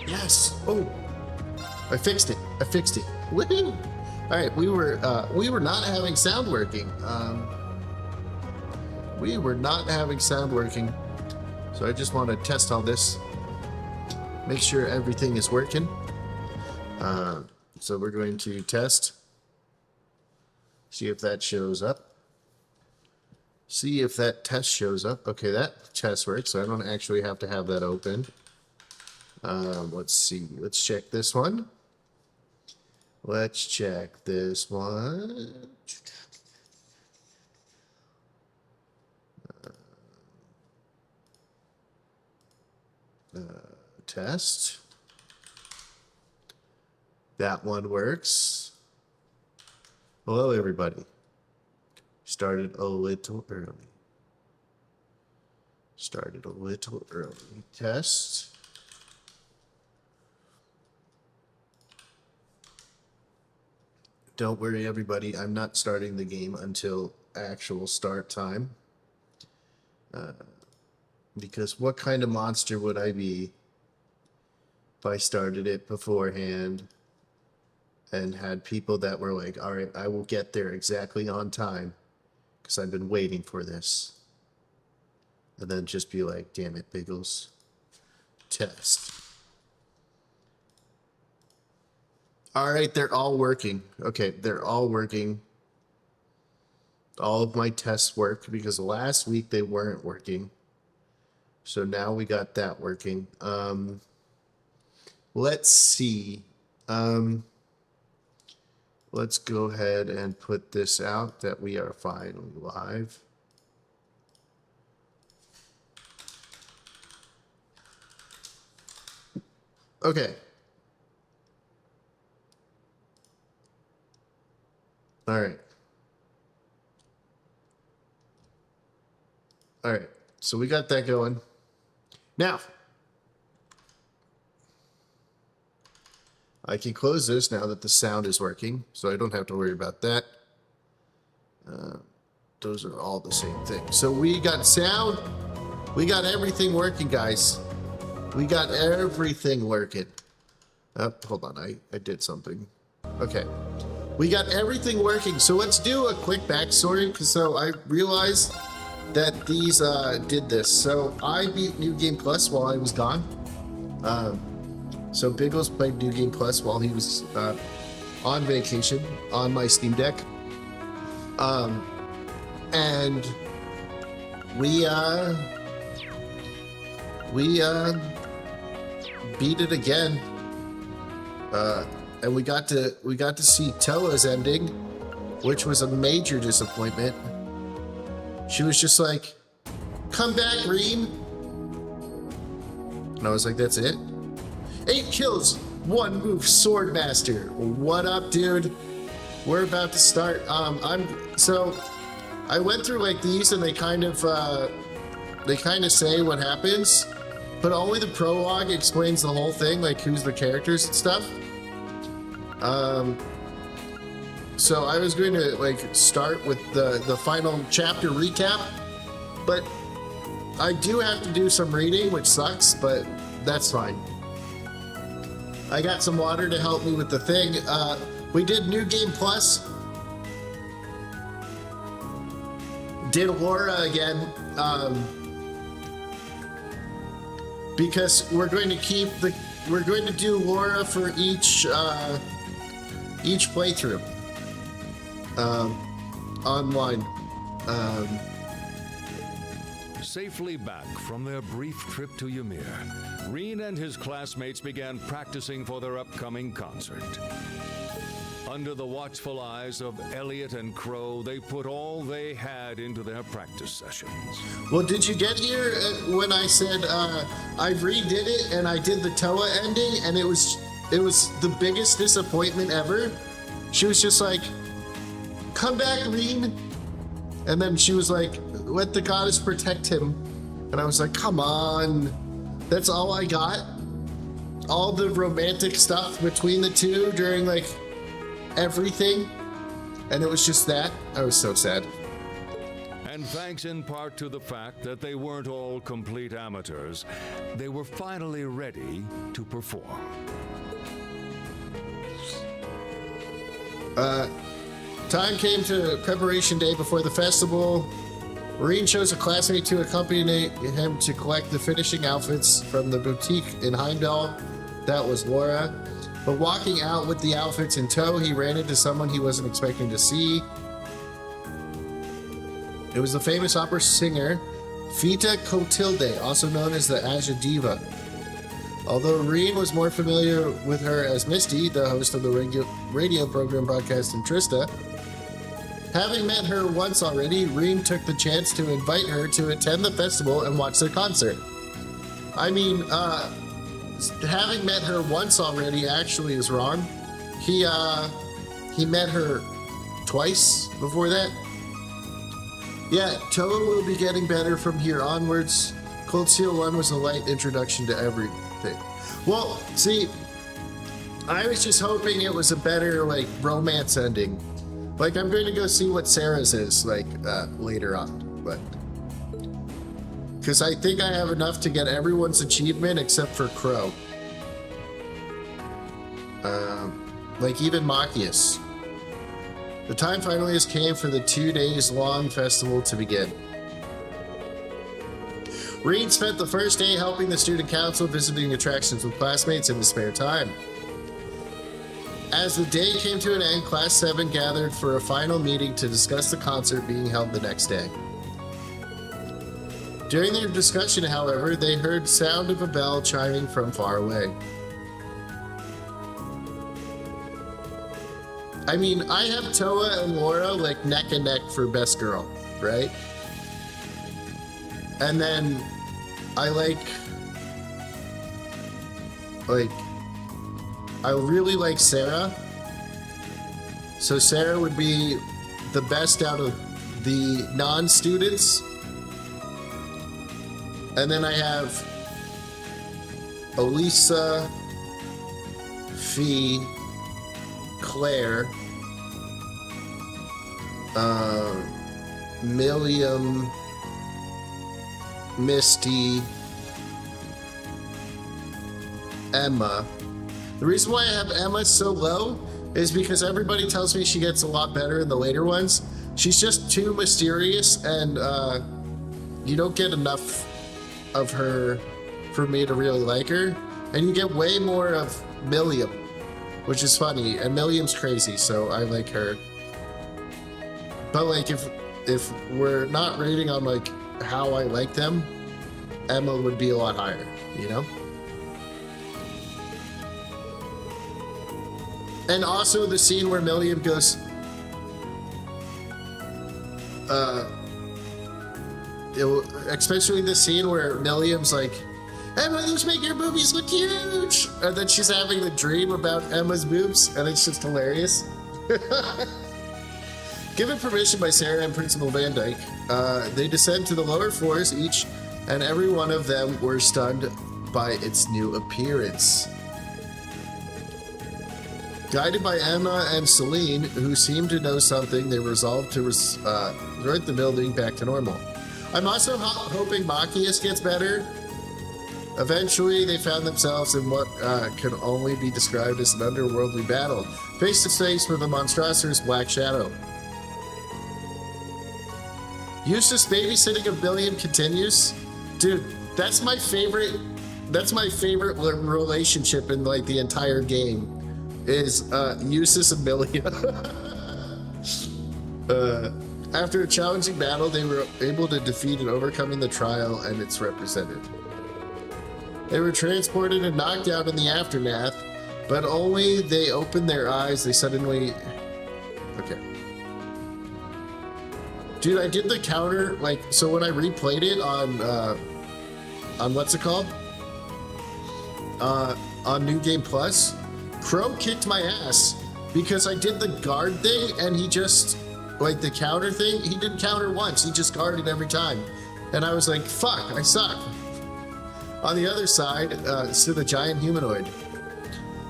Yes. Oh, I fixed it. I fixed it. Woohoo! All right, we were not having sound working. We were not having sound working, so I just want to test all this, make sure everything is working. So we're going to test, see if that shows up. See if that test shows up. Okay, that test works, so I don't actually have to have that open. Let's see. Let's check this one. Let's check this one. Test. That one works. Hello, everybody. Started a little early. Started a little early. Test. Don't worry, everybody. I'm not starting the game until actual start time. Because what kind of monster would I be if I started it beforehand and had people that were like, all right, I will get there exactly on time because I've been waiting for this. And then just be like, damn it, Biggles. Test. All right, they're all working. Okay, they're all working. All of my tests work because last week they weren't working. So now we got that working. Let's see. Let's go ahead and put this out that we are finally live. Okay. All right. All right. So we got that going. Now, I can close this now that the sound is working, so I don't have to worry about that. Those are all the same thing. So we got sound. We got everything working, guys. We got everything working. Oh, hold on. I did something. Okay. We got everything working. So let's do a quick backstory. So I realized that these did this. So I beat New Game Plus while I was gone. So Biggles played New Game Plus while he was on vacation on my Steam Deck. And we beat it again. And we got to see Toa's ending, which was a major disappointment. She was just like, come back, Reem. And I was like, that's it? 8 kills, 1 move, Sword Master. What up, dude? We're about to start. So I went through like these, and they kind of say what happens, but only the prologue explains the whole thing, like who's the characters and stuff. So I was going to like start with the final chapter recap, but I do have to do some reading, which sucks, but that's fine. I got some water to help me with the thing. We did New Game Plus. Did Laura again. Because we're going to do Laura for each playthrough. Online. Safely back from their brief trip to Ymir, Reen and his classmates began practicing for their upcoming concert. Under the watchful eyes of Elliot and Crow, they put all they had into their practice sessions. Well, did you get here when I said I redid it and I did the Toa ending, and it was the biggest disappointment ever? She was just like, come back, Reen. And then she was like, let the goddess protect him. And I was like, come on. That's all I got? All the romantic stuff between the two during like everything? And it was just that? I was so sad. And thanks in part to the fact that they weren't all complete amateurs, they were finally ready to perform. Time came to preparation day before the festival. Marine chose a classmate to accompany him to collect the finishing outfits from the boutique in Heimdall. That was Laura. But walking out with the outfits in tow, he ran into someone he wasn't expecting to see. It was the famous opera singer, Fita Clotilde, also known as the Aja Diva. Although Reen was more familiar with her as Misty, the host of the radio program broadcast in Trista, having met her once already, Reen took the chance to invite her to attend the festival and watch the concert. I mean, having met her once already actually is wrong. He met her twice before that. Yeah, Toa will be getting better from here onwards. Cold Steel 1 was a light introduction to everything. Well, see, I was just hoping it was a better, like, romance ending. Like, I'm going to go see what Sarah's is, like, later on, but... Because I think I have enough to get everyone's achievement except for Crow. Like, even Machias. The time finally has came for the 2 days long festival to begin. Reed spent the first day helping the student council visiting attractions with classmates in his spare time. As the day came to an end, Class 7 gathered for a final meeting to discuss the concert being held the next day. During their discussion, however, they heard sound of a bell chiming from far away. I mean, I have Toa and Laura like neck and neck for best girl, right? And then I I really like Sarah. So Sarah would be the best out of the non-students. And then I have Elisa, Fee, Claire, Milliam, Misty, Emma. The reason why I have Emma so low is because everybody tells me she gets a lot better in the later ones. She's just too mysterious, and you don't get enough of her for me to really like her. And you get way more of Milliam, which is funny, and Milliam's crazy, so I like her. But like, if we're not rating on like how I like them, Emma would be a lot higher, you know? And also the scene where Milliam goes, especially the scene where Milliam's like, Emma, let's make your boobies look huge! And then she's having the dream about Emma's boobs, and it's just hilarious. Given permission by Sarah and Principal Van Dyke, they descend to the lower floors each, and every one of them were stunned by its new appearance. Guided by Emma and Celine, who seemed to know something, they resolved to revert the building back to normal. I'm also hoping Machias gets better. Eventually, they found themselves in what can only be described as an underworldly battle, face to face with the monstrosity's Black Shadow. Eustace babysitting of Milliam continues. Dude, that's my favorite relationship in like the entire game. Is Eustace and Milliam. After a challenging battle, they were able to defeat and overcoming the trial and its representative. They were transported and knocked out in the aftermath, but only they opened their eyes, they suddenly... Okay. Dude, I did the counter, like, so when I replayed it on what's it called? On New Game Plus, Crow kicked my ass because I did the guard thing and he just, like the counter thing, he didn't counter once, he just guarded every time. And I was like, fuck, I suck. On the other side, stood the giant humanoid.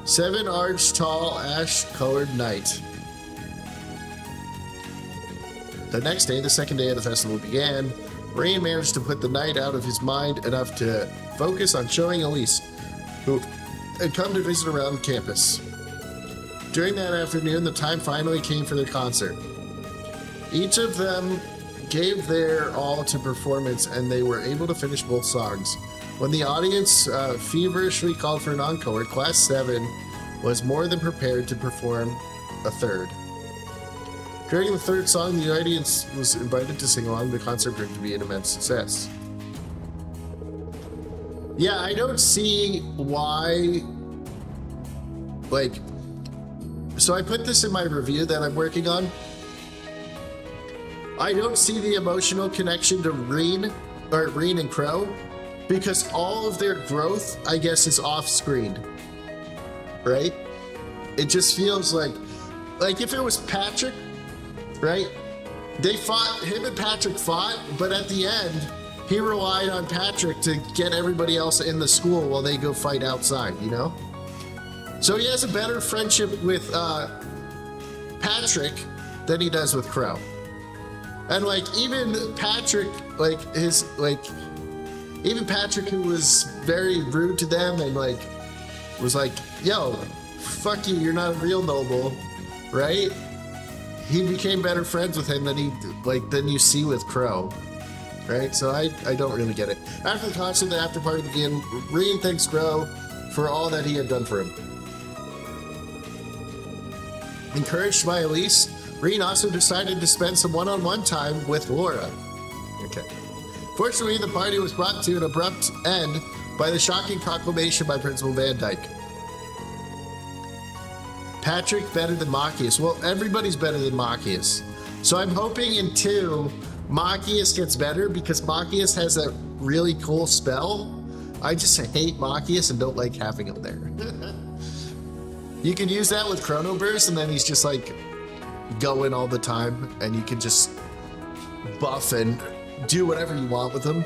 7 arch tall, ash-colored knight. The next day, the second day of the festival began. Rain managed to put the night out of his mind enough to focus on showing Elise, who had come to visit around campus. During that afternoon, the time finally came for their concert. Each of them gave their all to performance, and they were able to finish both songs. When the audience feverishly called for an encore, Class 7 was more than prepared to perform a third. During the third song, the audience was invited to sing along. The concert proved to be an immense success. Yeah, I don't see why, so I put this in my review that I'm working on. I don't see the emotional connection to Reen and Crow, because all of their growth, I guess, is off-screen, right? It just feels like if it was Patrick, right? Him and Patrick fought, but at the end, he relied on Patrick to get everybody else in the school while they go fight outside, you know? So he has a better friendship with Patrick than he does with Crow. And even Patrick, even Patrick, who was very rude to them and was like, yo, fuck you, you're not a real noble, right? He became better friends with him than you see with Crow, right? So I don't really get it. After the concert, the after party began. Reen thanks Crow for all that he had done for him. Encouraged by Elise, Reen also decided to spend some one-on-one time with Laura. Okay. Fortunately, the party was brought to an abrupt end by the shocking proclamation by Principal Van Dyke. Patrick better than Machias. Well, everybody's better than Machias. So I'm hoping in 2, Machias gets better, because Machias has a really cool spell. I just hate Machias and don't like having him there. You can use that with Chrono Burst, and then he's just going all the time, and you can just buff and do whatever you want with him.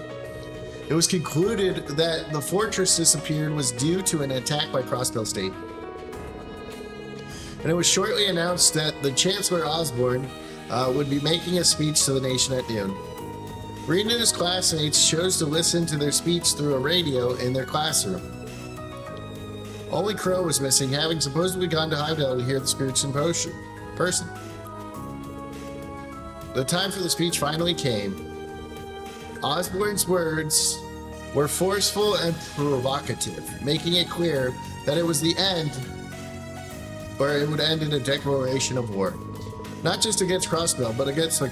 It was concluded that the fortress disappeared was due to an attack by Crossbell State. And it was shortly announced that the Chancellor Osborne would be making a speech to the nation at noon. Reen and his classmates chose to listen to their speech through a radio in their classroom. Only Crow was missing, having supposedly gone to Highvale to hear the speech in person. The time for the speech finally came. Osborne's words were forceful and provocative, making it clear that it was the end, or it would end in a declaration of war. Not just against Crossbell, but against the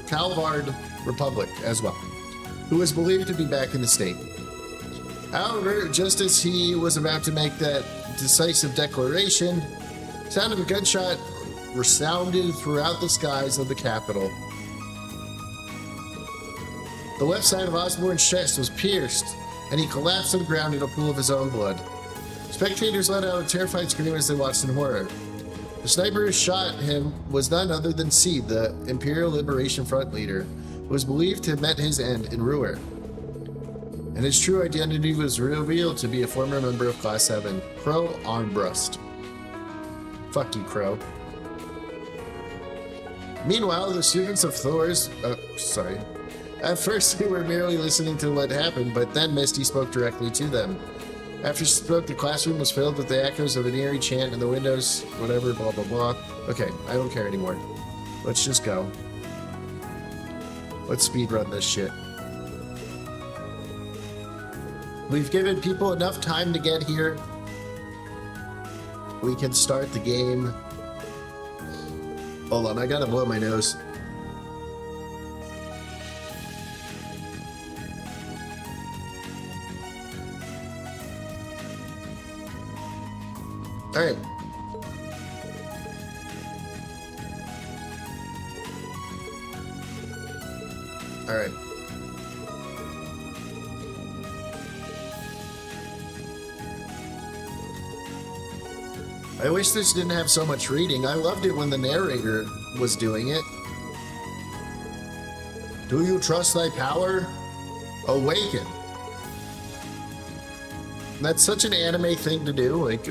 Calvard Republic as well, who was believed to be back in the state. However, just as he was about to make that decisive declaration, sound of a gunshot resounded throughout the skies of the capital. The left side of Osborne's chest was pierced, and he collapsed to the ground in a pool of his own blood. Spectators let out a terrified scream as they watched in horror. The sniper who shot him was none other than Seed, the Imperial Liberation Front leader, who was believed to have met his end in Ruhr. And his true identity was revealed to be a former member of Class 7, Crow Armbrust. Fuck you, Crow. Meanwhile, the students of Thor's... At first, they were merely listening to what happened, but then Misty spoke directly to them. After she spoke, the classroom was filled with the echoes of an eerie chant and the windows, whatever, blah, blah, blah. Okay, I don't care anymore. Let's just go. Let's speedrun this shit. We've given people enough time to get here. We can start the game. Hold on, I gotta blow my nose. All right. All right. I wish this didn't have so much reading. I loved it when the narrator was doing it. Do you trust thy power? Awaken. That's such an anime thing to do, like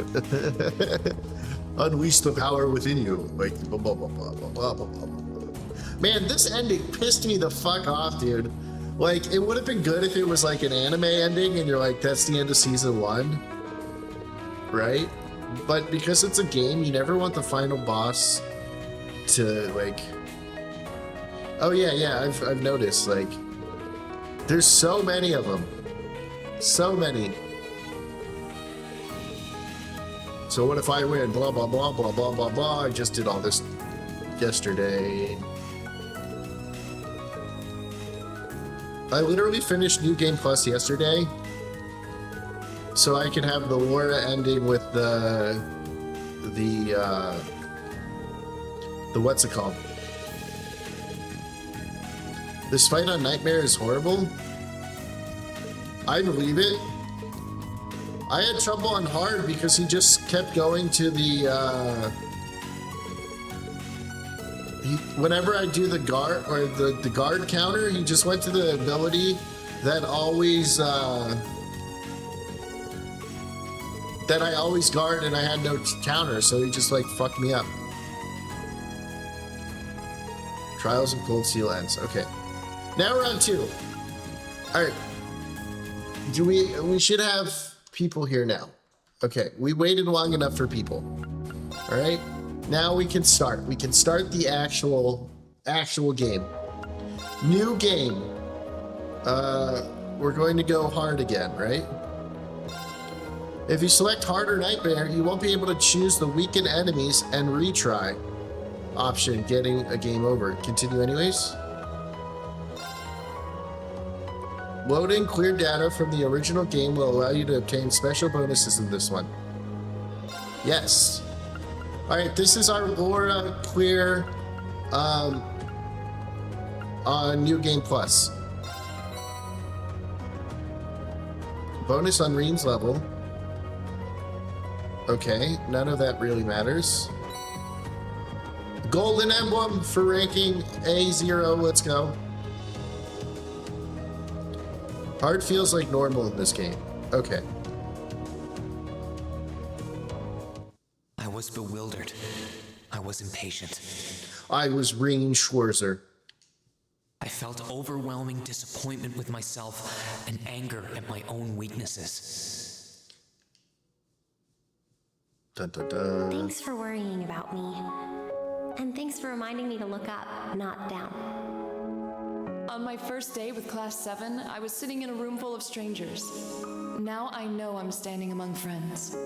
unleash the power within you, like blah blah blah blah blah blah blah blah. Man, this ending pissed me the fuck off, dude. Like, it would have been good if it was like an anime ending and you're like, that's the end of season 1. Right? But because it's a game, you never want the final boss to, like... Oh, yeah, I've noticed, like... There's so many of them. So many. So what if I win? Blah, blah, blah, blah, blah, blah, blah. I just did all this yesterday. I literally finished New Game Plus yesterday, so I can have the Laura ending with the what's it called? This fight on Nightmare is horrible. I believe it. I had trouble on hard because he just kept going to the whenever I do the guard or the guard counter, he just went to the ability that always that I always guard and I had no counter, so he just like fucked me up. Trials of Cold Steel ends. Okay. Now round 2. Alright. We should have people here now. Okay, we waited long enough for people. Alright. Now we can start. We can start the actual game. New game. We're going to go hard again, right? If you select hard or nightmare, you won't be able to choose the weakened enemies and retry option, getting a game over. Continue anyways. Loading clear data from the original game will allow you to obtain special bonuses in this one. Yes. Alright, this is our Laura clear on New Game Plus. Bonus on Reen's level. Okay, none of that really matters. Golden emblem for ranking A0, let's go. Hard feels like normal in this game. Okay. I was bewildered. I was impatient. I was Reen Schwarzer. I felt overwhelming disappointment with myself and anger at my own weaknesses. Dun, dun, dun. Thanks for worrying about me. And thanks for reminding me to look up, not down. On my first day with Class 7, I was sitting in a room full of strangers. Now I know I'm standing among friends.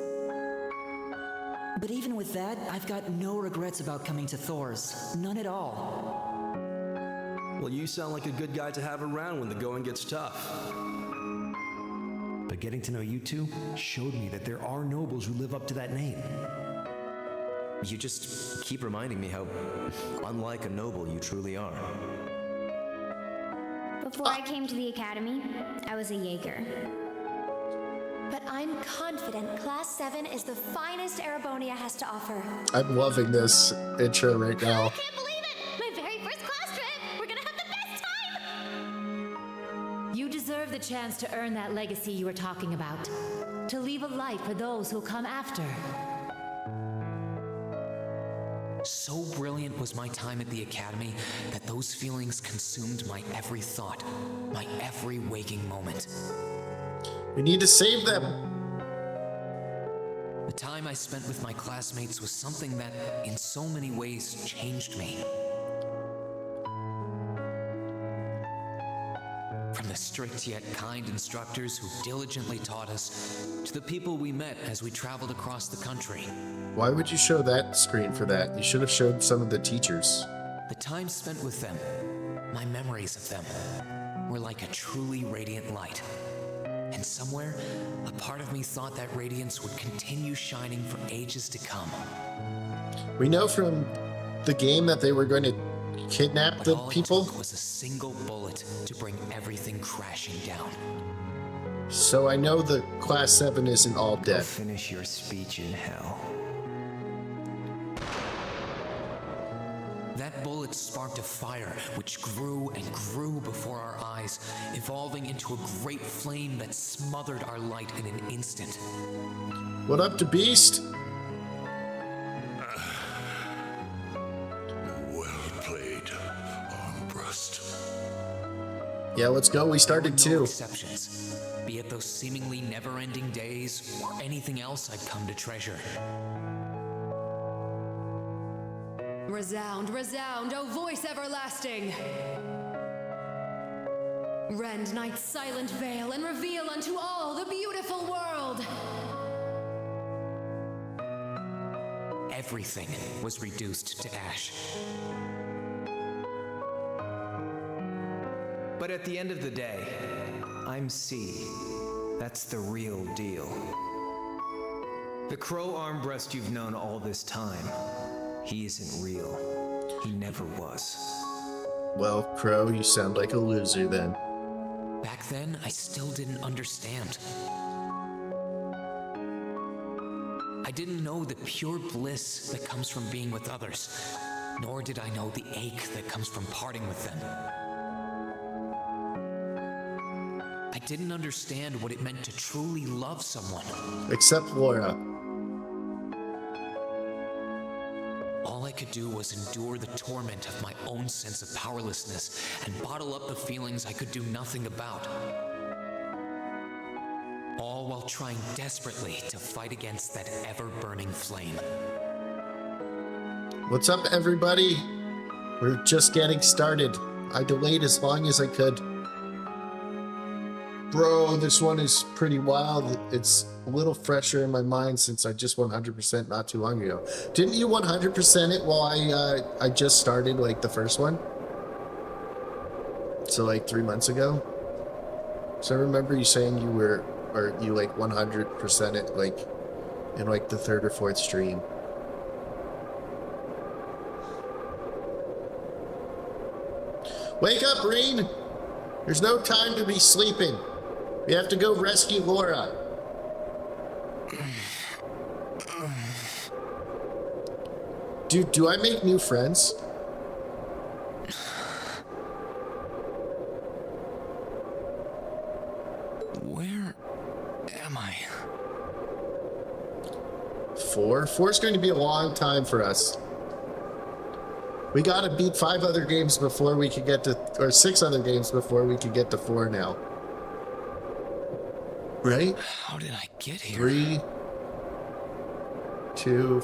But even with that, I've got no regrets about coming to Thor's. None at all. Well, you sound like a good guy to have around when the going gets tough. But getting to know you two showed me that there are nobles who live up to that name. You just keep reminding me how unlike a noble you truly are. Before I came to the academy, I was a Jaeger. But I'm confident Class 7 is the finest Erebonia has to offer. I'm loving this intro right now. I can't believe it! My very first class trip! We're gonna have the best time! You deserve the chance to earn that legacy you were talking about. To leave a light for those who'll come after. So brilliant was my time at the academy that those feelings consumed my every thought, my every waking moment. We need to save them. The time I spent with my classmates was something that, in so many ways, changed me. From the strict yet kind instructors who diligently taught us, to the people we met as we traveled across the country. Why would you show that screen for that? You should have showed some of the teachers. The time spent with them, my memories of them, were like a truly radiant light. And somewhere, a part of me thought that radiance would continue shining for ages to come. We know from the game that they were going to kidnap But the all people. it took was a single bullet to bring everything crashing down. So I know the Class 7 isn't all Go dead. finish your speech in hell. That bullet sparked a fire which grew and grew before our eyes, evolving into a great flame that smothered our light in an instant. What up to Beast? Well played. Yeah, let's go. We started There were no too. exceptions, be it those seemingly never-ending days or anything else I'd come to treasure. Resound, resound, O voice everlasting! Rend night's silent veil and reveal unto all the beautiful world! Everything was reduced to ash. But at the end of the day, I'm C. That's the real deal. The crow armbrest you've known all this time, he isn't real. He never was. Well, Crow, you sound like a loser then. Back then, I still didn't understand. I didn't know the pure bliss that comes from being with others, nor did I know the ache that comes from parting with them. I didn't understand what it meant to truly love someone. Except Laura. All I could do was endure the torment of my own sense of powerlessness and bottle up the feelings I could do nothing about. All while trying desperately to fight against that ever-burning flame. What's up, everybody? We're just getting started. I delayed as long as I could. Bro, this one is pretty wild. It's a little fresher in my mind since I just 100% not too long ago. Didn't you 100% it while I just started, like, the first one? So, like, 3 months ago? So I remember you saying you were, or you, like, 100% it, like, in, like, the third or fourth stream. Wake up, Reen! There's no time to be sleeping. We have to go rescue Laura. Dude, do I make new friends? Where am I? 4? 4's going to be a long time for us. We gotta beat 5 other games before we can get to, or 6 other games before we can get to 4 now. Right? How did I get here? 3, 2,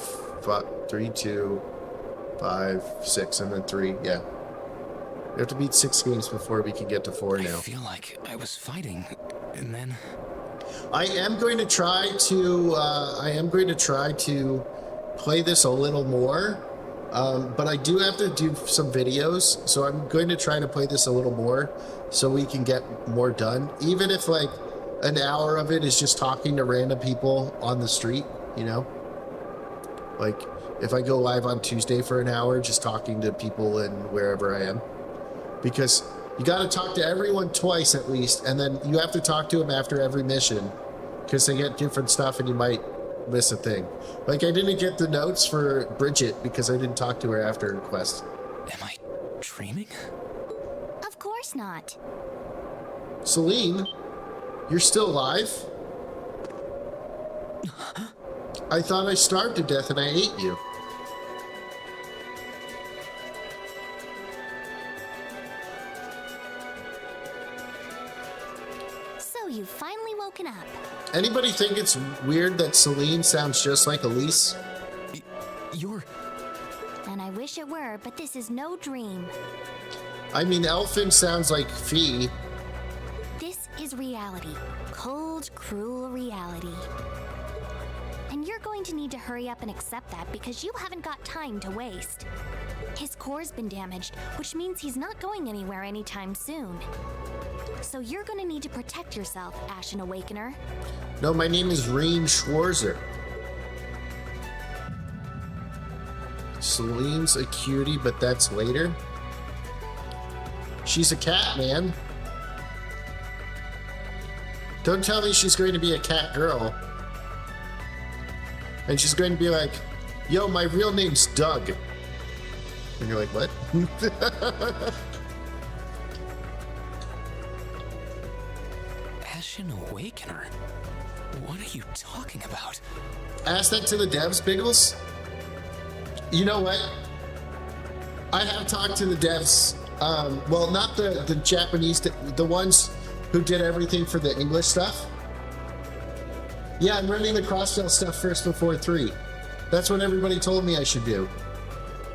5, 6, and then 3. Yeah. We have to beat 6 games before we can get to 4 now. I feel like I was fighting, and then... I am going to try to play this a little more. But I do have to do some videos, so I'm going to try to play this a little more so we can get more done. Even if, like, an hour of it is just talking to random people on the street, you know? Like, if I go live on Tuesday for an hour, just talking to people in wherever I am. Because you got to talk to everyone twice at least, and then you have to talk to them after every mission, because they get different stuff and you might miss a thing. Like, I didn't get the notes for Bridget because I didn't talk to her after her quest. Am I dreaming? Of course not. Celine, you're still alive? I thought I starved to death and I ate you. So you've finally woken up. Anybody think it's weird that Celine sounds just like Elise? You're... And I wish it were, but this is no dream. I mean, Elfin sounds like Fee. This is reality. Cold, cruel reality. And you're going to need to hurry up and accept that because you haven't got time to waste. His core's been damaged, which means he's not going anywhere anytime soon. So you're going to need to protect yourself, Ashen Awakener. No, my name is Reen Schwarzer. Celine's a cutie, but that's later. She's a cat, man. Don't tell me she's going to be a cat girl. And she's going to be like, yo, my real name's Doug. And you're like, what? Ashen Awakener? What are you talking about? Ask that to the devs, Biggles. You know what? I have talked to the devs Well, not the Japanese, the ones who did everything for the English stuff. Yeah, I'm running the crossbell stuff first before 3. That's what everybody told me I should do.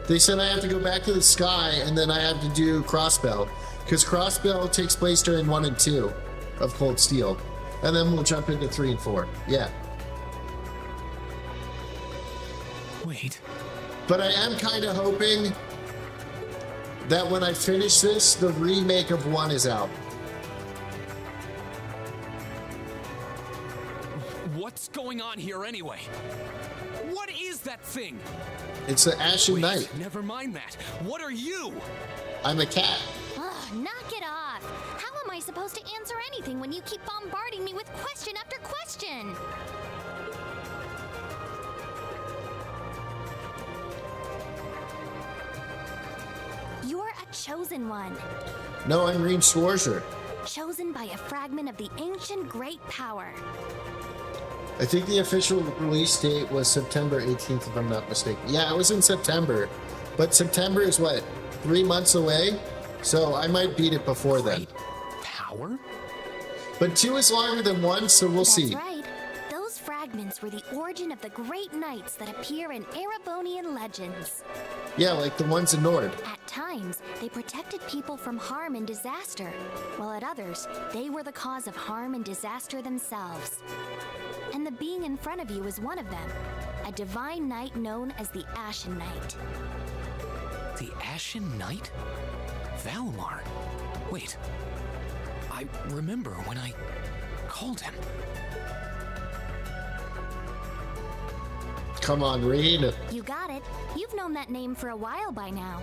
They said I have to go back to the sky and then I have to do crossbell, because crossbell takes place during 1 and 2 of Cold Steel, and then we'll jump into 3 and 4. Yeah. Wait. But I am kind of hoping that when I finish this, the remake of 1 is out. What's going on here anyway? What is that thing? It's the Ashen Knight. Never mind that. What are you? I'm a cat. Ugh, knock it off. How am I supposed to answer anything when you keep bombarding me with question after question? You're a chosen one. No, I'm Reem Schwarzer. Chosen by a fragment of the ancient great power. I think the official release date was September 18th, if I'm not mistaken. Yeah, it was in September. But September is what? 3 months away? So I might beat it before then. Power? But 2 is longer than 1, so we'll see. That's right. Those fragments were the origin of the great knights that appear in Erebonian legends. Yeah, like the ones in Nord. At times, they protected people from harm and disaster, while at others, they were the cause of harm and disaster themselves. And the being in front of you is one of them, a divine knight known as the Ashen Knight. The Ashen Knight? Valimar? Wait. I remember when I called him. Come on, Reed. You got it. You've known that name for a while by now.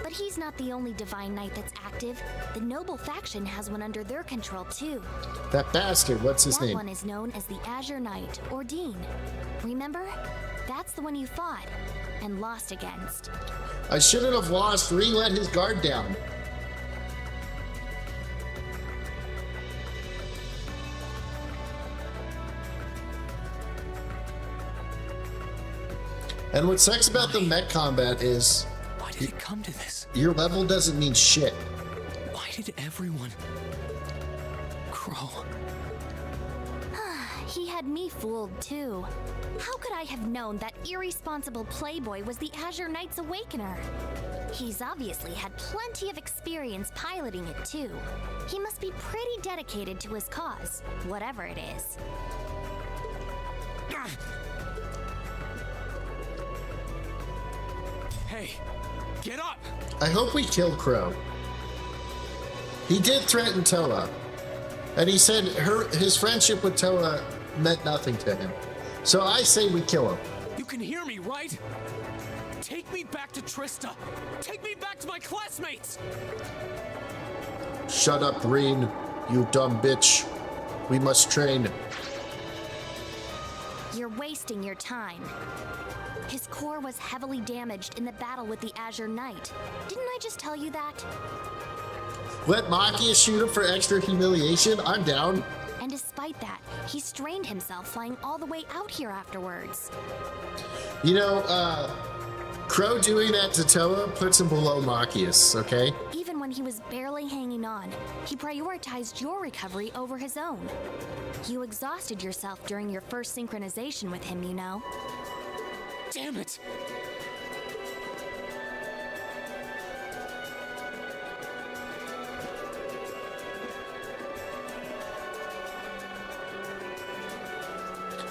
But he's not the only divine knight that's active. The noble faction has one under their control too. That bastard, what's his name? That one is known as the Azure Knight, or Dean. Remember? That's the one you fought and lost against. I shouldn't have lost. Reed let his guard down. And what sucks about the mech combat is... Why did it come to this? Your level doesn't mean shit. Why did everyone... Crow? He had me fooled too. How could I have known that irresponsible playboy was the Azure Knight's Awakener? He's obviously had plenty of experience piloting it too. He must be pretty dedicated to his cause, whatever it is. Hey, get up! I hope we kill Crow. He did threaten Toa. And he said his friendship with Toa meant nothing to him. So I say we kill him. You can hear me, right? Take me back to Trista! Take me back to my classmates! Shut up, Reen, you dumb bitch. We must train. You're wasting your time. His core was heavily damaged in the battle with the Azure Knight. Didn't I just tell you that? Let Makia shoot him for extra humiliation? I'm down. And despite that, he strained himself flying all the way out here afterwards. You know, Crow doing that to Toa puts him below Machias, okay? Even when he was barely hanging on, he prioritized your recovery over his own. You exhausted yourself during your first synchronization with him, you know. Damn it!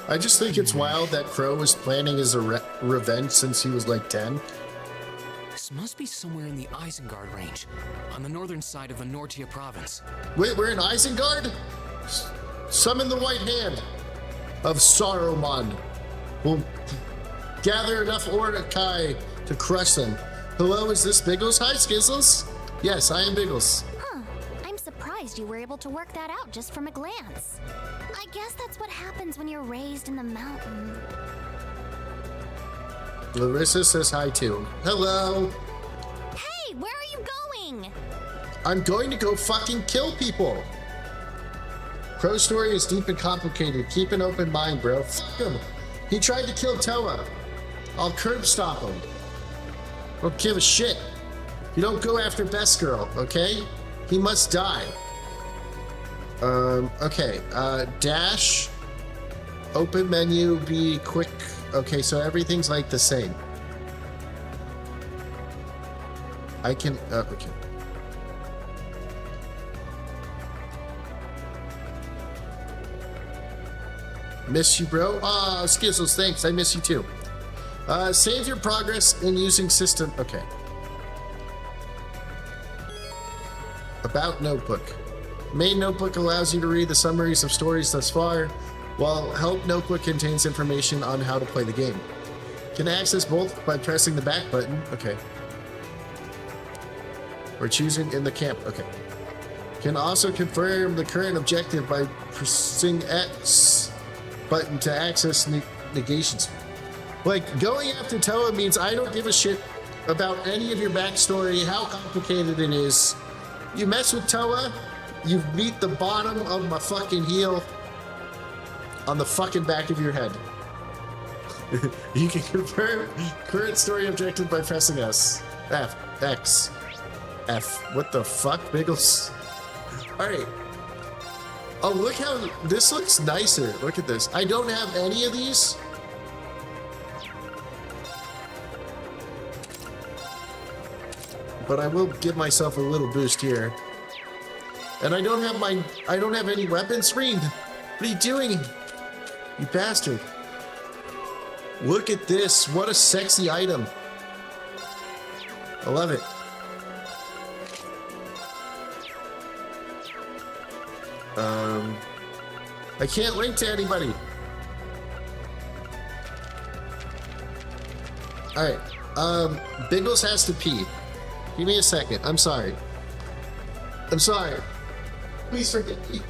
I just think it's wild that Crow was planning his revenge since he was like 10. This must be somewhere in the Isengard range, on the northern side of the Nortia province. Wait, we're in Isengard? Summon the White Hand of Saruman. We'll gather enough Orcakai to crush them. Hello, is this Biggles? Hi, Skizzles. Yes, I am Biggles. Huh. I'm surprised you were able to work that out just from a glance. I guess that's what happens when you're raised in the mountain. Larissa says hi too. Hello. Hey, where are you going? I'm going to go fucking kill people. Crow's story is deep and complicated. Keep an open mind, bro. Fuck him. He tried to kill Toa. I'll curb stop him. Don't give a shit. You don't go after Best Girl, okay? He must die. Okay, dash, open menu, be quick. Okay, so everything's like the same. I can, okay. Miss you, bro. Ah, Skizzles, thanks. I miss you too. Save your progress in using system. Okay. About notebook. Main notebook allows you to read the summaries of stories thus far, while help notebook contains information on how to play the game. Can access both by pressing the back button. Okay. Or choosing in the camp. Okay. Can also confirm the current objective by pressing X button to access negations. Like, going after Toa means I don't give a shit about any of your backstory, how complicated it is. You mess with Toa, you meet the bottom of my fucking heel on the fucking back of your head. You can confirm current story objective by pressing S. F. X. F. What the fuck, Biggles? Alright. Oh, look how this looks nicer. Look at this. I don't have any of these. But I will give myself a little boost here. And I don't have any weapons screened. What are you doing? You bastard. Look at this. What a sexy item. I love it. I can't link to anybody. Alright. Biggles has to pee. Give me a second. I'm sorry. I'm sorry. Please forgive me.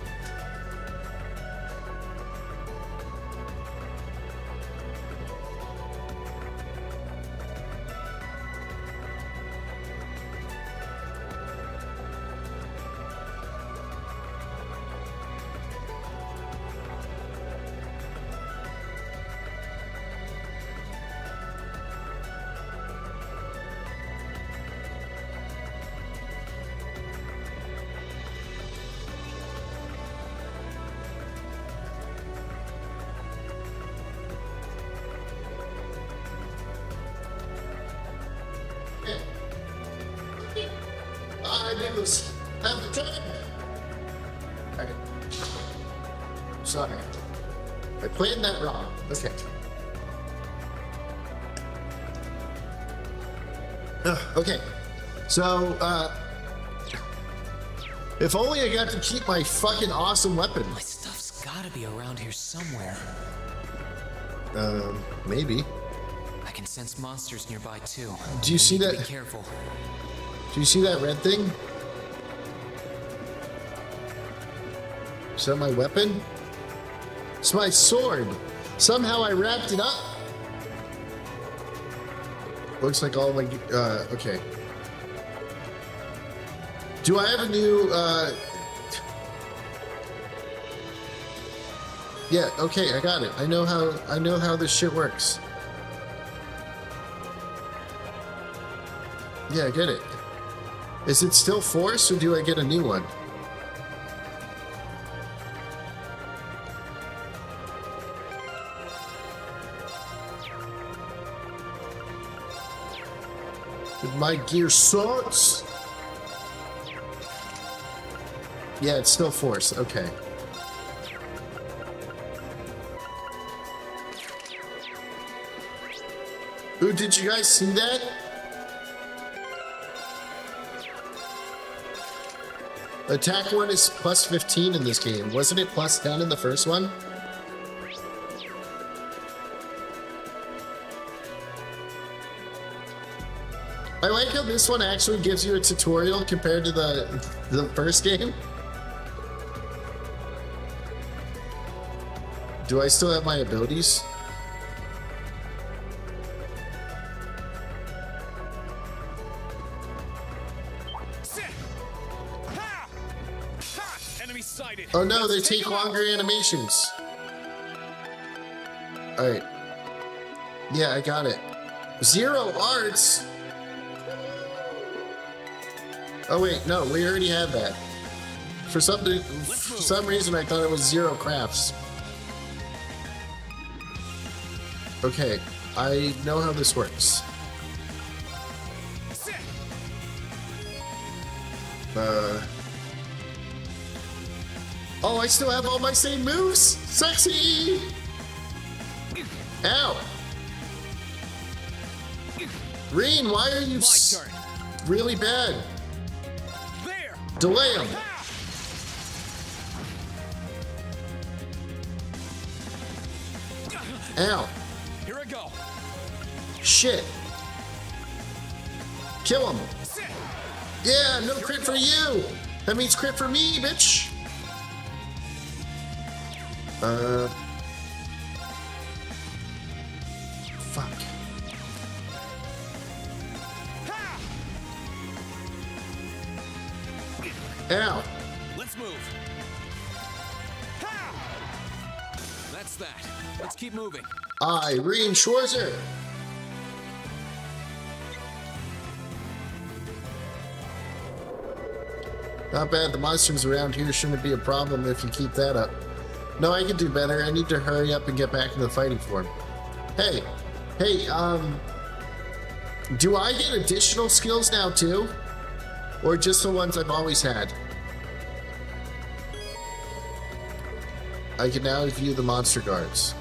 Biggles, have the time. Alright. Sorry. I planned that wrong. Okay. Okay. So, if only I got to keep my fucking awesome weapon. My stuff's gotta be around here somewhere. Maybe. I can sense monsters nearby too. Do you see that? Be careful. Do you see that red thing? Is that my weapon? It's my sword. Somehow I wrapped it up. Looks like all my, okay. Do I have a new, yeah, okay, I got it. I know how this shit works. Yeah, I get it. Is it still force, or do I get a new one? My gear sucks. Yeah, it's still force. Okay. Ooh, did you guys see that? Attack 1 is plus 15 in this game. Wasn't it plus 10 in the first one? I like how this one actually gives you a tutorial compared to the first game. Do I still have my abilities? Oh no, they take longer animations. Alright. Yeah, I got it. 0 arts? Oh wait, no, we already had that. For some reason, I thought it was 0 crafts. Okay, I know how this works. Oh, I still have all my same moves? Sexy! Ow! Reen, why are you really bad? There. Delay him. Ow. Here I go. Shit. Kill him. Yeah, no crit for you. That means crit for me, bitch. Fuck. Ow. Let's move. That's that. Let's keep moving. Irene Schwarzer. Not bad. The monsters around here shouldn't be a problem if you keep that up. No, I can do better. I need to hurry up and get back into the fighting form. Hey, do I get additional skills now too? Or just the ones I've always had? I can now view the monster guards.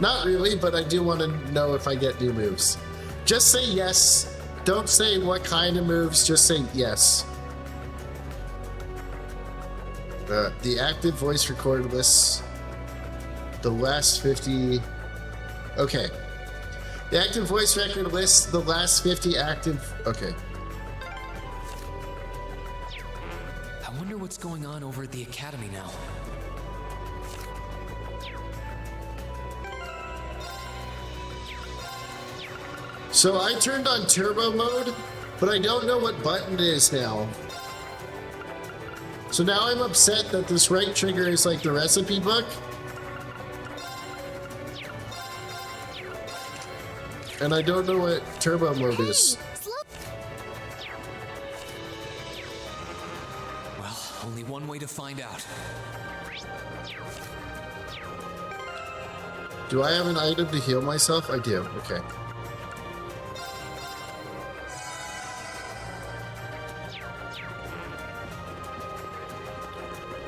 Not really, but I do want to know if I get new moves. Just say yes. Don't say what kind of moves, just say yes. The active voice record lists the last 50... Okay. The active voice record lists the last 50 active... Okay. I wonder what's going on over at the academy now. So I turned on turbo mode, but I don't know what button it is now. So now I'm upset that this right trigger is like the recipe book. And I don't know what turbo mode is. Well, only one way to find out. Do I have an item to heal myself? I do, okay.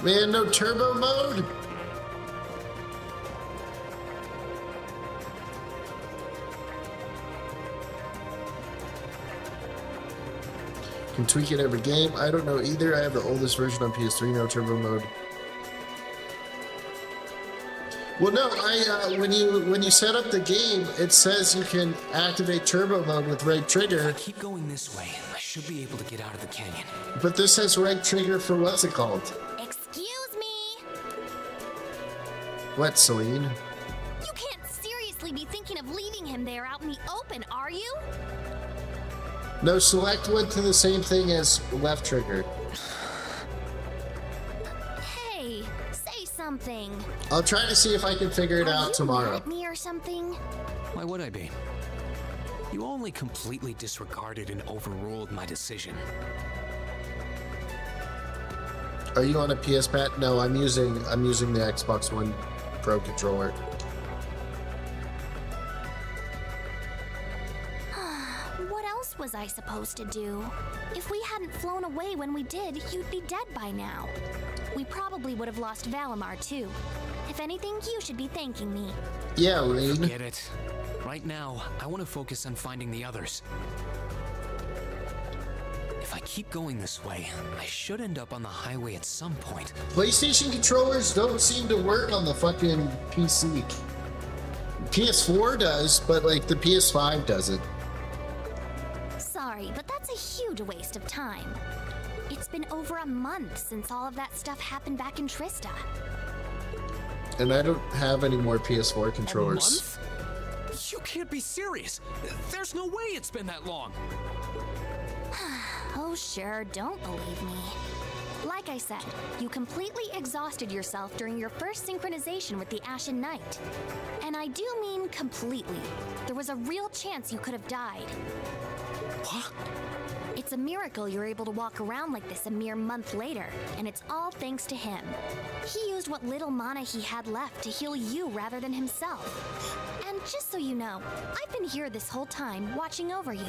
Man, no turbo mode? Can tweak it every game. I don't know either. I have the oldest version on PS3, no turbo mode. Well, no, when you set up the game, it says you can activate turbo mode with right trigger. If I keep going this way, I should be able to get out of the canyon. But this has right trigger for what's it called? Excuse me. What, Celine? You can't seriously be thinking of leaving him there out in the open, are you? No, select went to the same thing as left trigger. Hey, say something. I'll try to see if I can figure it out tomorrow. Mad at me or something? Why would I be? You only completely disregarded and overruled my decision. Are you on a PS Pad? No, I'm using the Xbox One Pro controller. What else was I supposed to do? If we hadn't flown away when we did, you'd be dead by now. We probably would have lost Valimar too. If anything, you should be thanking me. Yeah, Lane. Forget it. Right now, I want to focus on finding the others. If I keep going this way, I should end up on the highway at some point. PlayStation controllers don't seem to work on the fucking PC. PS4 does, but like the PS5 doesn't. Sorry, but that's a huge waste of time. It's been over a month since all of that stuff happened back in Trista. And I don't have any more PS4 controllers. A month? You can't be serious. There's no way it's been that long. Oh, sure, don't believe me. Like I said, you completely exhausted yourself during your first synchronization with the Ashen Knight. And I do mean completely. There was a real chance you could have died. What? It's a miracle you're able to walk around like this a mere month later, and it's all thanks to him. He used what little mana he had left to heal you rather than himself. And just so you know, I've been here this whole time, watching over you.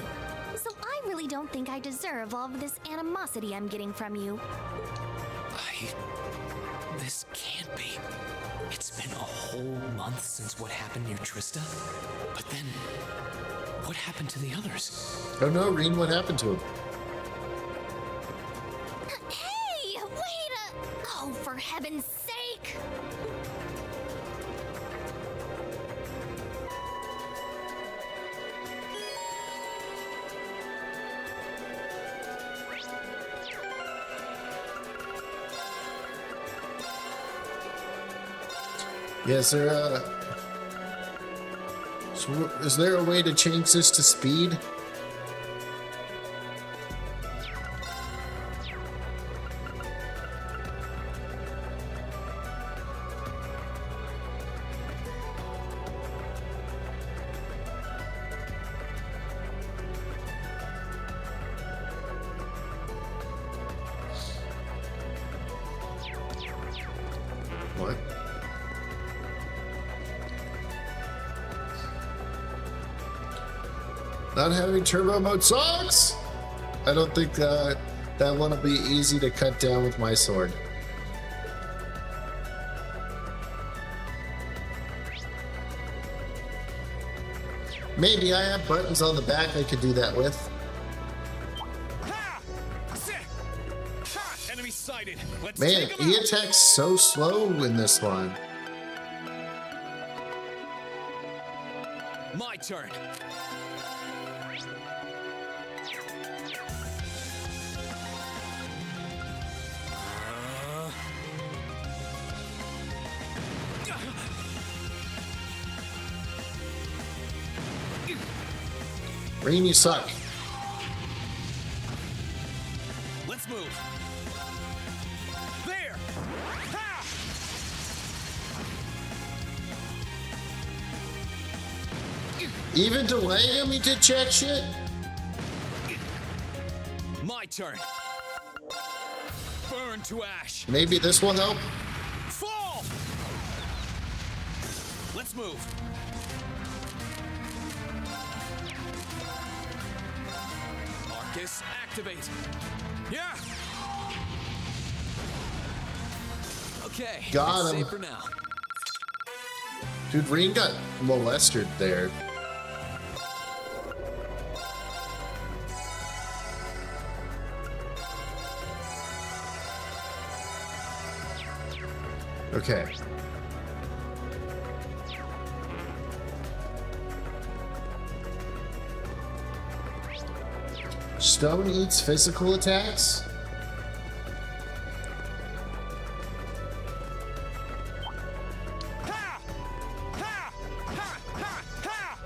So I really don't think I deserve all of this animosity I'm getting from you. This can't be. It's been a whole month since what happened near Trista. But then, what happened to the others? I don't know, Reen, what happened to him? Hey, wait a... Oh, for heaven's sake! Yes, is there a way to change this to speed? What? Not having turbo mode sucks! I don't think that one will be easy to cut down with my sword. Maybe I have buttons on the back I could do that with. Enemy sighted. Let's Man, take 'em he out. attacks so slow in this one. My turn. Reen, you suck. Let's move. There. Ha! Even delaying him, he did jack shit? My turn. Burn to ash. Maybe this will help? Fall. Let's move. Marcus, activate. Yeah. Okay. Got it's him. safe for now. Dude, Reen got molested there. Okay. Stone eats physical attacks?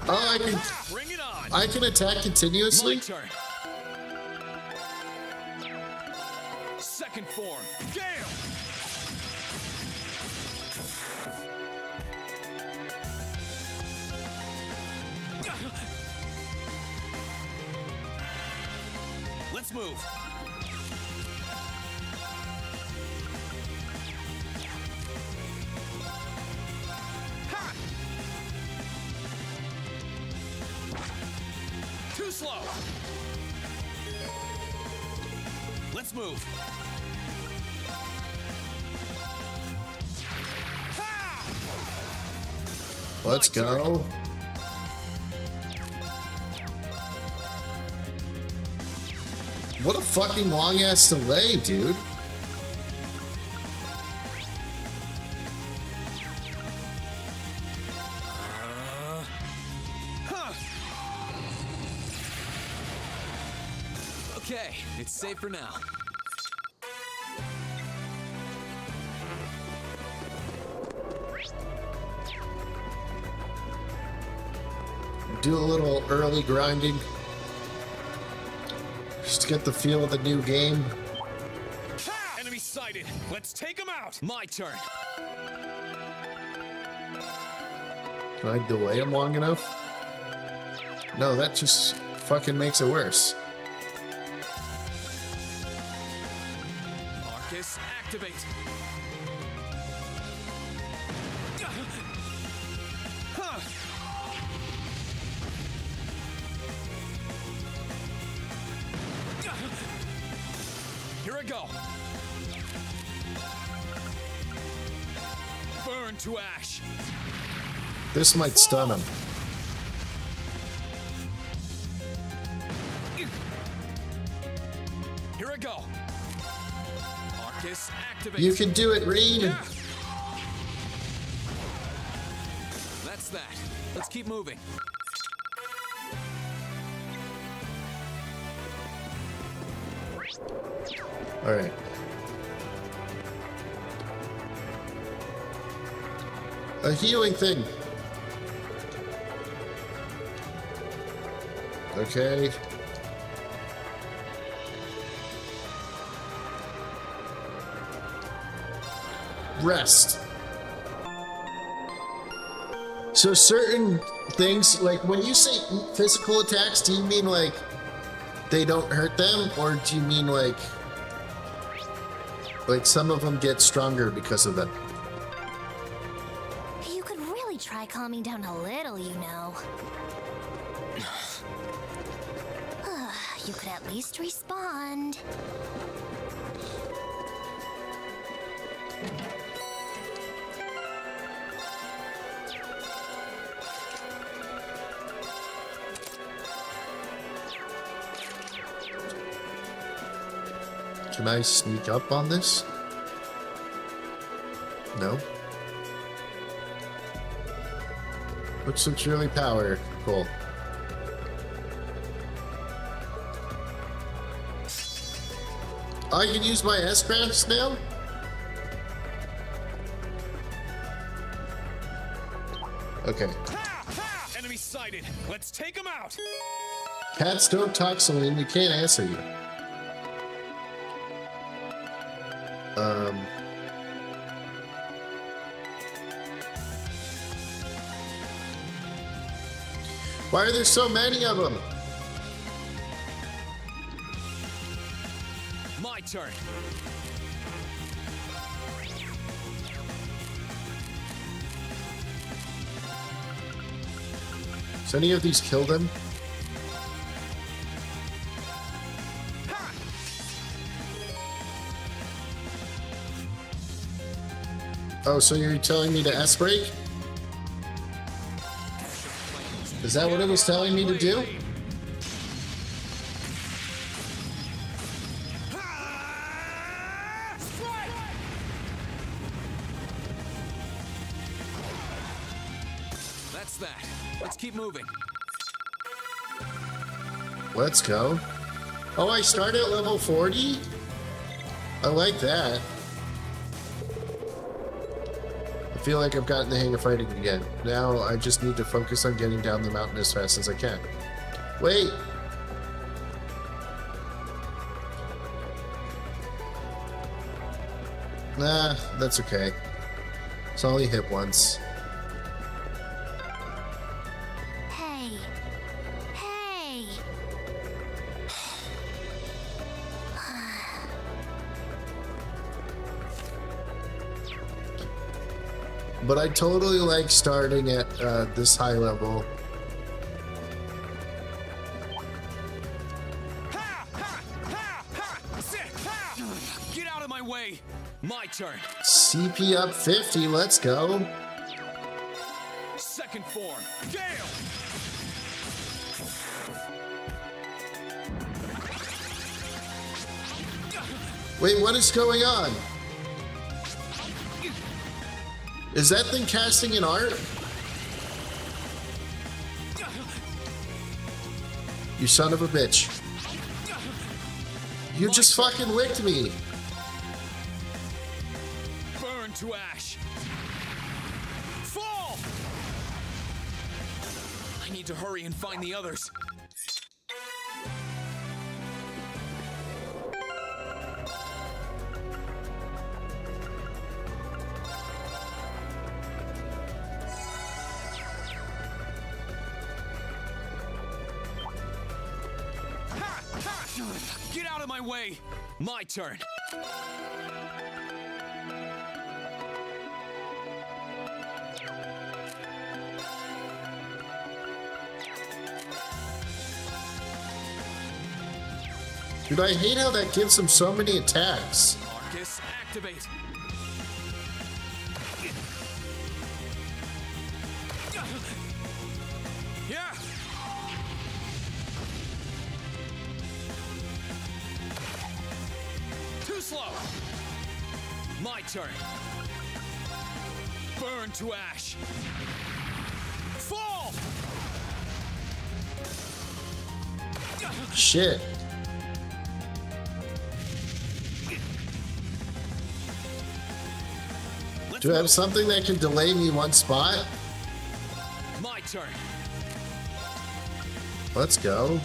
Oh, Bring it on. I can attack continuously? My turn. Second form. Gale. Let's move. Ha! Too slow. Let's move. Ha! Let's go. What a fucking long ass delay, dude. Okay, it's safe for now. Do a little early grinding. Just to get the feel of the new game. Enemy sighted. Let's take him out. My turn. Can I delay him long enough? No, that just fucking makes it worse. Arcus, activate. Huh. Here I go. Burn to ash. This might stun him. Here I go. Arcus, activate. You can do it, Reed. Yeah. That's that. Let's keep moving. All right. A healing thing. Okay. Rest. So certain things, like when you say physical attacks, do you mean like they don't hurt them, or do you mean like some of them get stronger because of them? You could really try calming down a little, you know. You could at least respond. Can I sneak up on this? No. Which looks really powerful. I can use my S-Crafts now? Okay. Enemy sighted. Let's take him out. Cats don't talk, Celine. We can't answer you. Why are there so many of them? My turn. Does any of these kill them? Oh, so you're telling me to S-break? Is that what it was telling me to do? That's that. Let's keep moving. Let's go. Oh, I start at level 40? I like that. I feel like I've gotten the hang of fighting again. Now I just need to focus on getting down the mountain as fast as I can. Wait! Nah, that's okay. It's only hit once. Hey. Hey. But I totally like starting at this high level. Get out of my way. My turn. CP up 50, let's go. Second form. Gale. Wait, what is going on? Is that thing casting an art? You son of a bitch. You just fucking licked me. Burn to ash. Fall! I need to hurry and find the others. Get out of my way! My turn! Dude, I hate how that gives him so many attacks. Marcus, activate! Yeah! Too slow! My turn! Burn to ash! Fall! Shit. Do I have something that can delay me one spot? My turn! Let's go.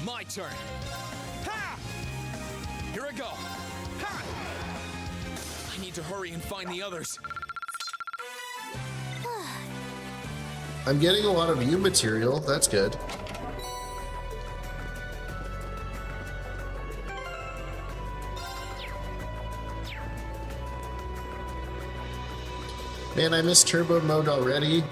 My turn! Ha! Here I go! Ha! I need to hurry and find the others. I'm getting a lot of U material. That's good. Man, I missed turbo mode already.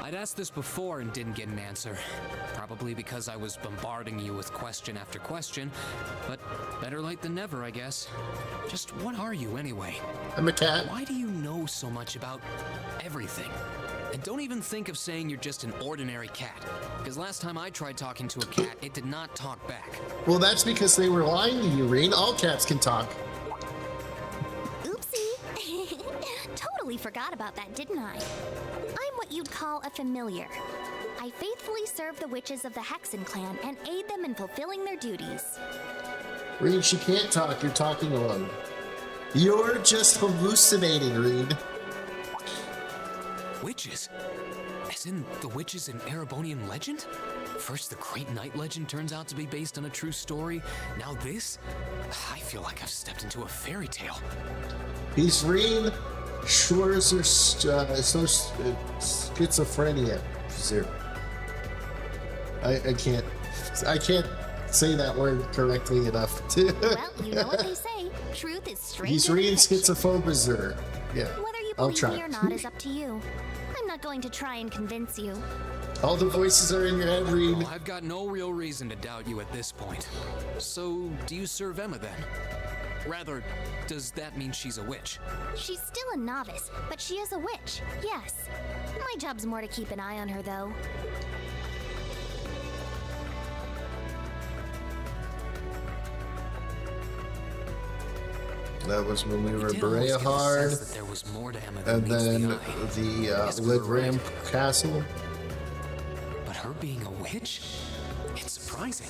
I'd asked this before and didn't get an answer. Probably because I was bombarding you with question after question. But better late than never, I guess. Just what are you anyway? I'm a cat. Why do you know so much about everything? And don't even think of saying you're just an ordinary cat. Because last time I tried talking to a cat, it did not talk back. Well, that's because they were lying to you, Reen. All cats can talk. Oopsie. Totally forgot about that, didn't I? I'm what you'd call a familiar. I faithfully serve the witches of the Hexen clan and aid them in fulfilling their duties. Reen, she can't talk. You're talking alone. You're just hallucinating, Reen. Witches? As in the witches in Erebonian legend? First the Great Night legend turns out to be based on a true story. Now this? I feel like I've stepped into a fairy tale. He's Reen. Shores are schizophrenia. Zero. I can't say that word correctly enough. Well, you know what they say. Truth is stranger He's than Reen fiction. schizophobizer. Yeah. Whether you I'll believe try. me or not is up to you. I'm not going to try and convince you. All the voices are in your head, Reen. Oh, I've got no real reason to doubt you at this point. So, do you serve Emma then? Rather, does that mean she's a witch? She's still a novice, but she is a witch, yes. My job's more to keep an eye on her, though. That was when we were I did almost get the Berea sense that there was more to Emma than and meets then the eye. the Lidram Castle. But her being a witch? It's surprising.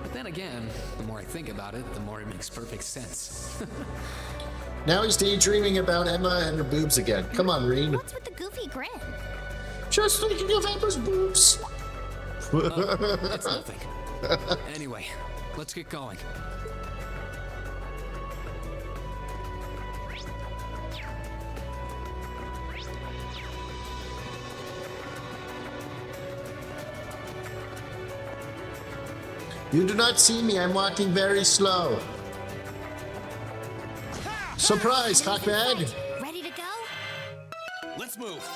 But then again, the more I think about it, the more it makes perfect sense. Now he's daydreaming about Emma and her boobs again. Come on, Reen. What's with the goofy grin? Just thinking of Emma's boobs. It's nothing. Anyway, let's get going. You do not see me. I'm walking very slow. Surprise, cockbag. Ready to go? Let's move.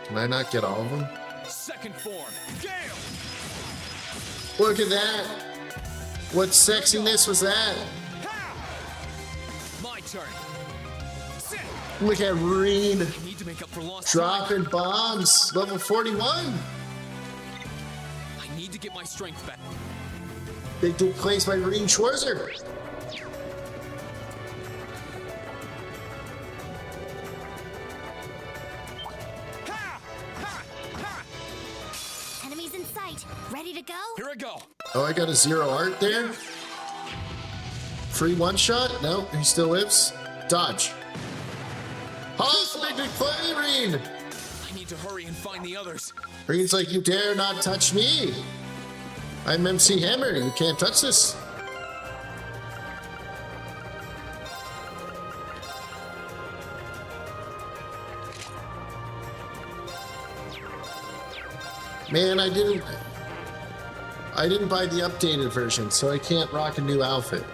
Can I not get all of them? Second form. Gale! Look at that. What sexiness was that? My turn. Sit. Look at Reen I need to make up for lost time. dropping bombs. Level 41. I need to get my strength back. They took place by Reen Schwarzer. Enemies in sight. Ready to go? Here I go. Oh, I got a 0 art there. Free one shot? No, he still lives. Dodge. Oh, big play, Reen! I need to hurry and find the others. Reen's like, you dare not touch me. I'm MC Hammer. You can't touch this. Man, I didn't buy the updated version, so I can't rock a new outfit.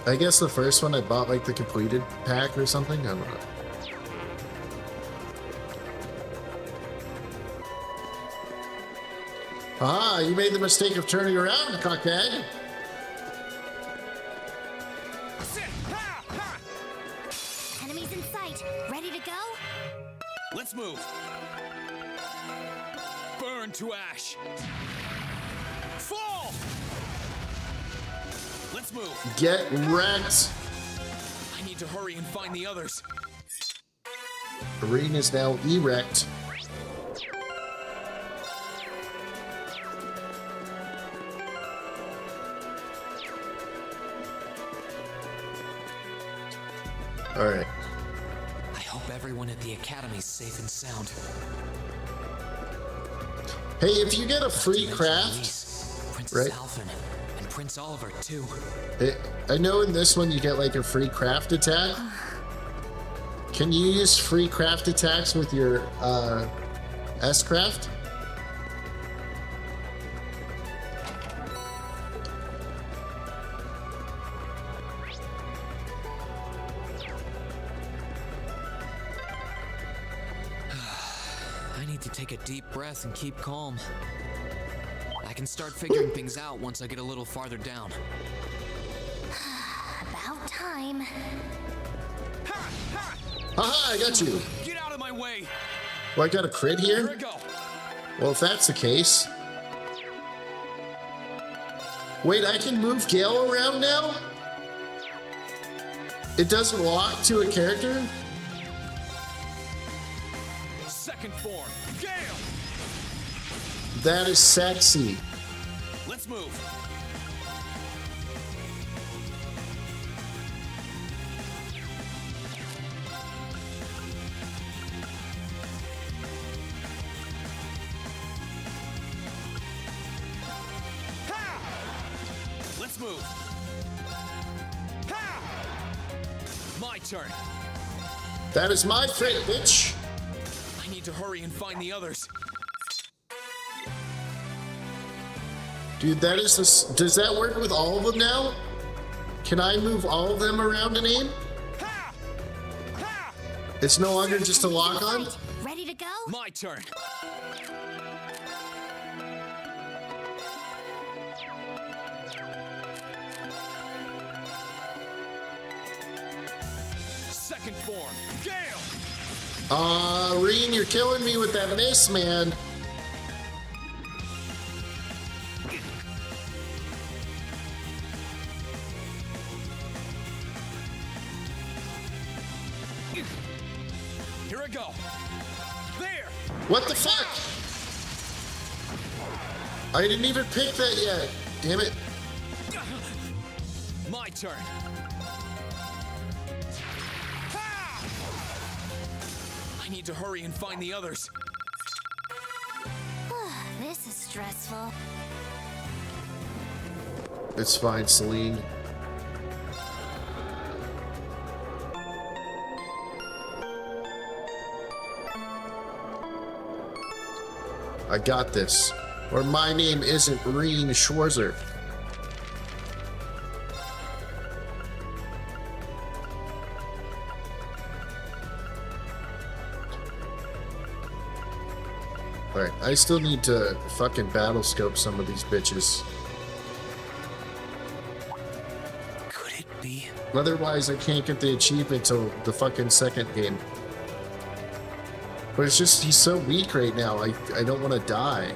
I guess the first one I bought like the completed pack or something. I don't know. Ah, you made the mistake of turning around, cockbag. Enemies in sight. Ready to go? Let's move. Burn to ash. Fall. Let's move. Get wrecked. I need to hurry and find the others. Reen is now erect. All right. I hope everyone at the academy's safe and sound. Hey, if you get a free craft, Princess right? Alphen and Prince Oliver too. I know in this one you get like a free craft attack. Can you use free craft attacks with your S-craft? I need to take a deep breath and keep calm. I can start figuring things out once I get a little farther down. About time. Haha, I got you. Get out of my way. Well, I got a crit Here here? I go. Well, if that's the case. Wait, I can move Gale around now? It doesn't lock to a character? Second form. Gale. That is sexy. Let's move. Let's move. Ha! My turn. That is my crit, bitch. I need to hurry and find the others. Dude, that is this. Does that work with all of them now? Can I move all of them around and aim? It's no longer just a lock on? Ready to go? My turn. Second form. Gale. Reen, you're killing me with that miss, man. Here I go. There. What the fuck? I didn't even pick that yet. Damn it. My turn. I need to hurry and find the others. This is stressful. It's fine, Celine. I got this. Or my name isn't Reen Schwarzer. Alright, I still need to fucking battle scope some of these bitches. Could it be? Otherwise, I can't get the achievement till the fucking second game. But it's just, he's so weak right now, I don't want to die.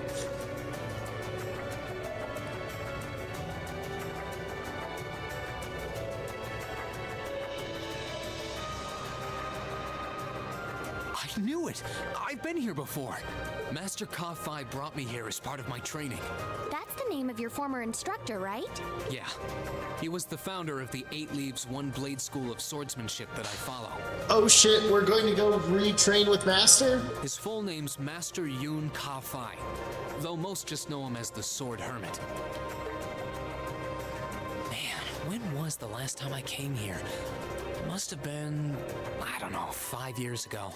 I I knew it! I've been here before! Master Ka-Fi brought me here as part of my training. That's the name of your former instructor, right? Yeah. He was the founder of the 8 Leaves, 1 Blade school of swordsmanship that I follow. Oh shit, we're going to go retrain with Master? His full name's Master Yun Ka-Fi, though most just know him as the Sword Hermit. Man, when was the last time I came here? Must have been, I don't know, 5 years ago.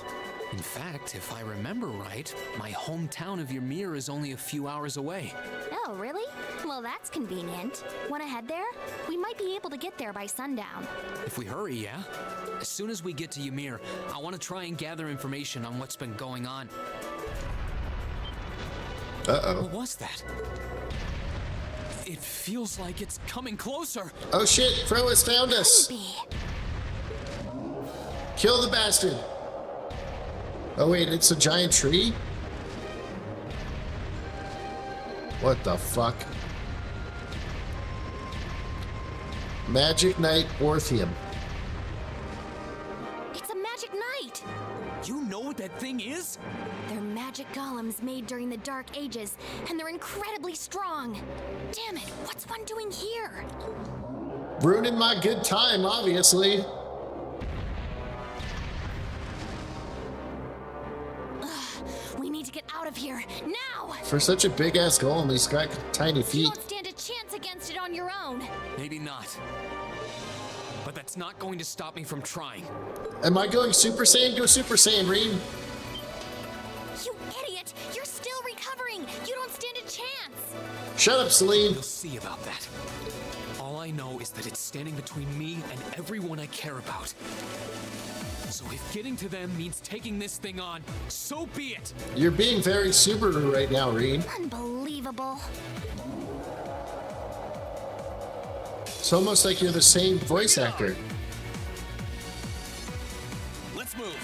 In fact, if I remember right, my hometown of Ymir is only a few hours away. Oh, really? Well, that's convenient. Wanna head there? We might be able to get there by sundown. If we hurry, yeah? As soon as we get to Ymir, I want to try and gather information on what's been going on. Uh-oh. What was that? It feels like it's coming closer. Oh shit, Fro has found us. Kill the bastard. Oh wait, it's a giant tree? What the fuck? Magic Knight Orpheum. It's a magic knight! You know what that thing is? They're magic golems made during the Dark Ages, and they're incredibly strong. Damn it, what's one doing here? Ruining my good time, obviously. We need to get out of here, now! For such a big-ass golem, he's got tiny You feet. won't stand a chance against it on your own. Maybe not. But that's not going to stop me from trying. Am I going Super Saiyan? Go Super Saiyan, Reed. You idiot! You're still recovering! You don't stand a chance! Shut up, Celine. We'll see about that. All I know is that it's standing between me and everyone I care about. So if getting to them means taking this thing on, so be it! You're being very Subaru right now, Reed. Unbelievable. It's almost like you're the same voice actor. Let's move.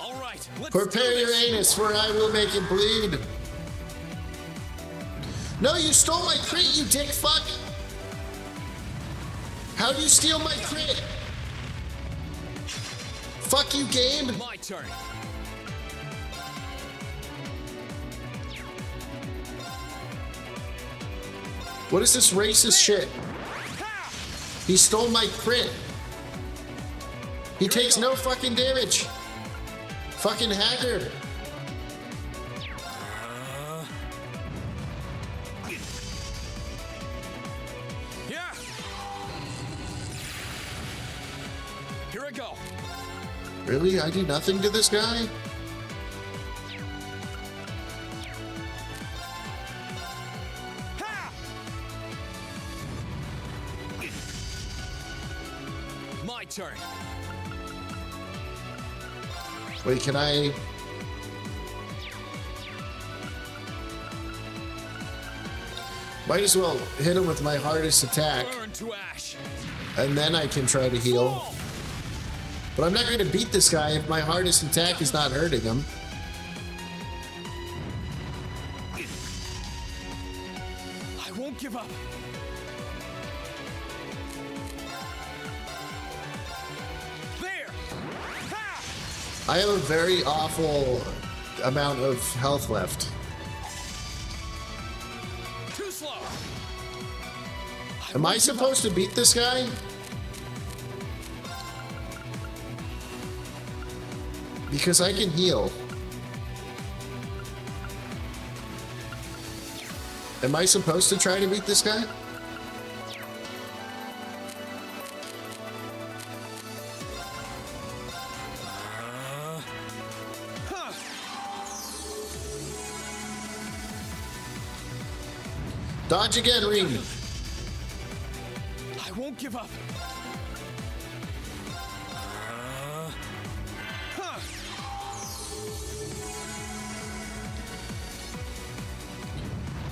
All right, let's Prepare your anus, for I will make it bleed. No, you stole my crit, you dick fuck! How'd you steal my crit? Fuck you, game! My turn. What is this racist shit? He stole my crit. He takes no fucking damage. Fucking hacker. Yeah. Here I go. Really? I do nothing to this guy? My turn. Wait, can I... Might as well hit him with my hardest attack. Burn to ash. And then I can try to heal. But I'm not going to beat this guy if my hardest attack is not hurting him. I won't give up. There. Ha! I have a very awful amount of health left. Too slow. Am I supposed to beat this guy? Because I can heal. Am I supposed to try to beat this guy? Dodge again, Reed. I won't give up.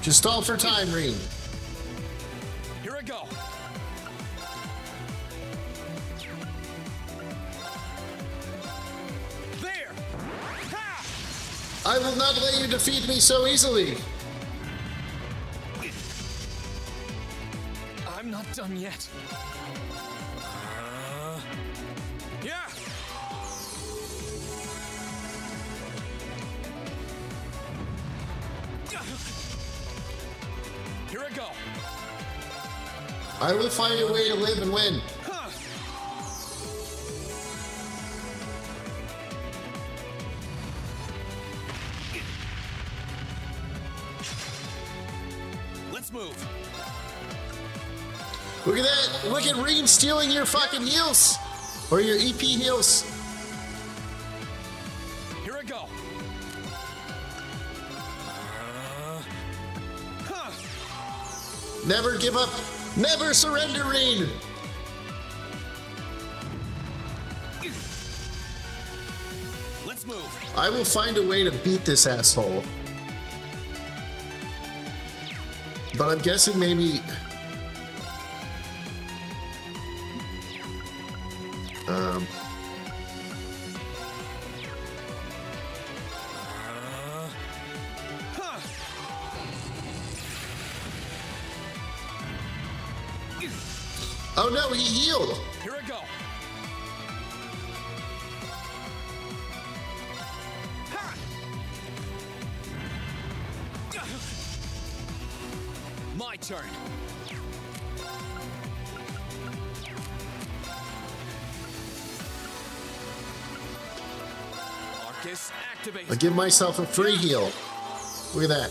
Just stall for time, Reed. Here I go. There. Ha! I will not let you defeat me so easily. I'm not done yet. Yeah. Here I go. I will find a way to live and win. Let's move. Look at that. Look at Reem stealing your fucking heals. Or your EP heals. Here I go. Never give up. Never surrender, Reem. Let's move. I will find a way to beat this asshole. But I'm guessing maybe... Oh no, he healed! Here I go. My turn. Arcus, activate. I give myself a free heal. Look at that.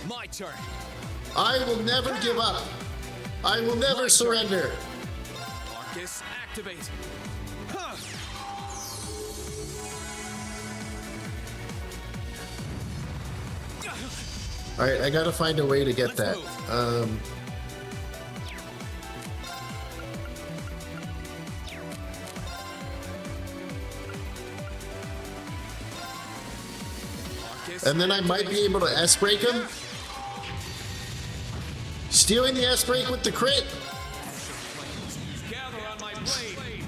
My turn. I will never give up. I will never surrender. Arcus, activate. Alright, I gotta find a way to get that. And then I might be able to S-break him. Stealing the S-break with the crit. Gather on my blade.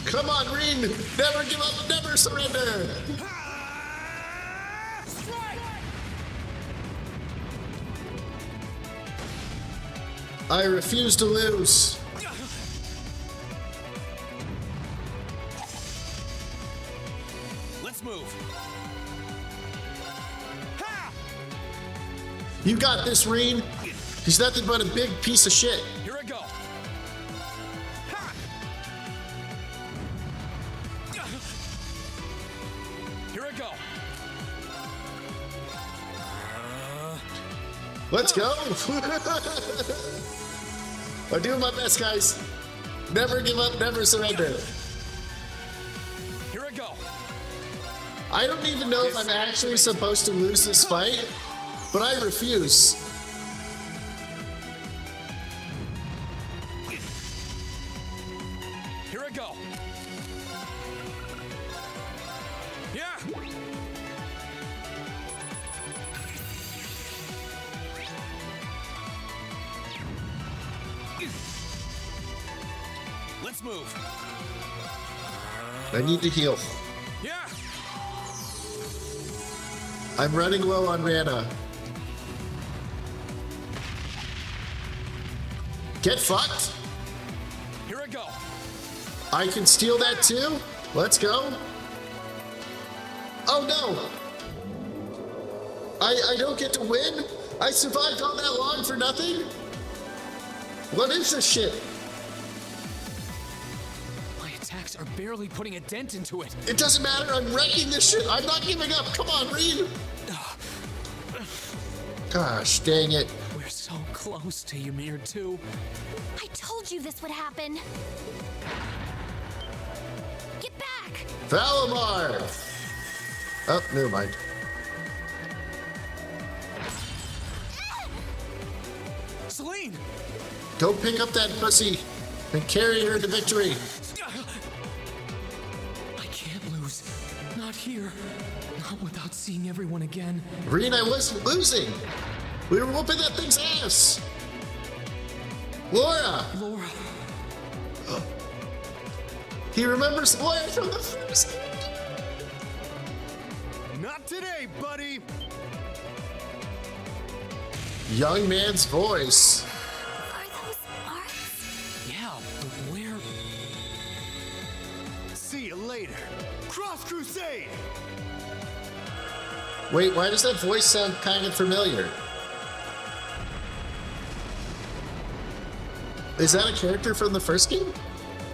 Come on, Reen. Never give up, never surrender. I refuse to lose. Let's move. You got this, Reen. He's nothing but a big piece of shit. Here I go. Here I go. Let's go. I'm doing my best, guys. Never give up, never surrender. Here I go. I don't even know if I'm actually supposed to lose this fight, but I refuse. Here I go. Yeah. Let's move. I need to heal. Yeah. I'm running low on mana. Get fucked. Here I go. I can steal that too. Let's go. Oh no. I don't get to win? I survived all that long for nothing? What is this shit? My attacks are barely putting a dent into it. It doesn't matter. I'm wrecking this shit. I'm not giving up. Come on, Reed. Gosh, dang it. We're so close to Ymir too. I told you this would happen. Get back! Valimar! Oh, never mind. Celine! Go pick up that pussy and carry her to victory. I can't lose. Not here. Not without seeing everyone again. Reen, I wasn't losing. We were whooping that thing's ass. Laura! Laura. He remembers Laura from the first. Not today, buddy. Young man's voice. Are those marks? Yeah, but where? See you later. Cross Crusade! Wait, why does that voice sound kind of familiar? Is that a character from the first game?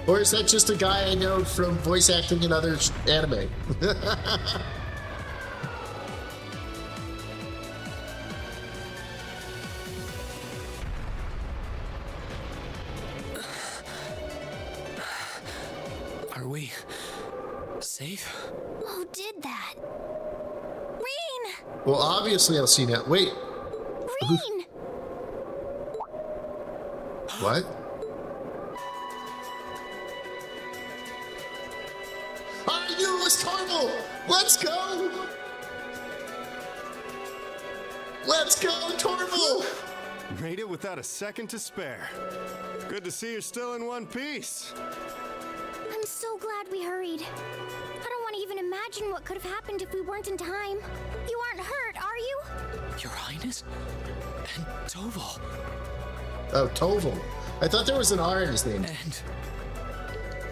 Or is that just a guy I know from voice acting in other anime? Are we safe? Who did that? Reen! Well, obviously I've seen it. Wait. Reen! What? I knew it was Torval! Let's go! Let's go, Torval! Made it without a second to spare. Good to see you're still in one piece. I'm so glad we hurried. I don't want to even imagine what could have happened if we weren't in time. You aren't hurt, are you? Your Highness? And Toval. Oh, Toval. I thought there was an R in his name. And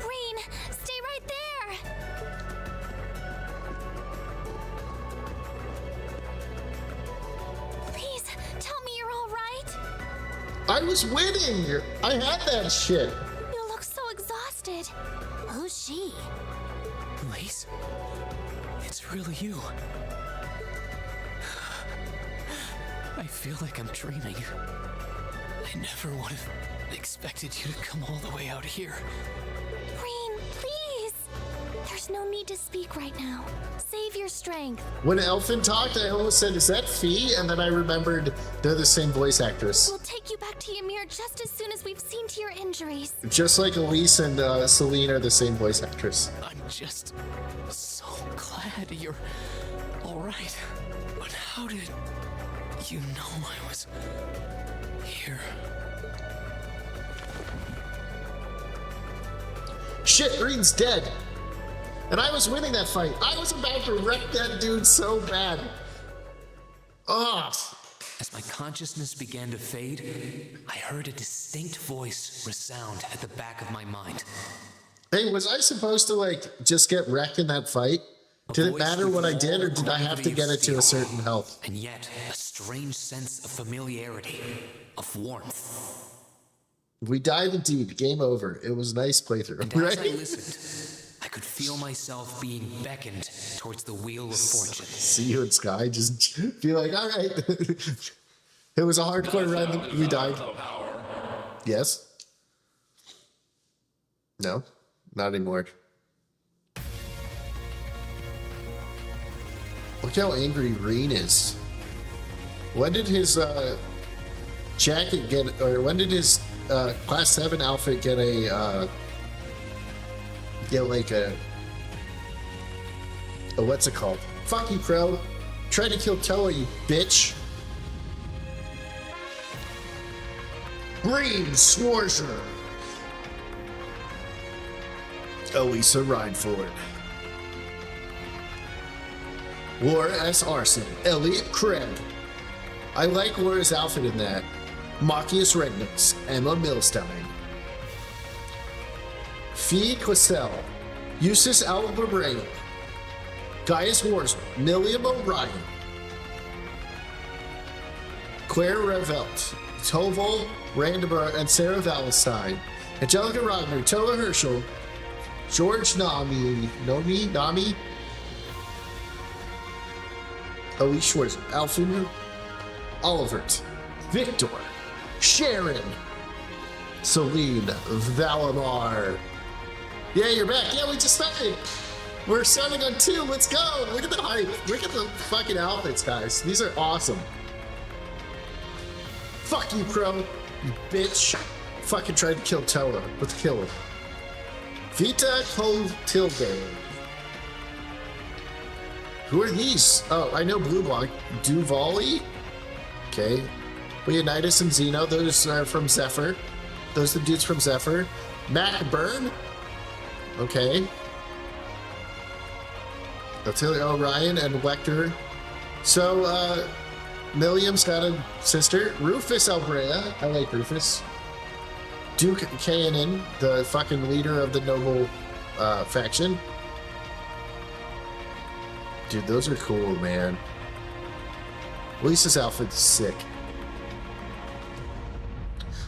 Reen, stay right there! Please, tell me you're all right. I was winning! I had that shit! You look so exhausted. Who's she? Lace? It's really you. I feel like I'm dreaming. I never would have expected you to come all the way out here. Reen, please! There's no need to speak right now. Save your strength. When Elfin talked, I almost said, is that Fee? And then I remembered they're the same voice actress. We'll take you back to Ymir just as soon as we've seen to your injuries. Just like Elise and Celine are the same voice actress. I'm just so glad you're all right. But how did you know I was here? Shit, Reen's dead. And I was winning that fight. I was about to wreck that dude so bad. Ugh. As my consciousness began to fade, I heard a distinct voice resound at the back of my mind. Hey, was I supposed to, like, just get wrecked in that fight? Did it matter what I did, or did I have to get it to a certain health? And yet, a strange sense of familiarity, of warmth. We died indeed. Game over. It was a nice playthrough, And right? as I listened, I could feel myself being beckoned towards the wheel of fortune. See you in Sky. Just be like, all right. It was a hardcore run. We died. Yes? No? Not anymore. Look how angry Reen is. When did his jacket get, or when did his Class 7 outfit get a, what's it called? Fuck you, Crow. Try to kill Toa, you bitch. Green Sworcer. Elisa Reinford. War S. Arson. Elliot Craig. I like War's outfit in that. Machias Regnix. Emma Milstein. Fee Quissel. Eustace Albabrain. Gaius Warsman. Milliam O'Brien. Claire Revelt. Toval Randaber and Sarah Valentine. Angelica Ragnar. Toa Herschel. George Nami. Elise Schwartz. Alfina. Olivert. Victor. Sharon. Celine. Valimar. Yeah, you're back. Yeah, we just started. We're starting on 2. Let's go. Look at the hype. Look at the fucking outfits, guys. These are awesome. Fuck you, Crow. You bitch. Fucking tried to kill Toa. Let's kill him. Vita Clotilde. Who are these? Oh, I know Blue Block. Duvali? Okay. Leonidas and Zeno. Those are from Zephyr. Those are the dudes from Zephyr. Mac Byrne? Okay. Attilia Orion and Lecter. So, Milliam's got a sister. Rufus Albrea. I like Rufus. Duke Kanan, the fucking leader of the noble faction. Dude, those are cool, man. Lisa's outfit's sick.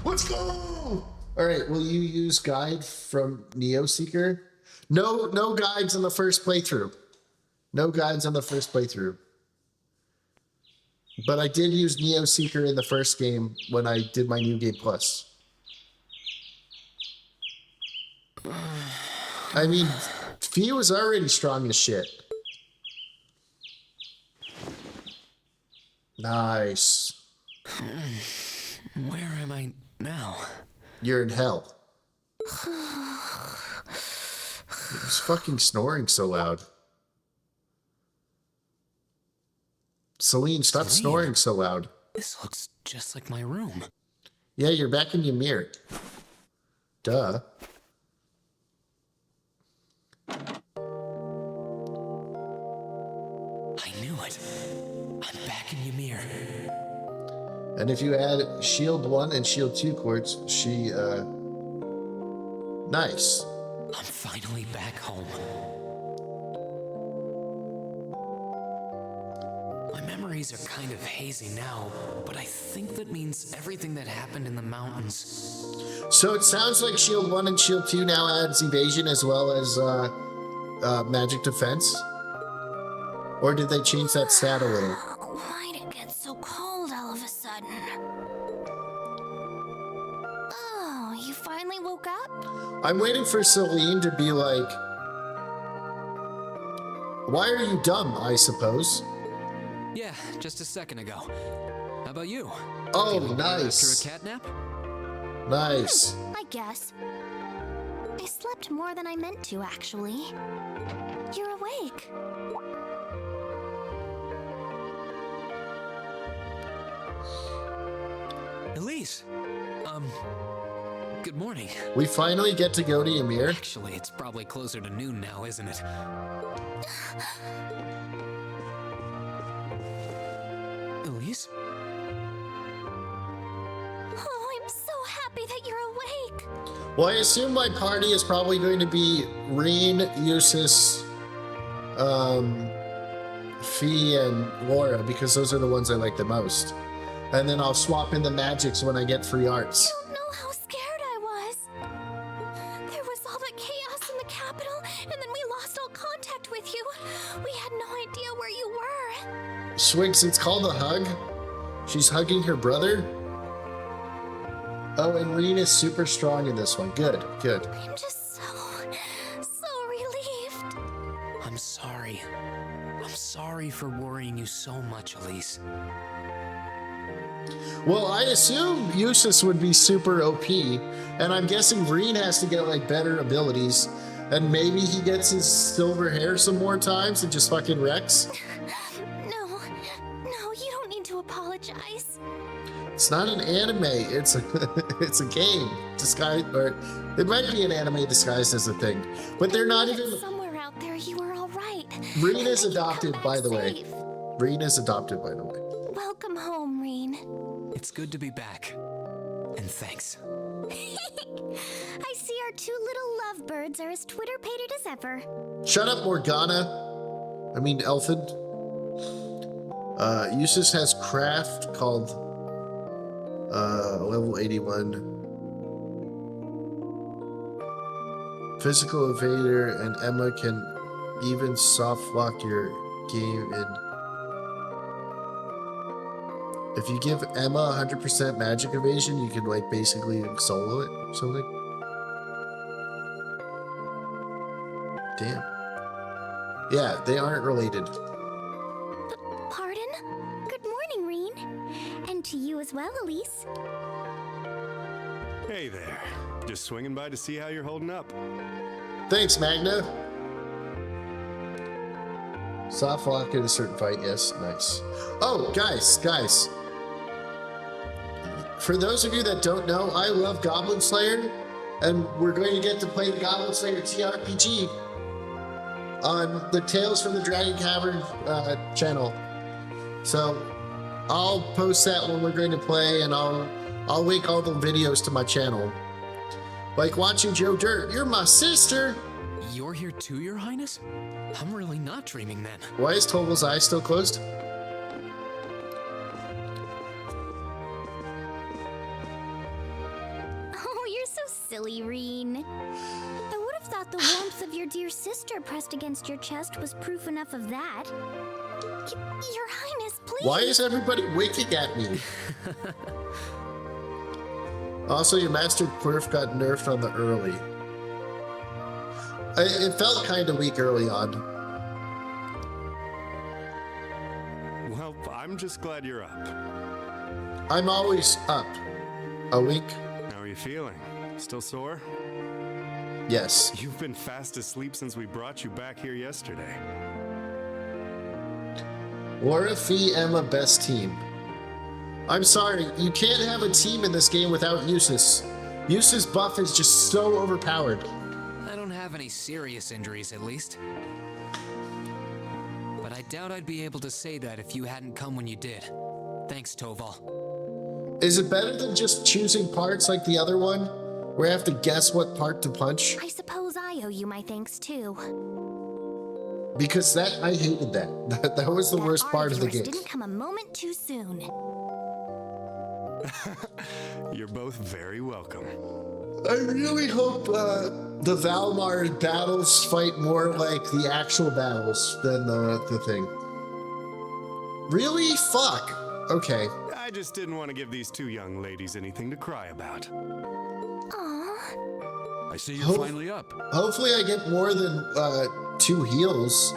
Let's go! Alright, will you use guide from Neo Seeker? No guides on the first playthrough. No guides on the first playthrough. But I did use Neo Seeker in the first game when I did my New Game Plus. I mean, Fee was already strong as shit. Nice. Where am I now? You're in hell. He's fucking snoring so loud. Celine, stop snoring so loud. This looks just like my room. Yeah, you're back in Ymir. Duh. I knew it. I'm back in Ymir. And if you add Shield 1 and Shield 2 quartz, she, nice. I'm finally back home. My memories are kind of hazy now, but I think that means everything that happened in the mountains. So it sounds like Shield 1 and Shield 2 now adds evasion as well as magic defense. Or did they change that stat a little? Why'd it get so cold all of a sudden? Oh, you finally woke up? I'm waiting for Celine to be like, why are you dumb, I suppose? Yeah, just a second ago. How about you? Oh, Feeling good nice. after a cat nap? Nice. I guess. I slept more than I meant to, actually. You're awake. Elise! Good morning. We finally get to go to Ymir. Actually, it's probably closer to noon now, isn't it? Elise? Oh, I'm so happy that you're awake. Well, I assume my party is probably going to be Reen, Eustace, Fee, and Laura, because those are the ones I like the most. And then I'll swap in the magics when I get free arts. You don't know how scared I was. There was all that chaos in the capital, and then we lost all contact with you. We had no idea where you were. Swigs, it's called a hug. She's hugging her brother. Oh, and Reen is super strong in this one. Good, good. I'm just so relieved. I'm sorry. I'm sorry for worrying you so much, Elise. Well, I assume Eustace would be super OP, and I'm guessing Reen has to get like better abilities, and maybe he gets his silver hair some more times and just fucking wrecks. No, you don't need to apologize. It's not an anime. It's a it's a game disguised, or it might be an anime disguised as a thing, but they're not even. Somewhere out there, you were all right. Reen is adopted, by the way. Reen is adopted, by the way. Welcome home, Reen. It's good to be back. And thanks. I see our two little lovebirds are as Twitter-pated as ever. Shut up, Morgana. I mean, Elfin. Eustace has craft called level 81. Physical evader, and Emma can even soft lock your game in. If you give Emma 100% magic evasion, you can like basically solo it or something. Damn. Yeah, they aren't related. Pardon? Good morning, Reen. And to you as well, Elise. Hey there. Just swinging by to see how you're holding up. Thanks, Magna. Soft lock in a certain fight, yes, nice. Oh, guys. For those of you that don't know, I love Goblin Slayer, and we're going to get to play the Goblin Slayer TRPG on the Tales from the Dragon Cavern channel. So I'll post that when we're going to play, and I'll link all the videos to my channel. Like watching Joe Dirt, you're my sister. You're here too, Your Highness? I'm really not dreaming then. Why is Toval's eye still closed? Oh, you're so silly, Reen. I would have thought the warmth of your dear sister pressed against your chest was proof enough of that. Your Highness, please. Why is everybody winking at me? Also, your Master Quirf got nerfed on the early. It felt kind of weak early on. Well, I'm just glad you're up. I'm always up. A week? How are you feeling? Still sore? Yes. You've been fast asleep since we brought you back here yesterday. Laura, Fee, Emma, best team. I'm sorry, you can't have a team in this game without Eustace. Eustace's buff is just so overpowered. I don't have any serious injuries, at least. But I doubt I'd be able to say that if you hadn't come when you did. Thanks, Toval. Is it better than just choosing parts like the other one, where I have to guess what part to punch? I suppose I owe you my thanks too. Because I hated that. That was the worst part of the game. Didn't come a moment too soon. You're both very welcome. I really hope the Valmar battles fight more like the actual battles than the thing. Really? Fuck. Okay. I just didn't want to give these two young ladies anything to cry about. Aww. I see you're finally up. Hopefully I get more than 2 heals.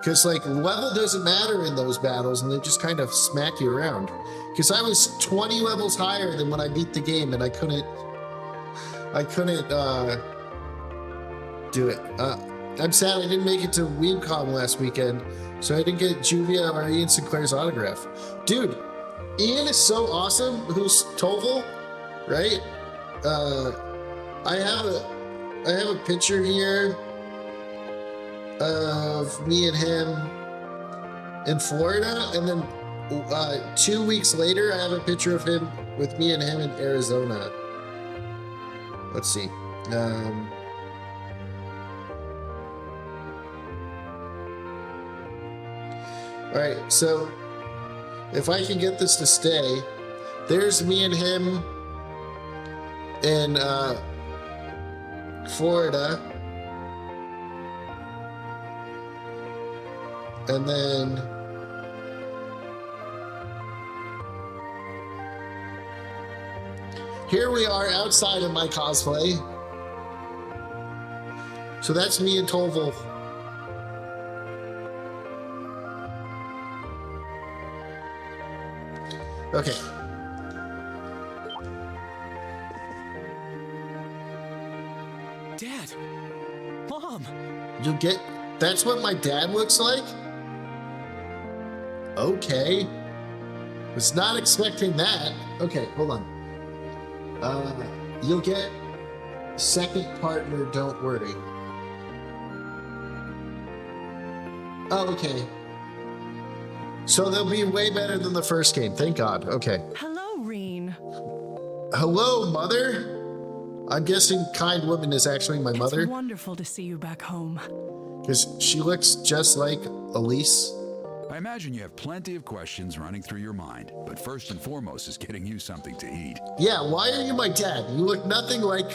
Because, like, level doesn't matter in those battles, and they just kind of smack you around. Because I was 20 levels higher than when I beat the game, and I couldn't do it. I'm sad I didn't make it to WeebCon last weekend, so I didn't get Juvia or Ian Sinclair's autograph. Dude, Ian is so awesome, who's Toval, right? I have a picture here of me and him in Florida, and then 2 weeks later, I have a picture of him with me and him in Arizona. Let's see. All right, so if I can get this to stay, there's me and him in Florida. And then here we are outside of my cosplay. So that's me and Toval. Okay. Dad! Mom! You'll get... That's what my dad looks like? Okay. Was not expecting that. Okay, hold on. You'll get second partner, don't worry. Oh, okay. So they'll be way better than the first game, thank God. Okay. Hello, Reen. Hello, Mother? I'm guessing kind woman is actually my mother. It's wonderful to see you back home. Because she looks just like Elise. I imagine you have plenty of questions running through your mind, but first and foremost is getting you something to eat. Yeah, why are you my dad? You look nothing like...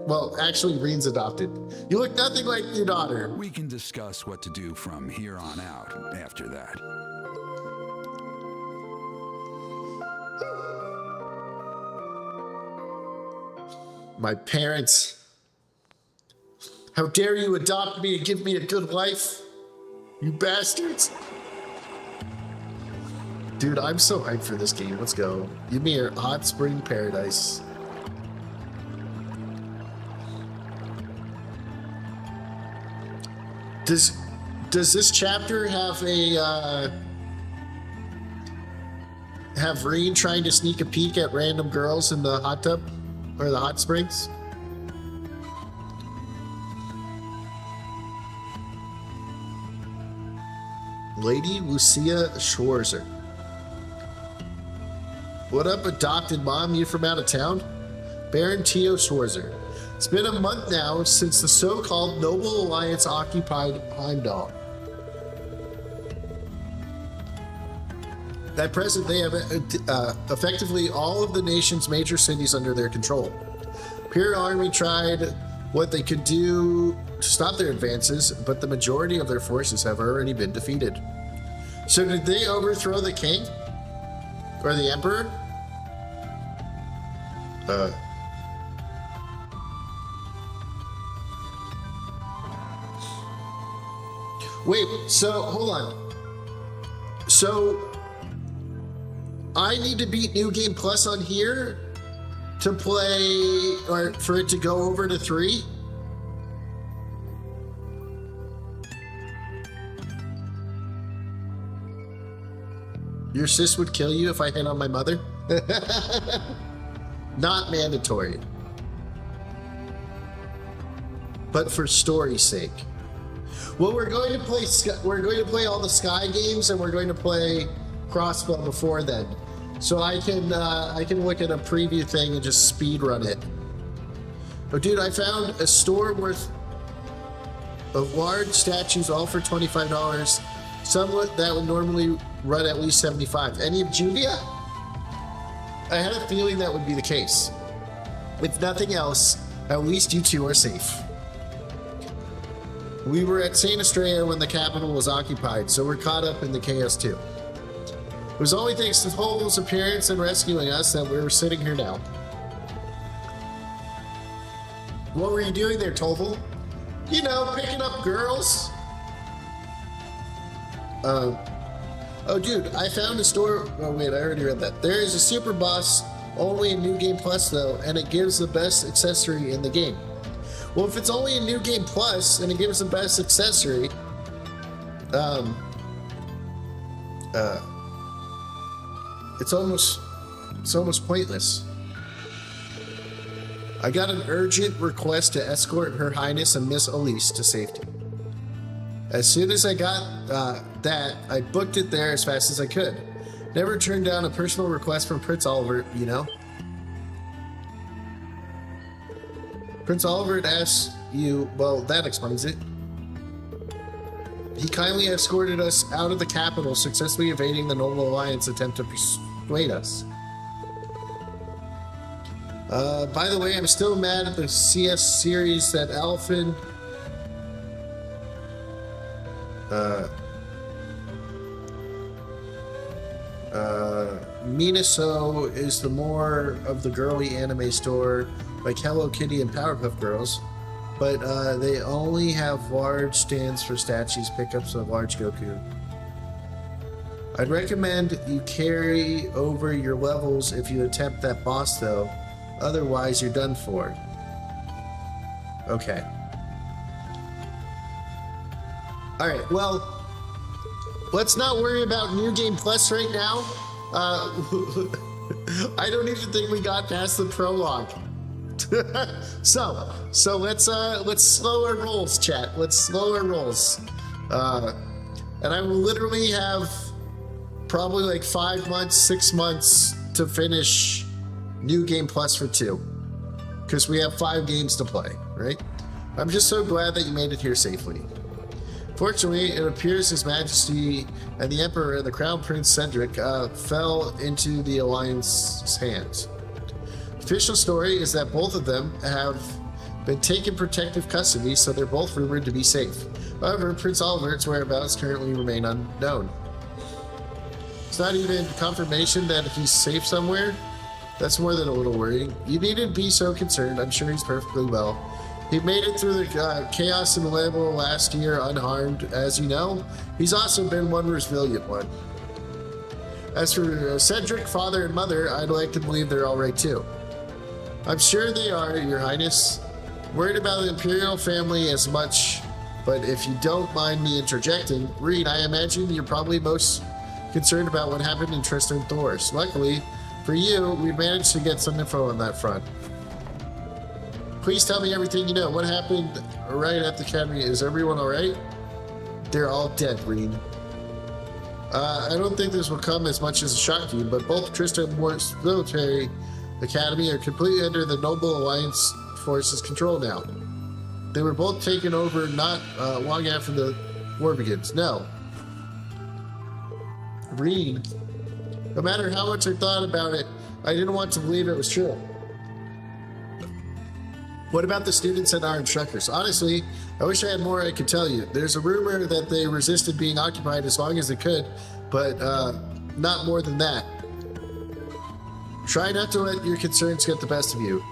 Well, actually, Reen's adopted. You look nothing like your daughter. We can discuss what to do from here on out after that. My parents. How dare you adopt me and give me a good life? You bastards. Dude, I'm so hyped for this game. Let's go. Give me a hot spring paradise. Does this chapter have a have Reen trying to sneak a peek at random girls in the hot tub or the hot springs? Lady Lucia Schwarzer. What up, adopted mom? You from out of town? Baron Tio Schwarzer. It's been a month now since the so-called Noble Alliance occupied Heimdall. At present, they have effectively all of the nation's major cities under their control. Imperial Army tried what they could do to stop their advances, but the majority of their forces have already been defeated. So did they overthrow the king? Or the emperor? Wait, so hold on. So I need to beat New Game Plus on here to play, or for it to go over to 3? Your sis would kill you if I hit on my mother? Not mandatory. But for story's sake. Well, we're going to play all the Sky games, and we're going to play Crossbow before then. So I can look at a preview thing and just speed run it. But dude, I found a store worth of large statues, all for $25. Some that would normally run at least $75. Any of Juvia? I had a feeling that would be the case. If nothing else, at least you two are safe. We were at St. Estrella when the capital was occupied, so we're caught up in the chaos too. It was only thanks to Toval's appearance and rescuing us that we were sitting here now. What were you doing there, Toval? You know, picking up girls. Oh, dude, I found a store. Oh, wait, I already read that. There is a super boss only in New Game Plus, though, and it gives the best accessory in the game. Well, if it's only in New Game Plus and it gives the best accessory, it's almost pointless. I got an urgent request to escort Her Highness and Miss Elise to safety. As soon as I got that, I booked it there as fast as I could. Never turned down a personal request from Prince Oliver, you know? Prince Oliver asked you, well, that explains it. He kindly escorted us out of the capital, successfully evading the Noble Alliance attempt to persuade us. By the way, I'm still mad at the CS series that Alphen Minaso is the more of the girly anime store like Hello Kitty and Powerpuff Girls, but they only have large stands for statues, pickups of large Goku. I'd recommend you carry over your levels if you attempt that boss though, otherwise you're done for. Okay. Alright, well, let's not worry about New Game Plus right now. I don't even think we got past the prologue. so let's slow our rolls, chat. Let's slow our rolls. And I will literally have probably like 5 months, 6 months to finish New Game Plus for 2. Because we have 5 games to play, right? I'm just so glad that you made it here safely. Fortunately, it appears His Majesty and the Emperor and the Crown Prince Cedric fell into the Alliance's hands. Official story is that both of them have been taken protective custody, so they're both rumored to be safe. However, Prince Oliver's whereabouts currently remain unknown. It's not even confirmation that he's safe somewhere. That's more than a little worrying. You needn't be so concerned. I'm sure he's perfectly well. He made it through the chaos in the level last year unharmed, as you know. He's also been one resilient one. As for Cedric, father and mother, I'd like to believe they're all right too. I'm sure they are, Your Highness. Worried about the Imperial family as much, but if you don't mind me interjecting, Reed, I imagine you're probably most concerned about what happened in Tristan Thors. Luckily, for you, we managed to get some info on that front. Please tell me everything you know. What happened right at the academy? Is everyone alright? They're all dead, Reed. I don't think this will come as much as a shock to you, but both Tristan and Mort's military academy are completely under the Noble Alliance forces control now. They were both taken over not long after the war begins. No. Reen. No matter how much I thought about it, I didn't want to believe it was true. What about the students and our instructors? Honestly, I wish I had more I could tell you. There's a rumor that they resisted being occupied as long as they could, but not more than that. Try not to let your concerns get the best of you.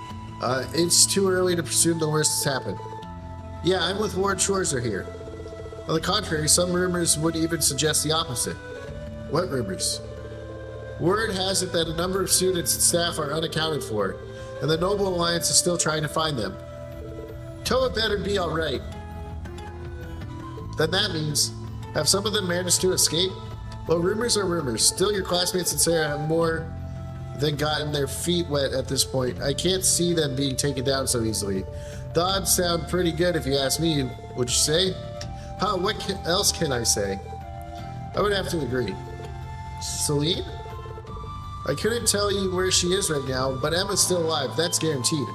It's too early to presume the worst has happened. Yeah, I'm with Lord Schwarzer here. On the contrary, some rumors would even suggest the opposite. What rumors? Word has it that a number of students and staff are unaccounted for, and the Noble Alliance is still trying to find them. Toa better be alright. Then that means, have some of them managed to escape? Well, rumors are rumors. Still, your classmates and Sarah have more than gotten their feet wet at this point. I can't see them being taken down so easily. The odds sound pretty good if you ask me, would you say? Huh, what else can I say? I would have to agree. Celine? I couldn't tell you where she is right now, but Emma's still alive. That's guaranteed.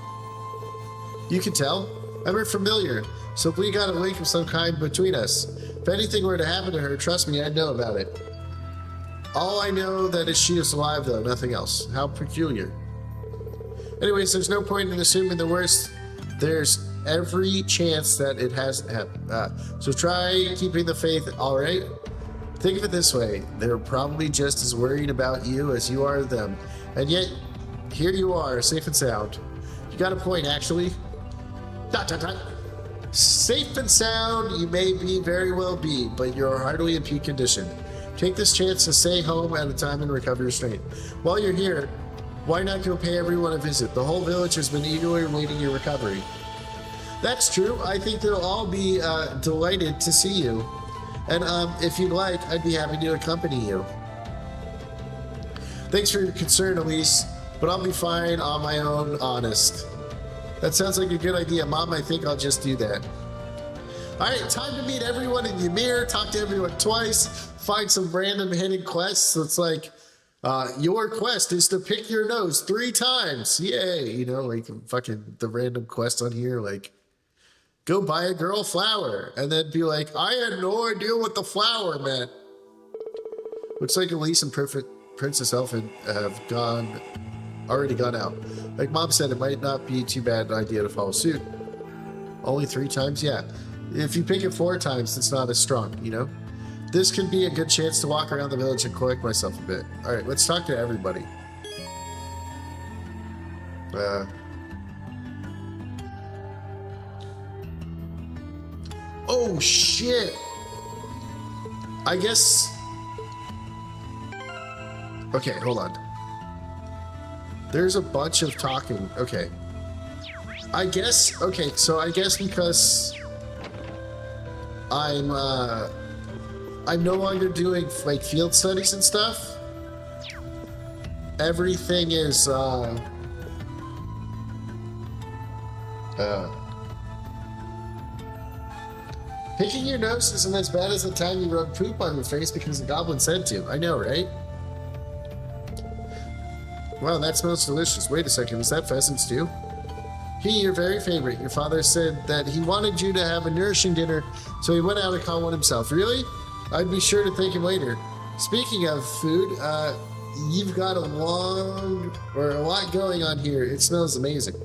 You can tell? I'm her familiar, so if we got a link of some kind between us, if anything were to happen to her, trust me, I'd know about it. All I know that is she is alive, though, nothing else. How peculiar. Anyways, there's no point in assuming the worst. There's every chance that it hasn't happened. So try keeping the faith, alright? Think of it this way, they're probably just as worried about you as you are them. And yet, here you are, safe and sound. You got a point, actually. ... Safe and sound, you may be, very well be, but you're hardly in peak condition. Take this chance to stay home at a time and recover your strength. While you're here, why not go pay everyone a visit? The whole village has been eagerly awaiting your recovery. That's true. I think they'll all be delighted to see you. And if you'd like, I'd be happy to accompany you. Thanks for your concern, Elise, but I'll be fine on my own, honest. That sounds like a good idea, Mom. I think I'll just do that. All right, time to meet everyone in Ymir, talk to everyone twice, find some random hidden quests. So it's like, your quest is to pick your nose 3 times. Yay, you know, like fucking the random quest on here, like, go buy a girl flower, and then be like, I had no idea what the flower meant. Looks like Elise and Princess Elfin have already gone out. Like Mom said, it might not be too bad an idea to follow suit. Only 3 times? Yeah. If you pick it 4 times, it's not as strong, you know? This could be a good chance to walk around the village and collect myself a bit. All right, let's talk to everybody. Oh, shit. I guess... Okay, hold on. There's a bunch of talking. Okay. I guess... Okay, so I guess because... I'm no longer doing, like, field studies and stuff. Everything is, picking your nose isn't as bad as the time you rubbed poop on your face because the goblin said to. I know, right? Wow, that smells delicious. Wait a second, is that pheasant stew? Your very favorite. Your father said that he wanted you to have a nourishing dinner, so he went out and caught one himself. Really? I'd be sure to thank him later. Speaking of food, you've got a lot going on here. It smells amazing.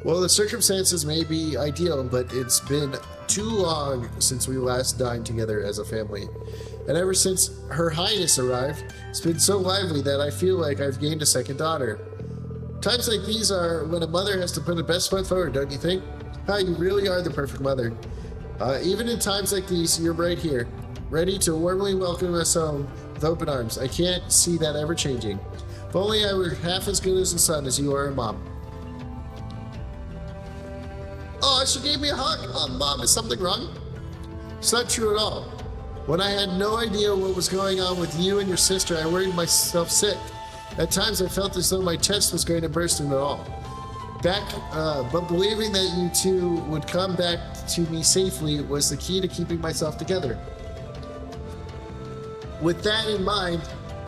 Well, the circumstances may be ideal, but it's been too long since we last dined together as a family. And ever since Her Highness arrived, it's been so lively that I feel like I've gained a second daughter. Times like these are when a mother has to put her best foot forward, don't you think? You really are the perfect mother. Even in times like these, you're right here, ready to warmly welcome us home with open arms. I can't see that ever changing. If only I were half as good as a son as you are a mom. Oh, she gave me a hug. Oh, Mom, is something wrong? It's not true at all. When I had no idea what was going on with you and your sister, I worried myself sick. At times, I felt as though my chest was going to burst into it all. But believing that you two would come back to me safely was the key to keeping myself together. With that in mind,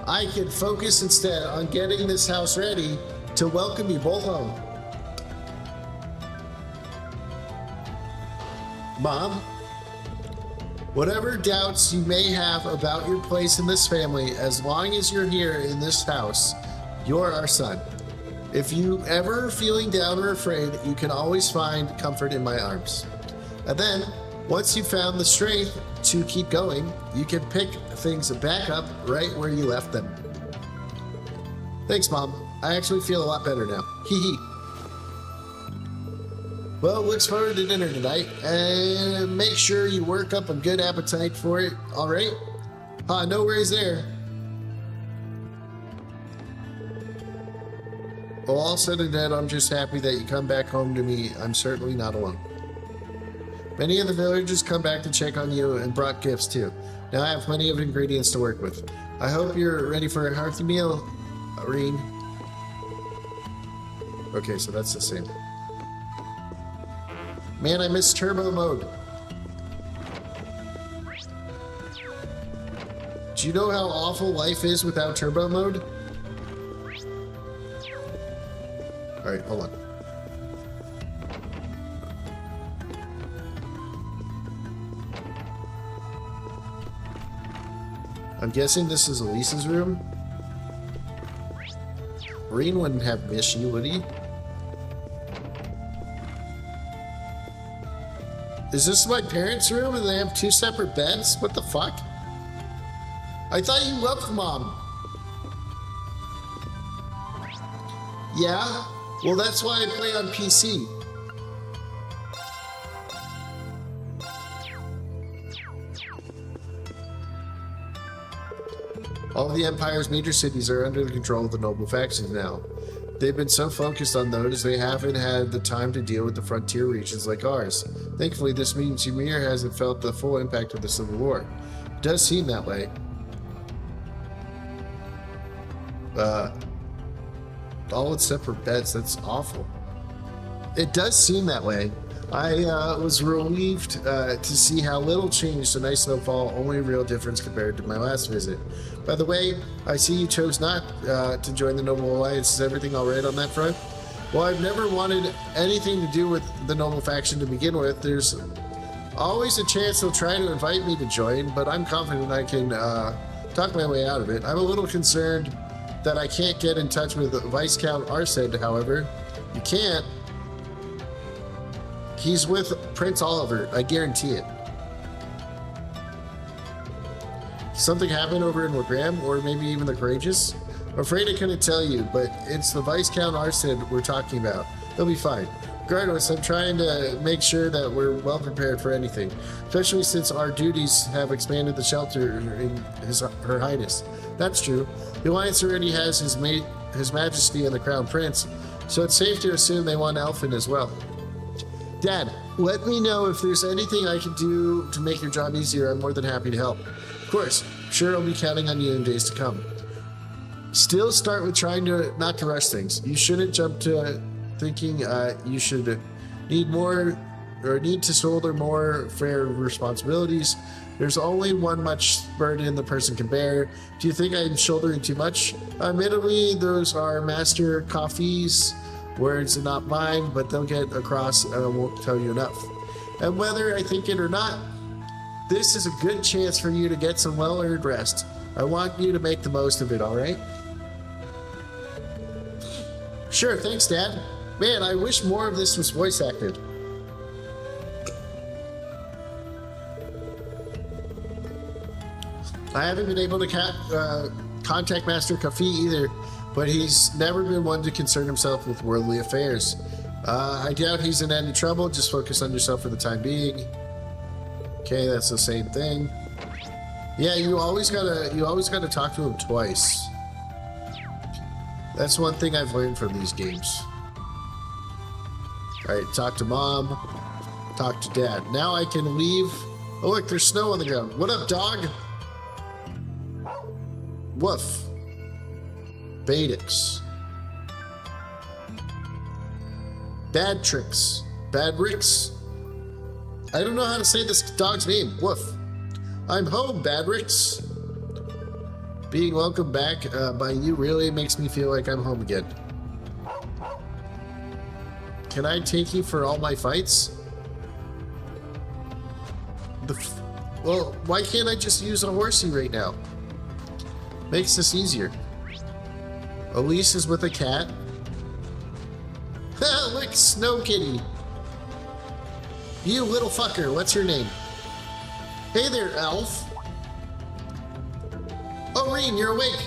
I could focus instead on getting this house ready to welcome you both home. Mom, whatever doubts you may have about your place in this family, as long as you're here in this house, you're our son. If you ever feeling down or afraid, you can always find comfort in my arms. And then, once you've found the strength to keep going, you can pick things back up right where you left them. Thanks, Mom. I actually feel a lot better now. Hee hee. Well, looks forward to dinner tonight, and make sure you work up a good appetite for it, alright? No worries there. Well, all said and done, I'm just happy that you come back home to me. I'm certainly not alone. Many of the villagers come back to check on you and brought gifts too. Now I have plenty of ingredients to work with. I hope you're ready for a hearty meal, Reen. Okay, so that's the same. Man, I miss turbo mode. Do you know how awful life is without turbo mode? Alright, hold on. I'm guessing this is Elise's room. Reen wouldn't have missed you, would he? Is this my parents' room and they have two separate beds? What the fuck? I thought you loved Mom. Yeah? Well, that's why I play on PC. All of the Empire's major cities are under the control of the noble factions now. They've been so focused on those, they haven't had the time to deal with the frontier regions like ours. Thankfully, this means Ymir hasn't felt the full impact of the Civil War. It does seem that way. All with separate beds, that's awful. It does seem that way. I was relieved to see how little changed the nice snowfall, only real difference compared to my last visit. By the way, I see you chose not to join the Noble Alliance. Is everything alright on that front? Well, I've never wanted anything to do with the Noble faction to begin with. There's always a chance they'll try to invite me to join, but I'm confident I can talk my way out of it. I'm a little concerned that I can't get in touch with Viscount Arsed, however. You can't. He's with Prince Oliver, I guarantee it. Something happened over in Wagram, or maybe even the Courageous? I'm afraid I couldn't tell you, but it's the Viscount Arsed we're talking about. He'll be fine. Regardless, I'm trying to make sure that we're well prepared for anything, especially since our duties have expanded the shelter in Her Highness. That's true. The Alliance already has His Majesty and the Crown Prince, so it's safe to assume they want Elfin as well. Dad, let me know if there's anything I can do to make your job easier. I'm more than happy to help. Of course, I'm sure I'll be counting on you in days to come. Still start with trying not to rush things. You shouldn't jump to thinking you should need to shoulder more fair responsibilities. There's only one much burden the person can bear. Do you think I'm shouldering too much? Admittedly, those are Master Coffee's words and not mine, but they'll get across and I won't tell you enough. And whether I think it or not, this is a good chance for you to get some well-earned rest. I want you to make the most of it, alright? Sure, thanks, Dad. Man, I wish more of this was voice acted. I haven't been able to contact Master Kafi either, but he's never been one to concern himself with worldly affairs. I doubt he's in any trouble. Just focus on yourself for the time being. Okay, that's the same thing. Yeah, you always gotta talk to him twice. That's one thing I've learned from these games. Alright, talk to Mom. Talk to Dad. Now I can leave. Oh look, there's snow on the ground. What up, dog? Woof. Badix. Bad Tricks. Bad Ricks. I don't know how to say this dog's name. Woof. I'm home, Bad Ricks. Being welcomed back by you really makes me feel like I'm home again. Can I take you for all my fights? Well, why can't I just use a horsey right now? Makes this easier. Elise is with a cat. Look, Snow Kitty. You little fucker, what's your name? Hey there, elf. Oh, Reen, you're awake.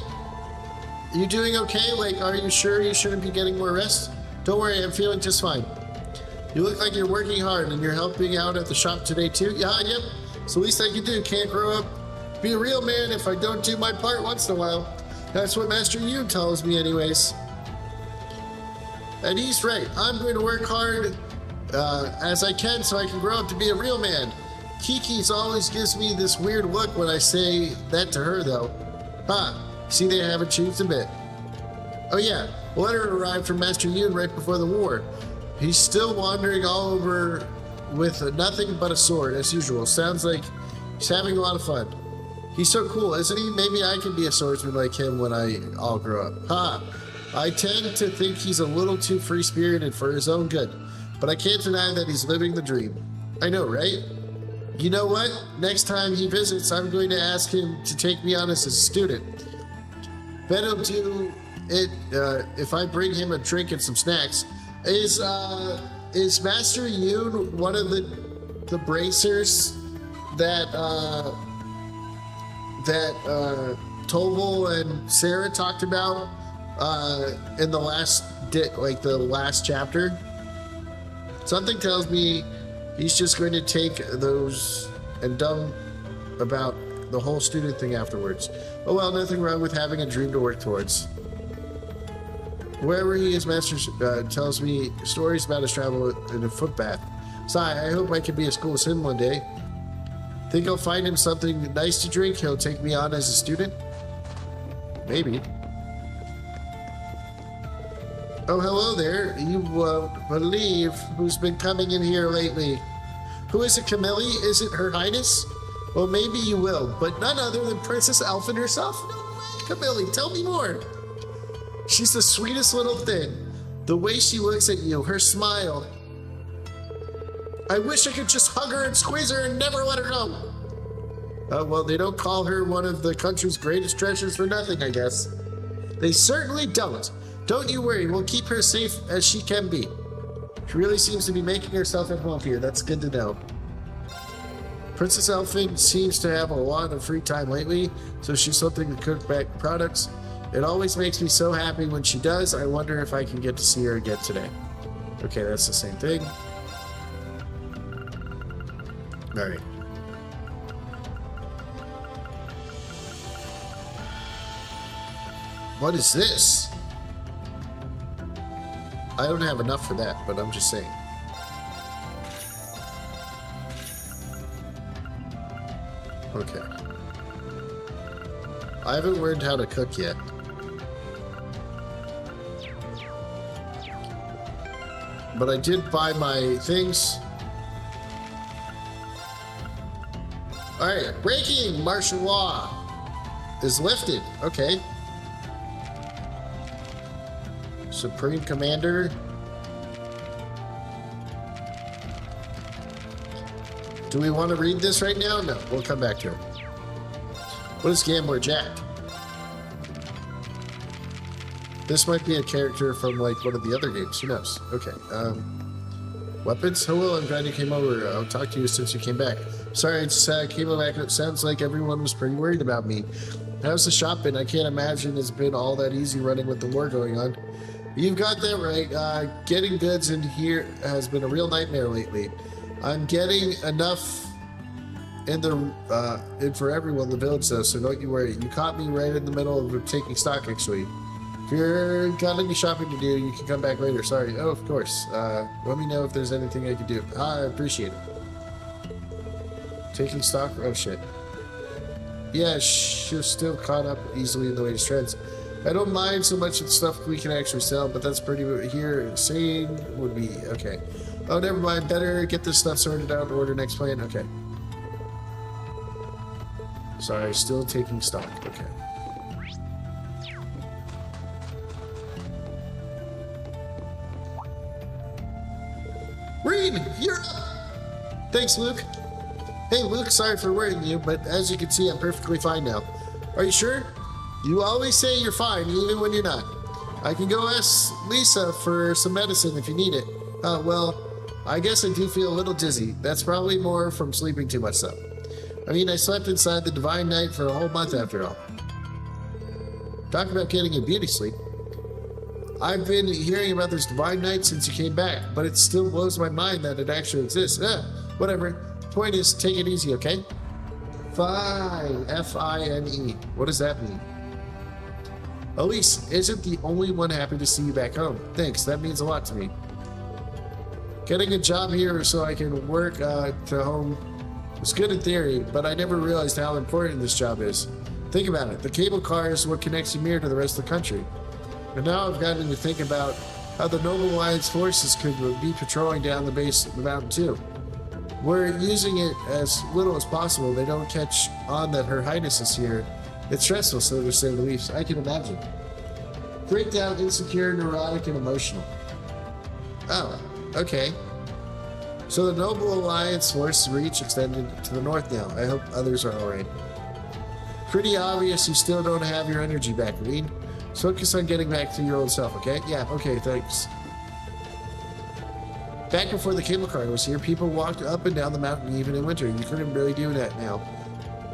You doing okay? Like, are you sure you shouldn't be getting more rest? Don't worry, I'm feeling just fine. You look like you're working hard and you're helping out at the shop today too? Yeah, yep. It's the least I can do. Can't grow up, be a real man if I don't do my part once in a while. That's what Master Yoon tells me anyways. And he's right. I'm going to work hard as I can so I can grow up to be a real man. Kiki's always gives me this weird look when I say that to her though. Huh, see they haven't changed a bit. Oh yeah, a letter arrived from Master Yoon right before the war. He's still wandering all over with nothing but a sword, as usual. Sounds like he's having a lot of fun. He's so cool, isn't he? Maybe I can be a swordsman like him when I'll grow up. Ha! I tend to think he's a little too free-spirited for his own good, but I can't deny that he's living the dream. I know, right? You know what? Next time he visits, I'm going to ask him to take me on as a student. Bet he'll do it if I bring him a drink and some snacks. Is Master Yoon one of the bracers that Toval and Sarah talked about in the last the last chapter? Something tells me he's just going to take those and dumb about the whole student thing afterwards. Oh well, nothing wrong with having a dream to work towards. Wherever he is, Master tells me stories about his travel in a footpath. Sigh, I hope I can be as cool as him one day. Think I'll find him something nice to drink? He'll take me on as a student? Maybe. Oh, hello there. You won't believe who's been coming in here lately. Who is it, Camille? Is it Her Highness? Well, maybe you will, but none other than Princess Elfin herself? No way, Camille, tell me more. She's the sweetest little thing. The way she looks at you, her smile. I wish I could just hug her and squeeze her and never let her go. Well, they don't call her one of the country's greatest treasures for nothing, I guess. They certainly don't. Don't you worry, we'll keep her safe as she can be. She really seems to be making herself at home here. That's good to know. Princess Elfin seems to have a lot of free time lately, so she's hoping to cook back products. It always makes me so happy when she does. I wonder if I can get to see her again today. Okay, that's the same thing. All right. What is this? I don't have enough for that, but I'm just saying. Okay. I haven't learned how to cook yet. But I did buy my things. Alright, breaking martial law is lifted. Okay. Supreme Commander. Do we want to read this right now? No, we'll come back to it. What is Gambler Jack? This might be a character from like one of the other games. Who knows? Okay. Weapons? Hello, I'm glad you came over. I'll talk to you since you came back. Sorry, I just came back. It sounds like everyone was pretty worried about me. How's the shop been? I can't imagine it's been all that easy running with the war going on. You've got that right. Getting goods in here has been a real nightmare lately. I'm getting enough in for everyone in the village though, so don't you worry. You caught me right in the middle of taking stock actually. If you're got any shopping to do, you can come back later. Sorry. Oh, of course. Let me know if there's anything I can do. I appreciate it. Taking stock? Oh shit. Yeah, she's still caught up easily in the latest trends. I don't mind so much of the stuff we can actually sell, but that's pretty here. Saying would be okay. Oh, never mind. Better get this stuff sorted out and order next plan. Okay. Sorry, still taking stock. Okay. Reed, you're up. Thanks, Luke. Hey, Luke, sorry for worrying you, but as you can see, I'm perfectly fine now. Are you sure? You always say you're fine, even when you're not. I can go ask Lisa for some medicine if you need it. Well, I guess I do feel a little dizzy. That's probably more from sleeping too much, though. I mean, I slept inside the Divine Night for a whole month after all. Talk about getting a beauty sleep. I've been hearing about this Divine Night since you came back, but it still blows my mind that it actually exists. Whatever. Point is, take it easy, okay? Fine. F-I-N-E. What does that mean? Elise isn't the only one happy to see you back home. Thanks, that means a lot to me. Getting a job here so I can work to home was good in theory, but I never realized how important this job is. Think about it. The cable car is what connects Ymir to the rest of the country. And now I've gotten to think about how the Noble Alliance forces could be patrolling down the base of the mountain too. We're using it as little as possible. They don't catch on that Her Highness is here. It's stressful, so to say the least. I can imagine. Freaked out, insecure, neurotic, and emotional. Oh, okay. So the Noble Alliance force reach extended to the north now. I hope others are alright. Pretty obvious you still don't have your energy back, Reed. Focus on getting back to your old self, okay? Yeah, okay, thanks. Back before the cable car was here, people walked up and down the mountain even in winter. You couldn't really do that now.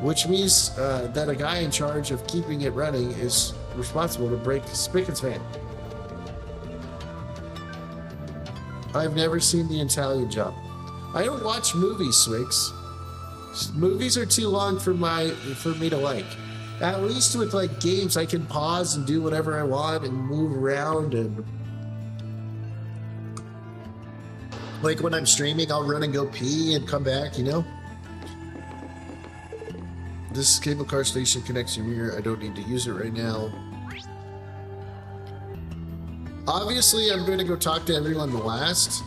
Which means that a guy in charge of keeping it running is responsible to break spick and span. I've never seen the Italian Job. I don't watch movies, Swix. Movies are too long for me to like. At least with like games, I can pause and do whatever I want and move around, and like when I'm streaming, I'll run and go pee and come back, you know? This cable car station connects you here. I don't need to use it right now. Obviously, I'm going to go talk to everyone last.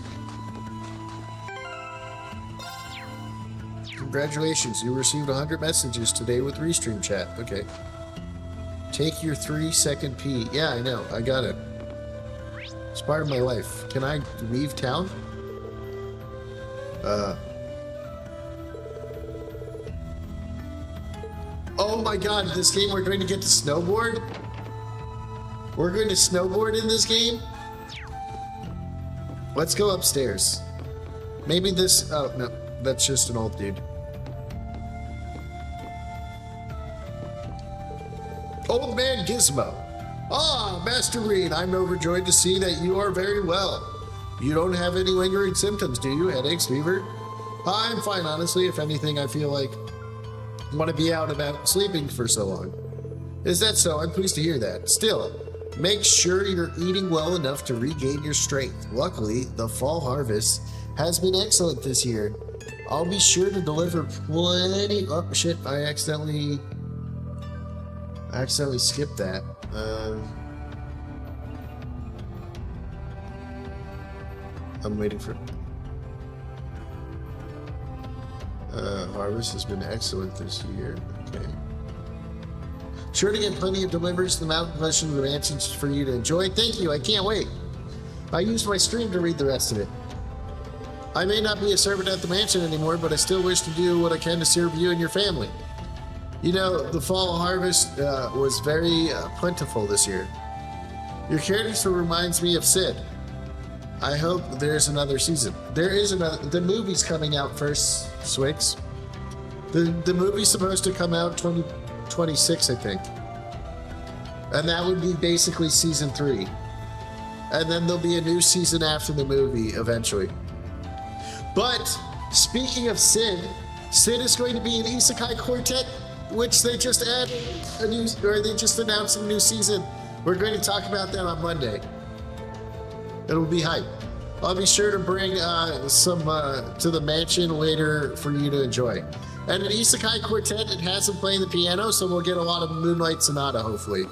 Congratulations, you received 100 messages today with Restream chat. Okay. Take your 3-second pee. Yeah, I know. I got it. It's part of my life. Can I leave town? Oh my god, this game we're going to get to snowboard? We're going to snowboard in this game? Let's go upstairs. Maybe this... Oh, no. That's just an old dude. Old Man Gizmo. Ah, Master Reed, I'm overjoyed to see that you are very well. You don't have any lingering symptoms, do you? Headaches, fever? I'm fine, honestly. If anything, I feel like I want to be out about sleeping for so long. Is that so? I'm pleased to hear that. Still, make sure you're eating well enough to regain your strength. Luckily, the fall harvest has been excellent this year. I'll be sure to deliver plenty... Oh, shit, I accidentally skipped that. I'm waiting for... harvest has been excellent this year. Okay. Sure to get plenty of deliveries to the mountain collection of the mansions for you to enjoy. Thank you, I can't wait. I used my stream to read the rest of it. I may not be a servant at the mansion anymore, but I still wish to do what I can to serve you and your family. You know, the fall harvest was very plentiful this year. Your character reminds me of Sid. I hope there's another season. There is another. The movie's coming out first, Swix. The movie's supposed to come out 2026, I think. And that would be basically season 3. And then there'll be a new season after the movie eventually. But speaking of Sid, Sid is going to be an Isekai Quartet, which they just added they just announced a new season. We're going to talk about that on Monday. It'll be hype. I'll be sure to bring some to the mansion later for you to enjoy. And an Isekai Quartet, it has him playing the piano, so we'll get a lot of Moonlight Sonata, hopefully.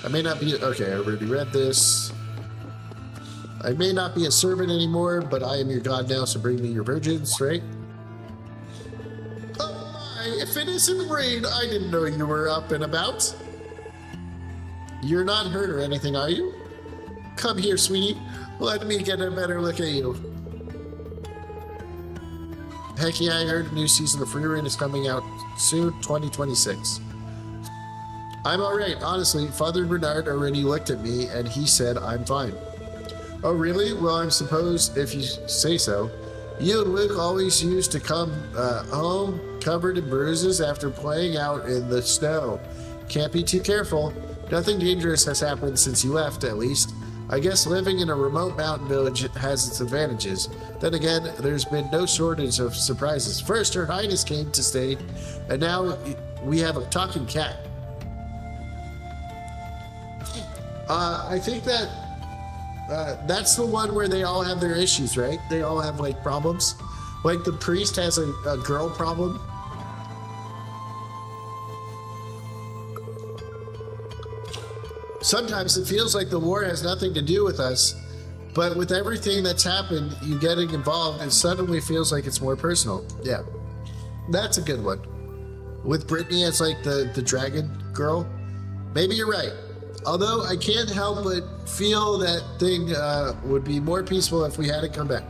I may not be... Okay, I already read this. I may not be a servant anymore, but I am your god now, so bring me your virgins, right? Oh my, if it isn't rain, I didn't know you were up and about. You're not hurt or anything, are you? Come here, sweetie. Let me get a better look at you. Heck yeah, I heard a new season of Free Reign is coming out soon, 2026. I'm alright, honestly. Father Bernard already looked at me and he said I'm fine. Oh really? Well, I'm supposed, if you say so. You and Luke always used to come home covered in bruises after playing out in the snow. Can't be too careful. Nothing dangerous has happened since you left, at least. I guess living in a remote mountain village has its advantages. Then again, there's been no shortage of surprises. First, Her Highness came to stay, and now we have a talking cat. I think that that's the one where they all have their issues, right? They all have, like, problems. Like, the priest has a girl problem. Sometimes it feels like the war has nothing to do with us, but with everything that's happened, you getting involved, it suddenly feels like it's more personal. Yeah, that's a good one. With Brittany as like the dragon girl, maybe you're right. Although I can't help but feel that thing would be more peaceful if we hadn't come back.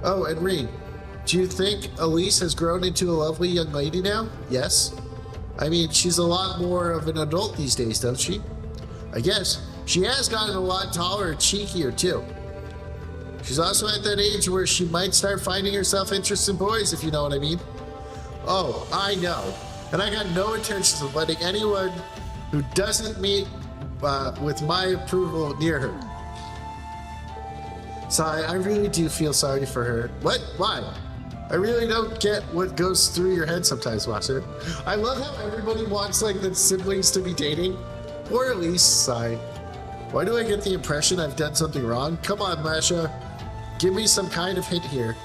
Oh, and Reed, do you think Elise has grown into a lovely young lady now? Yes. I mean, she's a lot more of an adult these days, doesn't she? I guess. She has gotten a lot taller and cheekier, too. She's also at that age where she might start finding herself interest in boys, if you know what I mean. Oh, I know. And I got no intentions of letting anyone who doesn't meet with my approval near her. So I really do feel sorry for her. What? Why? I really don't get what goes through your head sometimes, Wasser. I love how everybody wants like the siblings to be dating. Or at least sigh. Why do I get the impression I've done something wrong? Come on, Masha. Give me some kind of hint here.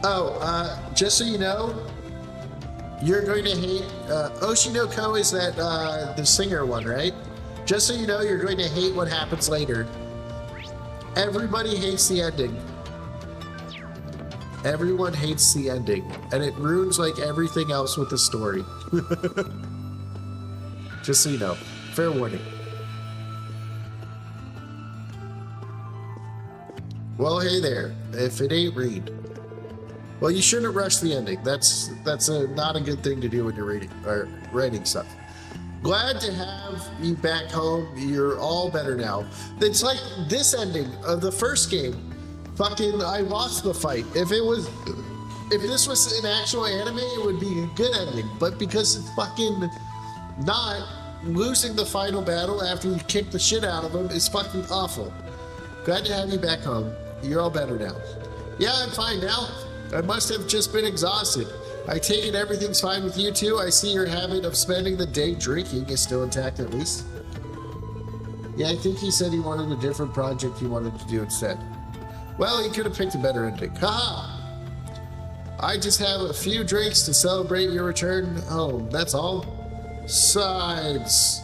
Oh, just so you know, you're going to hate... Oshinoko is that the singer one, right? Just so you know, you're going to hate what happens later. Everybody hates the ending. Everyone hates the ending, and it ruins like everything else with the story. Just so you know, fair warning. Well, hey there. If it ain't Reed. Well, you shouldn't rush the ending. That's not a good thing to do when you're reading or writing stuff. Glad to have you back home. You're all better now. It's like this ending of the first game. Fucking, I lost the fight. If this was an actual anime, it would be a good ending. But because it's fucking not, losing the final battle after you kick the shit out of him is fucking awful. Glad to have you back home. You're all better now. Yeah, I'm fine now. I must have just been exhausted. I take it everything's fine with you too. I see your habit of spending the day drinking is still intact at least. Yeah, I think he said he wanted a different project he wanted to do instead. Well, he could have picked a better ending. Haha! I just have a few drinks to celebrate your return home, that's all. Sides.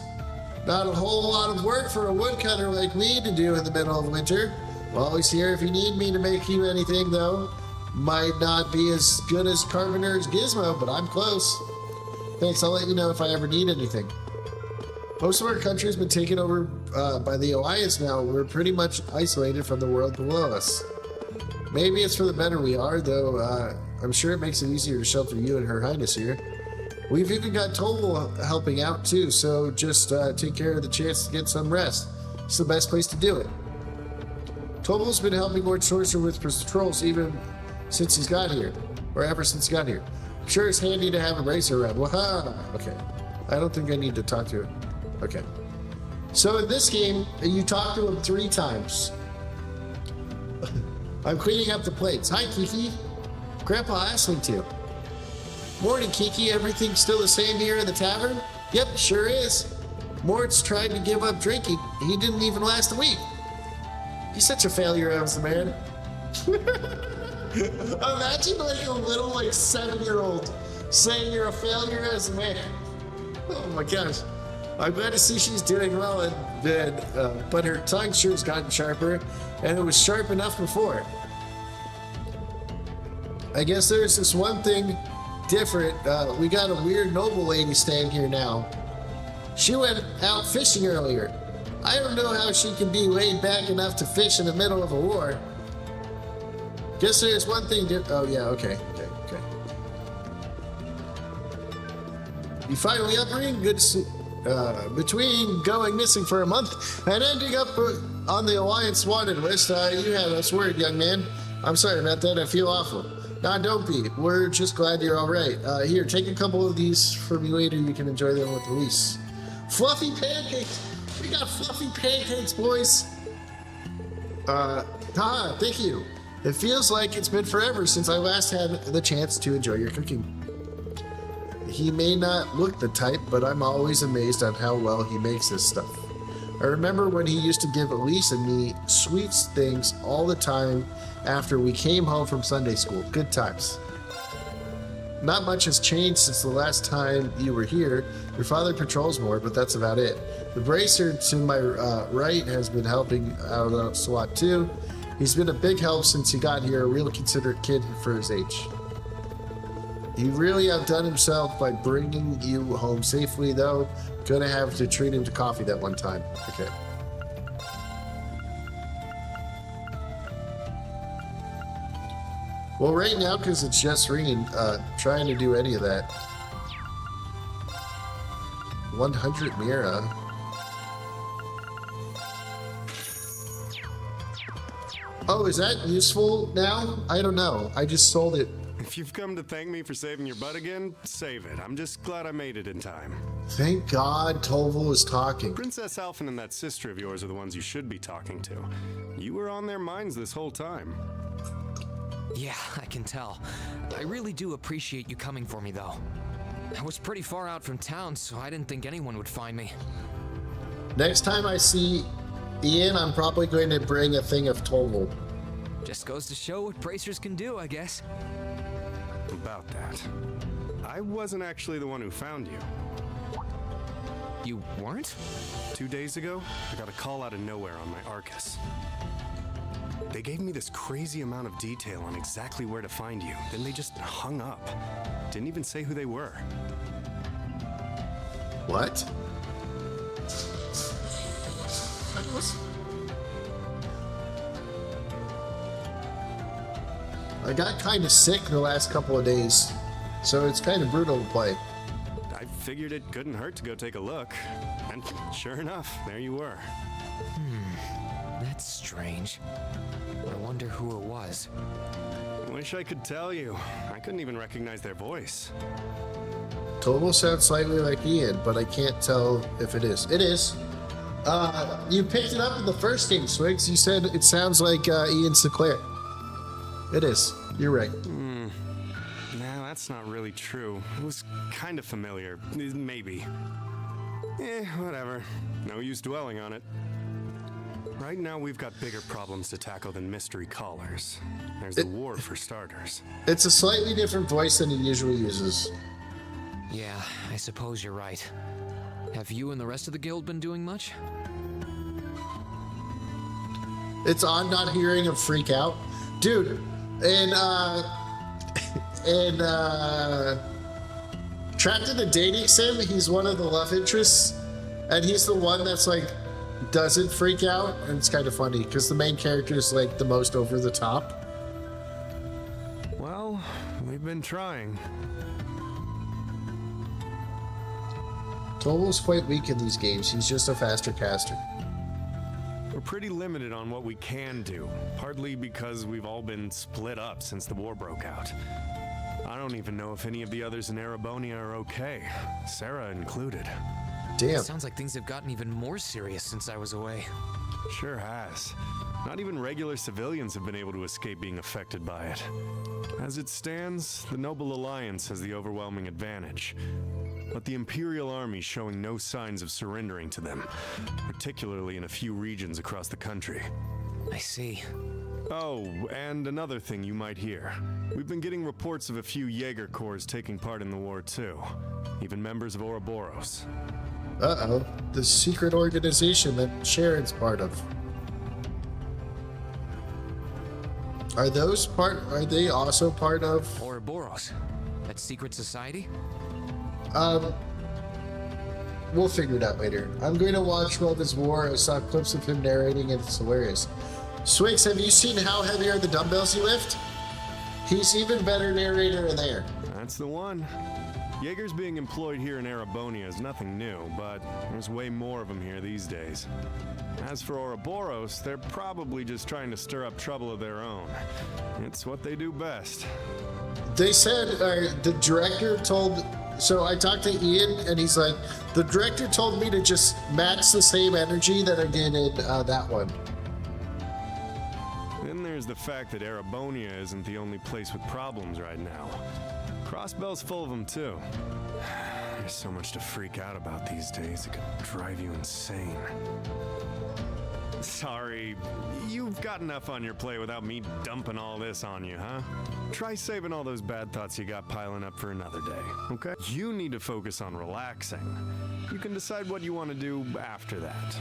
Not a whole lot of work for a woodcutter like me to do in the middle of winter. I'm always here if you need me to make you anything, though. Might not be as good as Carpenter's Gizmo, but I'm close. Thanks, I'll let you know if I ever need anything. Most of our country's been taken over by the Alliance now. We're pretty much isolated from the world below us. Maybe it's for the better we are, though. I'm sure it makes it easier to shelter you and Her Highness here. We've even got Total helping out, too, so just take care of the chance to get some rest. It's the best place to do it. Total's been helping Lord Sorcerer with patrols even since he's got here, or ever since he got here. I'm sure it's handy to have a racer around. Waha! Okay. I don't think I need to talk to him. Okay. So in this game, you talk to him 3 times. I'm cleaning up the plates. Hi, Kiki. Grandpa asked me to. Morning, Kiki. Everything still the same here in the tavern? Yep, sure is. Mort's tried to give up drinking. He didn't even last a week. He's such a failure as a man. Imagine like a little 7-year-old saying you're a failure as a man. Oh my gosh. I'm glad to see she's doing well in bed, but her tongue sure has gotten sharper, and it was sharp enough before. I guess there's this one thing different. We got a weird noble lady staying here now. She went out fishing earlier. I don't know how she can be laid back enough to fish in the middle of a war. Guess there's one thing to... Oh, yeah, okay. You finally up, Ring? Good to see... between going missing for a month and ending up on the Alliance wanted list, you had us worried, young man. I'm sorry about that. I feel awful. Nah, don't be. We're just glad you're all right. Here, take a couple of these for me later. You can enjoy them with Elise. Fluffy pancakes. We got fluffy pancakes, boys. Thank you. It feels like it's been forever since I last had the chance to enjoy your cooking. He may not look the type, but I'm always amazed at how well he makes this stuff. I remember when he used to give Elise and me sweet things all the time after we came home from Sunday school. Good times. Not much has changed since the last time you were here. Your father patrols more, but that's about it. The bracer to my right has been helping out a lot too. He's been a big help since he got here, a real considerate kid for his age. He really outdone himself by bringing you home safely, though. Gonna have to treat him to coffee that one time. Okay. Well, right now, because it's just ringing, trying to do any of that. 100 Mira. Oh, is that useful now? I don't know. I just sold it. If you've come to thank me for saving your butt again, save it. I'm just glad I made it in time. Thank God Toval is talking. Princess Alphen and that sister of yours are the ones you should be talking to. You were on their minds this whole time. Yeah, I can tell. I really do appreciate you coming for me, though. I was pretty far out from town, so I didn't think anyone would find me. Next time I see Ian, I'm probably going to bring a thing of Toval. Just goes to show what bracers can do, I guess. About that. I wasn't actually the one who found you. You weren't? 2 days ago, I got a call out of nowhere on my Arcus. They gave me this crazy amount of detail on exactly where to find you, then they just hung up. Didn't even say who they were. What? I got kind of sick the last couple of days, so it's kind of brutal to play. I figured it couldn't hurt to go take a look, and sure enough, there you were. That's strange. I wonder who it was. Wish I could tell you. I couldn't even recognize their voice. Toval sounds slightly like Ian, but I can't tell if it is. It is. You picked it up in the first game, Swigs. You said it sounds like Ian Sinclair. It is. You're right. Nah, that's not really true. It was kind of familiar. Maybe. Whatever. No use dwelling on it. Right now, we've got bigger problems to tackle than mystery callers. There's the war, for starters. It's a slightly different voice than he usually uses. Yeah, I suppose you're right. Have you and the rest of the guild been doing much? It's odd not hearing him freak out. Dude, in Trapped in a Dating Sim, he's one of the love interests, and he's the one that's like, doesn't freak out, and it's kind of funny, because the main character is like the most over the top. Well, we've been trying. Toval's quite weak in these games. He's just a faster caster. We're pretty limited on what we can do, partly because we've all been split up since the war broke out. I don't even know if any of the others in Erebonia are okay, Sarah included. Damn. Sounds like things have gotten even more serious since I was away. Sure has. Not even regular civilians have been able to escape being affected by it. As it stands, the Noble Alliance has the overwhelming advantage. But the Imperial Army's showing no signs of surrendering to them, particularly in a few regions across the country. I see. Oh, and another thing you might hear. We've been getting reports of a few Jaeger Corps taking part in the war too. Even members of Ouroboros. Uh-oh. The secret organization that Sharon's part of. Are they also part of... Ouroboros? That secret society? we'll figure it out later. I'm going to watch Love is War. I saw clips of him narrating and it's hilarious. Swigs, have you seen how heavy are the dumbbells you lift? He's even better narrator in there. That's the one. Jaeger's being employed here in Erebonia is nothing new, but there's way more of them here these days. As for Ouroboros, they're probably just trying to stir up trouble of their own. It's what they do best. They said, the director told, so I talked to Ian and he's like, the director told me to just match the same energy that I did in that one. Then there's the fact that Erebonia isn't the only place with problems right now. Crossbell's full of them too. There's so much to freak out about these days, it could drive you insane. Sorry, you've got enough on your plate without me dumping all this on you, huh? Try saving all those bad thoughts you got piling up for another day, okay? You need to focus on relaxing. You can decide what you want to do after that.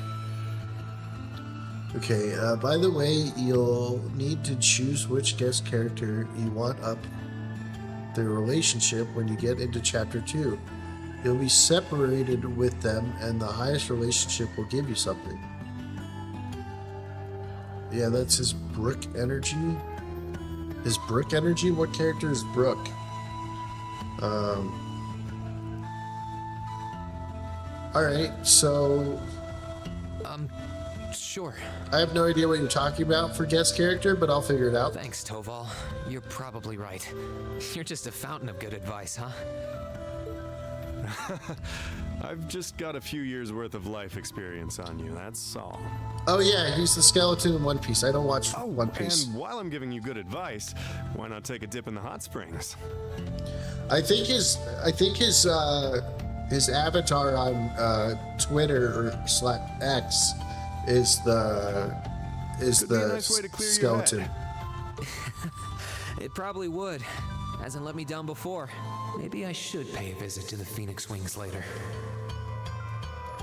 Okay, by the way, you'll need to choose which guest character you want up their relationship when you get into Chapter 2. You'll be separated with them, and the highest relationship will give you something. Yeah, that's his Brook energy. His Brook energy? What character is Brook? Alright, so... Sure. I have no idea what you're talking about for guest character, but I'll figure it out. Thanks, Toval. You're probably right. You're just a fountain of good advice, huh? I've just got a few years worth of life experience on you, that's all. Oh yeah, he's the skeleton in One Piece. I don't watch One Piece. And while I'm giving you good advice, why not take a dip in the hot springs? I think his avatar on Twitter or /X is the skeleton. It probably would. Hasn't let me down before. Maybe I should pay a visit to the Phoenix Wings later.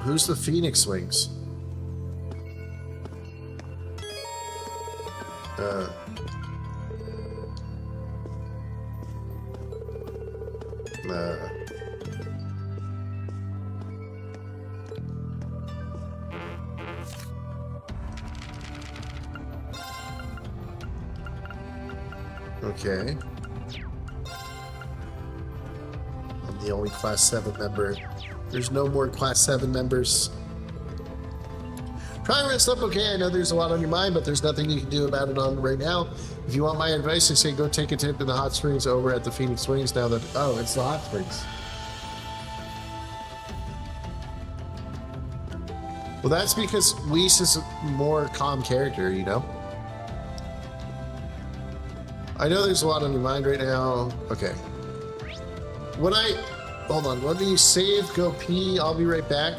Who's the Phoenix Wings? Okay. I'm the only Class 7 member. There's no more Class 7 members. Try and rest up, okay? I know there's a lot on your mind, but there's nothing you can do about it on right now. If you want my advice, I say go take a dip in the hot springs over at the Phoenix Wings now that... Oh, it's the hot springs. Well, that's because Whis is a more calm character, you know? I know there's a lot on your mind right now. Okay. Hold on, let me save, go pee, I'll be right back.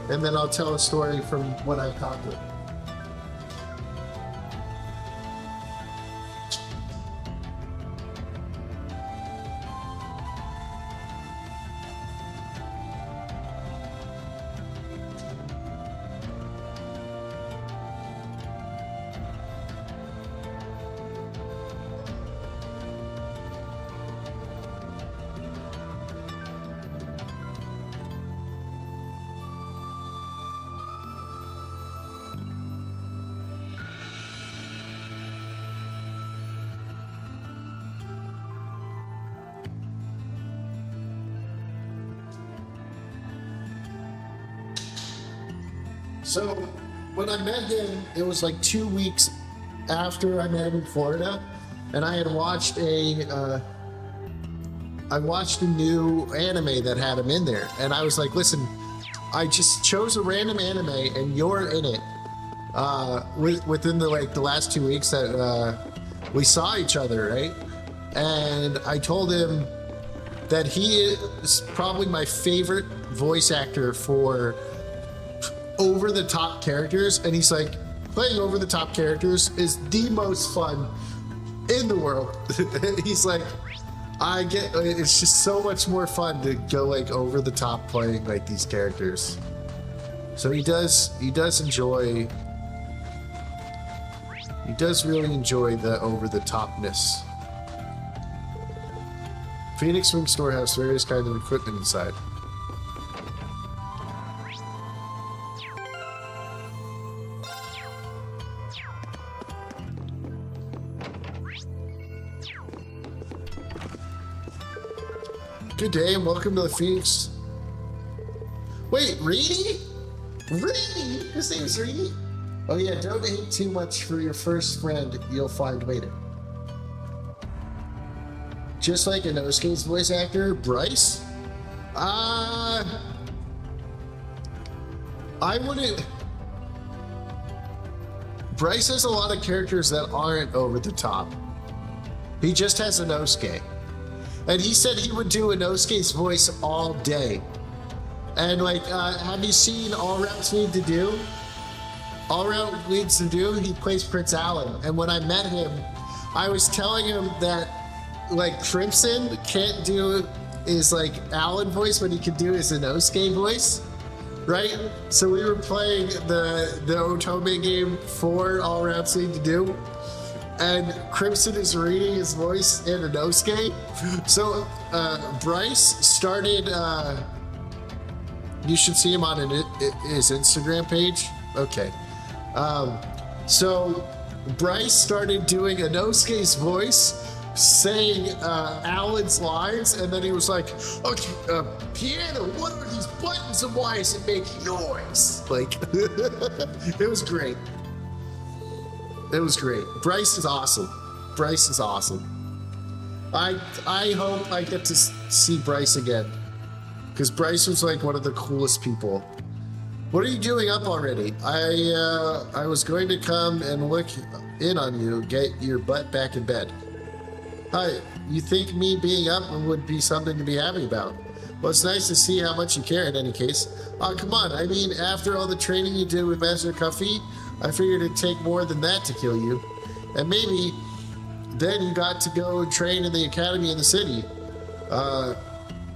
And then I'll tell a story from when I talked with. So when I met him, it was like 2 weeks after I met him in Florida, and I had watched a new anime that had him in there, and I was like, listen, I just chose a random anime and you're in it. Within the last 2 weeks that we saw each other, right? And I told him that he is probably my favorite voice actor for over-the-top characters, and he's like, playing over-the-top characters is the most fun in the world. He's like, it's just so much more fun to go like over the top playing like these characters. So he does really enjoy the over the topness. Phoenix Wing Store has various kinds of equipment inside. Good day and welcome to the Phoenix. Wait, Reedy? Reedy? His name's Reedy? Oh yeah, don't hate too much for your first friend, you'll find later. Just like Inosuke's voice actor, Bryce? I wouldn't... Bryce has a lot of characters that aren't over the top. He just has Inosuke. And he said he would do Inosuke's voice all day. And like, have you seen All Routes Need to Do? All Routes Needs to Do, he plays Prince Alan. And when I met him, I was telling him that like Crimson can't do his like Alan voice, but he can do his Inosuke voice, right? So we were playing the Otome game for All Routes Need to Do, and Crimson is reading his voice in Inosuke. So Bryce started. You should see him on his Instagram page. Okay. So Bryce started doing Inosuke's voice, saying Alan's lines, and then he was like, okay, piano, what are these buttons and why is it making noise? Like, it was great. It was great. Bryce is awesome. Bryce is awesome. I hope I get to see Bryce again, because Bryce was like one of the coolest people. What are you doing up already? I was going to come and look in on you, get your butt back in bed. Hi, you think me being up would be something to be happy about? Well, it's nice to see how much you care in any case. Oh, come on. I mean, after all the training you did with Master Cuffy, I figured it'd take more than that to kill you. And maybe then you got to go train in the academy in the city.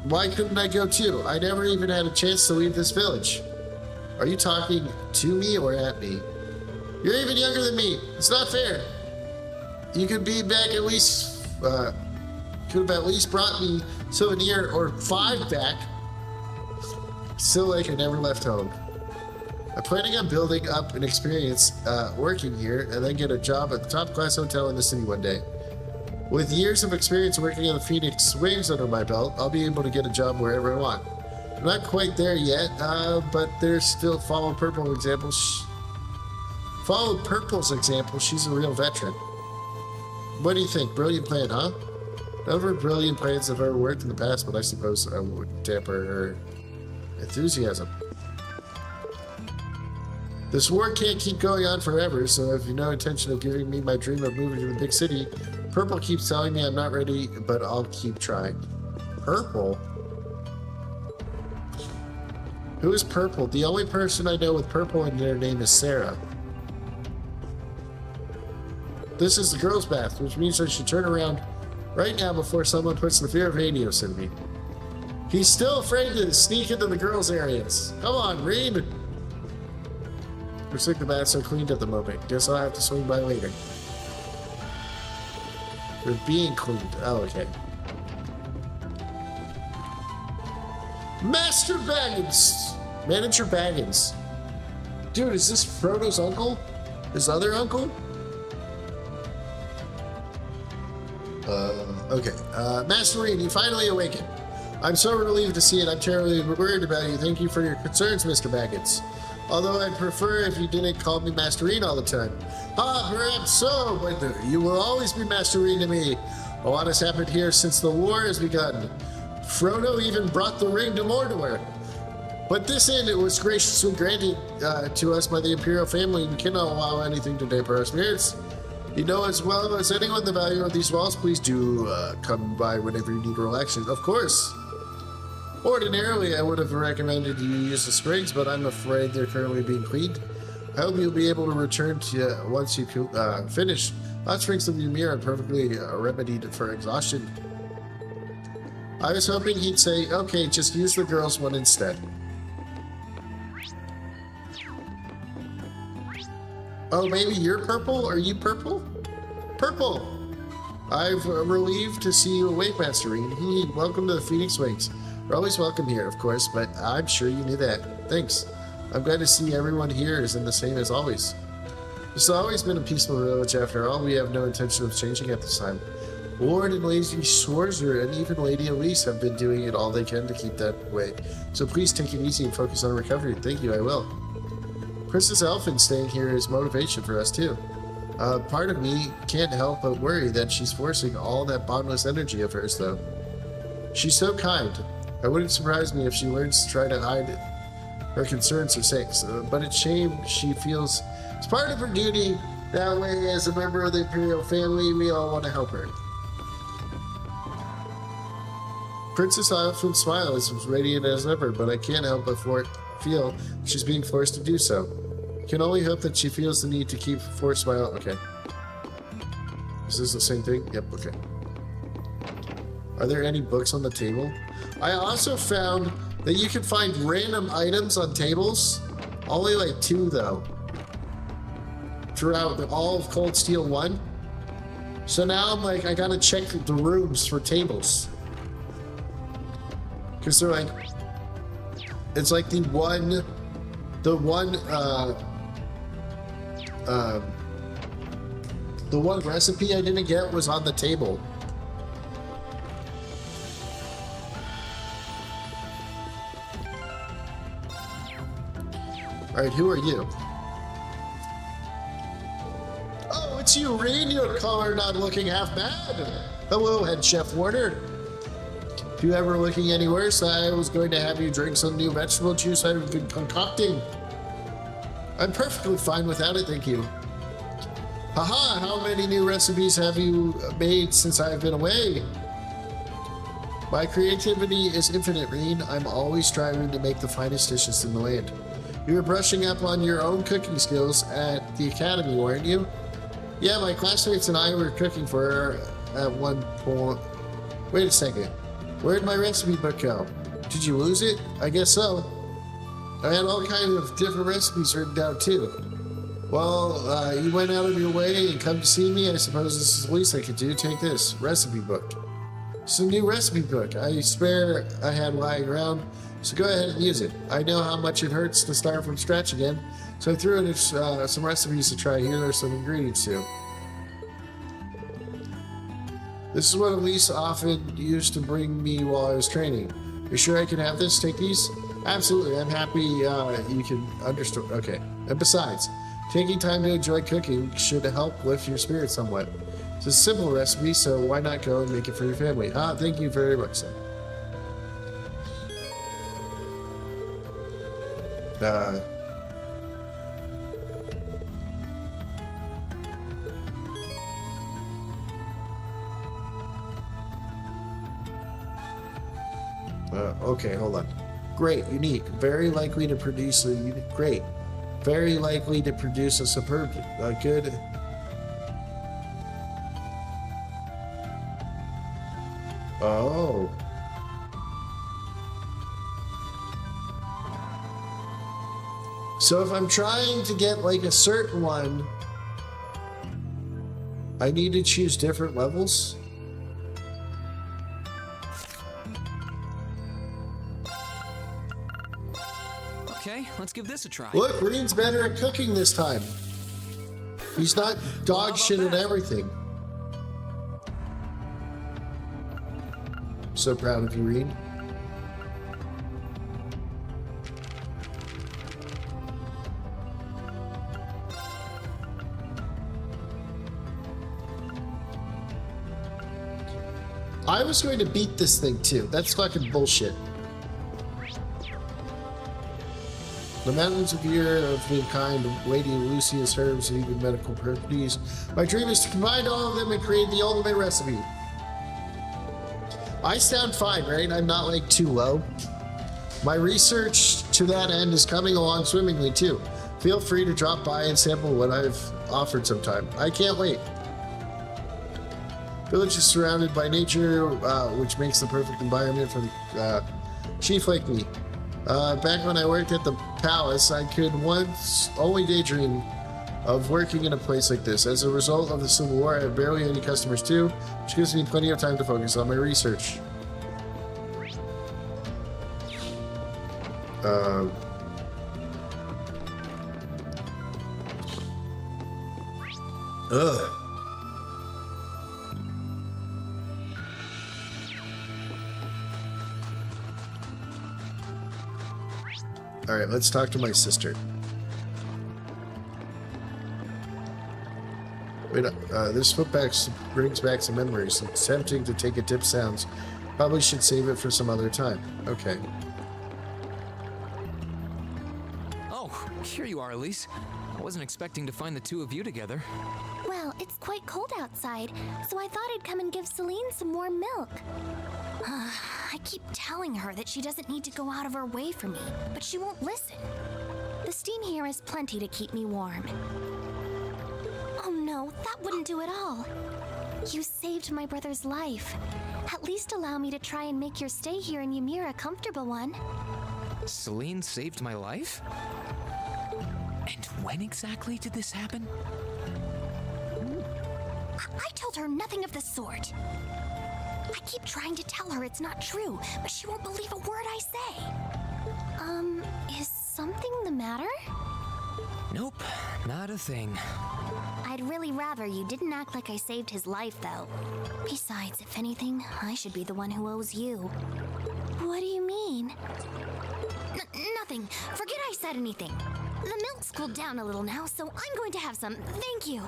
Why couldn't I go too? I never even had a chance to leave this village. Are you talking to me or at me? You're even younger than me. It's not fair. You could be back at least... could have at least brought me souvenir or 5 back. Still like I never left home. I'm planning on building up an experience working here and then get a job at the top class hotel in the city one day. With years of experience working on the Phoenix Wings under my belt, I'll be able to get a job wherever I want. I'm not quite there yet, but there's still Follow Purple example. Follow Purple's example, she's a real veteran. What do you think? Brilliant plan, huh? Never brilliant plans have ever worked in the past, but I suppose I would tamper her enthusiasm. This war can't keep going on forever, so if you have no intention of giving me my dream of moving to the big city, Purple keeps telling me I'm not ready, but I'll keep trying. Purple? Who is Purple? The only person I know with Purple in their name is Sarah. This is the girls' bath, which means I should turn around right now before someone puts the fear of Hades in me. He's still afraid to sneak into the girls' areas. Come on, Reed! Looks like the baths are cleaned at the moment. Guess I'll have to swing by later. They're being cleaned. Oh, okay. Master Baggins! Manager Baggins. Dude, is this Frodo's uncle? His other uncle? Okay. Master Reed, you finally awakened. I'm so relieved to see it. I'm terribly worried about you. Thank you for your concerns, Mr. Baggins. Although I'd prefer if you didn't call me Master Reed all the time. Ah, perhaps so, but you will always be Master Reed to me. A lot has happened here since the war has begun. Frodo even brought the ring to Mordor. But this inn, it was graciously granted to us by the Imperial family. We cannot allow anything to dampen our spirits. You know as well as anyone the value of these walls. Please do come by whenever you need relaxation. Of course. Ordinarily, I would have recommended you use the springs, but I'm afraid they're currently being cleaned. I hope you'll be able to return to once you finish. Hot springs of Ymir are perfectly remedied for exhaustion. I was hoping he'd say, okay, just use the girls' one instead. Oh, maybe you're Purple? Are you Purple? Purple! I'm relieved to see you awake, Master Reed. Welcome to the Phoenix Wings. You're always welcome here, of course, but I'm sure you knew that. Thanks. I'm glad to see everyone here is in the same as always. This has always been a peaceful village after all. We have no intention of changing at this time. Ward and Lady Schwarzer and even Lady Elise have been doing it all they can to keep that way. So please take it easy and focus on recovery. Thank you, I will. Princess Elfin staying here is motivation for us too. Part of me can't help but worry that she's forcing all that bondless energy of hers though. She's so kind. It wouldn't surprise me if she learns to try to hide her concerns or sakes, but it's shame she feels it's part of her duty. That way, as a member of the Imperial family, we all want to help her. Princess Elfin's smile is as radiant as ever, but I can't help but feel she's being forced to do so. Can only hope that she feels the need to keep forced smile. Okay. Is this the same thing? Yep, okay. Are there any books on the table? I also found that you can find random items on tables. Only like 2 though. Throughout all of Cold Steel 1. So now I'm like, I gotta check the rooms for tables. Because they're like, it's like the one recipe I didn't get was on the table. Alright, who are you? Oh, it's you, Reen. Your color not looking half bad. Hello, Head Chef Warner. If you ever looking any worse, I was going to have you drink some new vegetable juice I've been concocting. I'm perfectly fine without it, thank you. Haha, how many new recipes have you made since I've been away? My creativity is infinite, Reen. I'm always striving to make the finest dishes in the land. You were brushing up on your own cooking skills at the academy, weren't you? Yeah, my classmates and I were cooking for her at one point. Wait a second. Where'd my recipe book go? Did you lose it? I guess so. I had all kinds of different recipes written down too. Well, you went out of your way and come to see me. I suppose this is the least I could do. Take this recipe book. It's a new recipe book. I swear I had lying around. So go ahead and use it. I know how much it hurts to start from scratch again, so I threw in some recipes to try. Here are some ingredients too. This is what Elise often used to bring me while I was training. You sure I can have this? Take these? Absolutely. I'm happy you can understand. Okay. And besides, taking time to enjoy cooking should help lift your spirits somewhat. It's a simple recipe, so why not go and make it for your family? Thank you very much, sir. Okay, hold on. Great, unique, very likely to produce a great, very likely to produce a superb, good. Oh. So if I'm trying to get like a certain one, I need to choose different levels. Okay, let's give this a try. Look, Reen's better at cooking this time. He's not dog shit at everything. So proud of you, Reen. I was going to beat this thing too. That's fucking bullshit. The mountains of year of being kind, Lady Lucia's herbs, and even medical properties. My dream is to combine all of them and create the ultimate recipe. I sound fine, right? I'm not like too low. My research to that end is coming along swimmingly too. Feel free to drop by and sample what I've offered sometime. I can't wait. Village is surrounded by nature, which makes the perfect environment for the chief like me. Back when I worked at the palace, I could once only daydream of working in a place like this. As a result of the Civil War, I have barely any customers too, which gives me plenty of time to focus on my research. Alright, let's talk to my sister. Wait, this footback brings back some memories. It's tempting to take a dip sounds. Probably should save it for some other time. Okay. Oh, here you are, Elise. I wasn't expecting to find the two of you together. Well, it's quite cold outside, so I thought I'd come and give Celine some warm milk. I keep telling her that she doesn't need to go out of her way for me, but she won't listen. The steam here is plenty to keep me warm. Oh no, that wouldn't do at all. You saved my brother's life. At least allow me to try and make your stay here in Ymir a comfortable one. Celine saved my life? And when exactly did this happen? I told her nothing of the sort. I keep trying to tell her it's not true, but she won't believe a word I say. Is something the matter? Nope, not a thing. I'd really rather you didn't act like I saved his life, though. Besides, if anything, I should be the one who owes you. What do you mean? Nothing. Forget I said anything. The milk's cooled down a little now, so I'm going to have some. Thank you.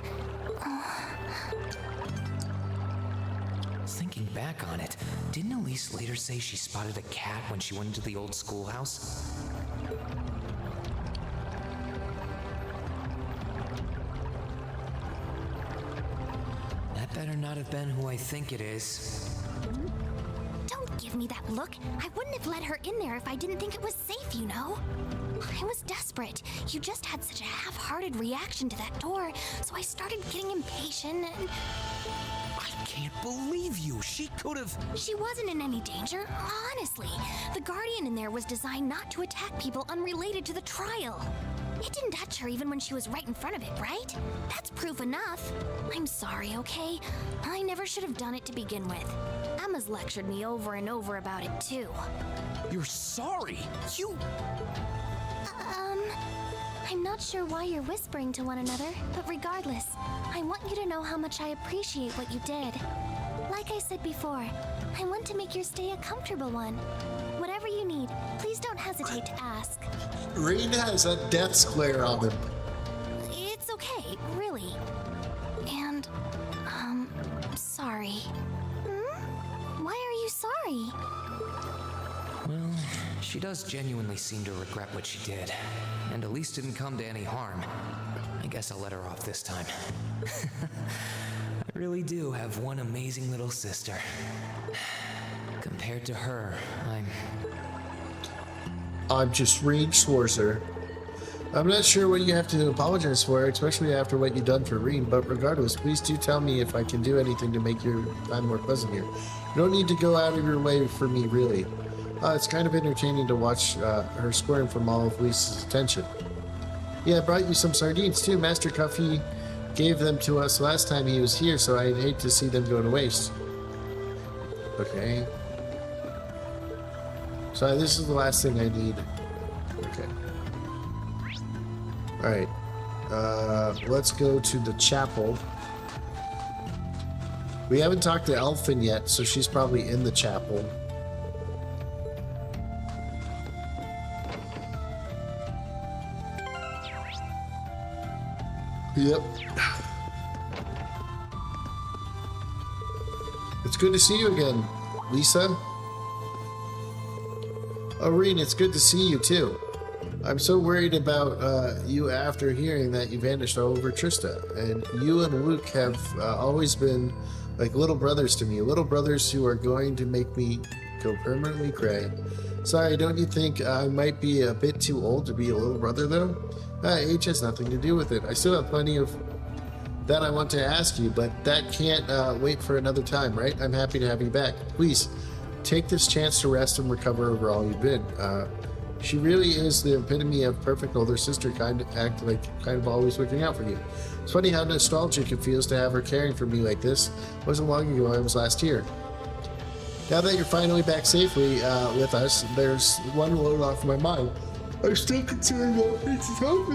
Thinking back on it, didn't Elise later say she spotted a cat when she went into the old schoolhouse? That better not have been who I think it is. Don't give me that look. I wouldn't have let her in there if I didn't think it was safe, you know? I was desperate. You just had such a half-hearted reaction to that door, so I started getting impatient and... I can't believe you! She could have... She wasn't in any danger, honestly. The Guardian in there was designed not to attack people unrelated to the trial. It didn't touch her even when she was right in front of it, right? That's proof enough. I'm sorry, okay? I never should have done it to begin with. Emma's lectured me over and over about it, too. You're sorry? You... I'm not sure why you're whispering to one another, but regardless, I want you to know how much I appreciate what you did. Like I said before, I want to make your stay a comfortable one. Whatever you need, please don't hesitate to ask. Rain has a death glare on him. It's okay, really. And, sorry. Why are you sorry? Well, she does genuinely seem to regret what she did, and Elise didn't come to any harm. I guess I'll let her off this time. I really do have one amazing little sister. Compared to her, I'm just Reed Schwarzer. I'm not sure what you have to apologize for, especially after what you've done for Reed, but regardless, please do tell me if I can do anything to make your time more pleasant here. You don't need to go out of your way for me, really. It's kind of entertaining to watch her squirm from all of Lisa's attention. Yeah, I brought you some sardines too. Master Cuffy gave them to us last time he was here, so I'd hate to see them go to waste. Okay. So this is the last thing I need. Okay. Alright. Let's go to the chapel. We haven't talked to Elfin yet, so she's probably in the chapel. Yep. It's good to see you again, Lisa. Oh, Reed, it's good to see you too. I'm so worried about you after hearing that you vanished all over Trista. And you and Luke have always been like little brothers to me. Little brothers who are going to make me go permanently gray. Sorry, don't you think I might be a bit too old to be a little brother though? Age has nothing to do with it. I still have plenty of that I want to ask you, but that can't wait for another time, right? I'm happy to have you back. Please, take this chance to rest and recover over all you've been. She really is the epitome of perfect older sister, kind of always looking out for you. It's funny how nostalgic it feels to have her caring for me like this. It wasn't long ago, it was last year. Now that you're finally back safely with us, there's one load off my mind. I'm still concerned about Princess Hope.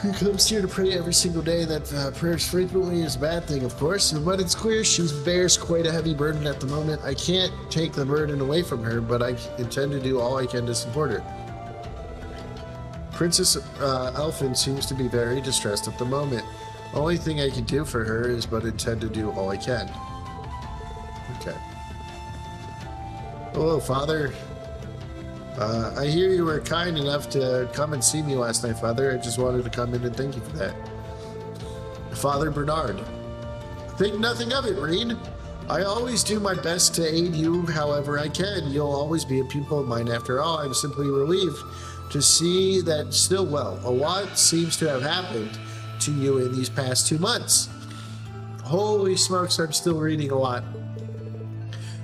He comes here to pray every single day. That prayers frequently is a bad thing, of course, but it's clear she bears quite a heavy burden at the moment. I can't take the burden away from her, but I intend to do all I can to support her. Princess Elfin seems to be very distressed at the moment. Only thing I can do for her is but intend to do all I can. Okay. Hello, Father. I hear you were kind enough to come and see me last night, Father. I just wanted to come in and thank you for that. Father Bernard. Think nothing of it, Reen. I always do my best to aid you however I can. You'll always be a pupil of mine after all. I'm simply relieved to see that still well. A lot seems to have happened to you in these past 2 months. Holy smokes, I'm still reading a lot.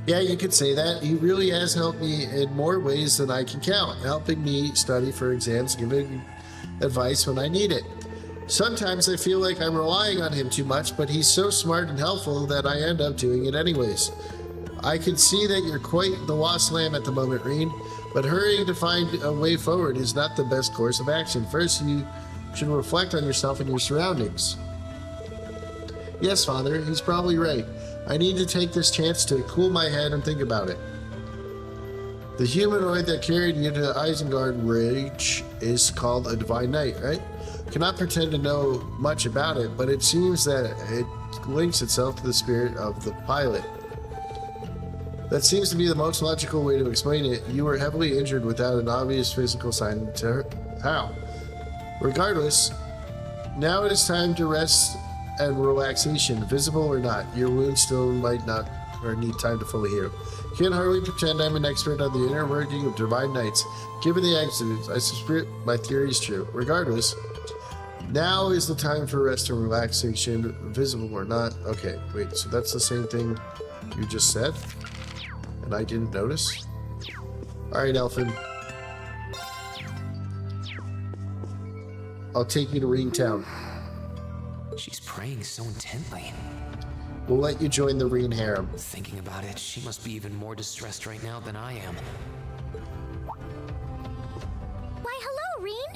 Yeah, you could say that. He really has helped me in more ways than I can count, helping me study for exams, giving advice when I need it. Sometimes I feel like I'm relying on him too much, but he's so smart and helpful that I end up doing it anyways. I can see that you're quite the lost lamb at the moment, Reen, but hurrying to find a way forward is not the best course of action. First, you should reflect on yourself and your surroundings. Yes, Father, he's probably right. I need to take this chance to cool my head and think about it. The humanoid that carried you to Isengard Ridge is called a Divine Knight, right? Cannot pretend to know much about it, but it seems that it links itself to the spirit of the pilot. That seems to be the most logical way to explain it. You were heavily injured without an obvious physical sign to hurt. How? Regardless, now it is time to rest and relaxation, visible or not. Your wound still might not or need time to fully heal. Can't hardly pretend I'm an expert on the inner working of Divine Knights. Given the accidents, I suspect my theory is true. Regardless, now is the time for rest and relaxation, visible or not. Okay, wait, so that's the same thing you just said? And I didn't notice? Alright, Elfin. I'll take you to Reen Town. She's praying so intently. We'll let you join the Reen harem. Thinking about it, she must be even more distressed right now than I am. Why, hello, Reen!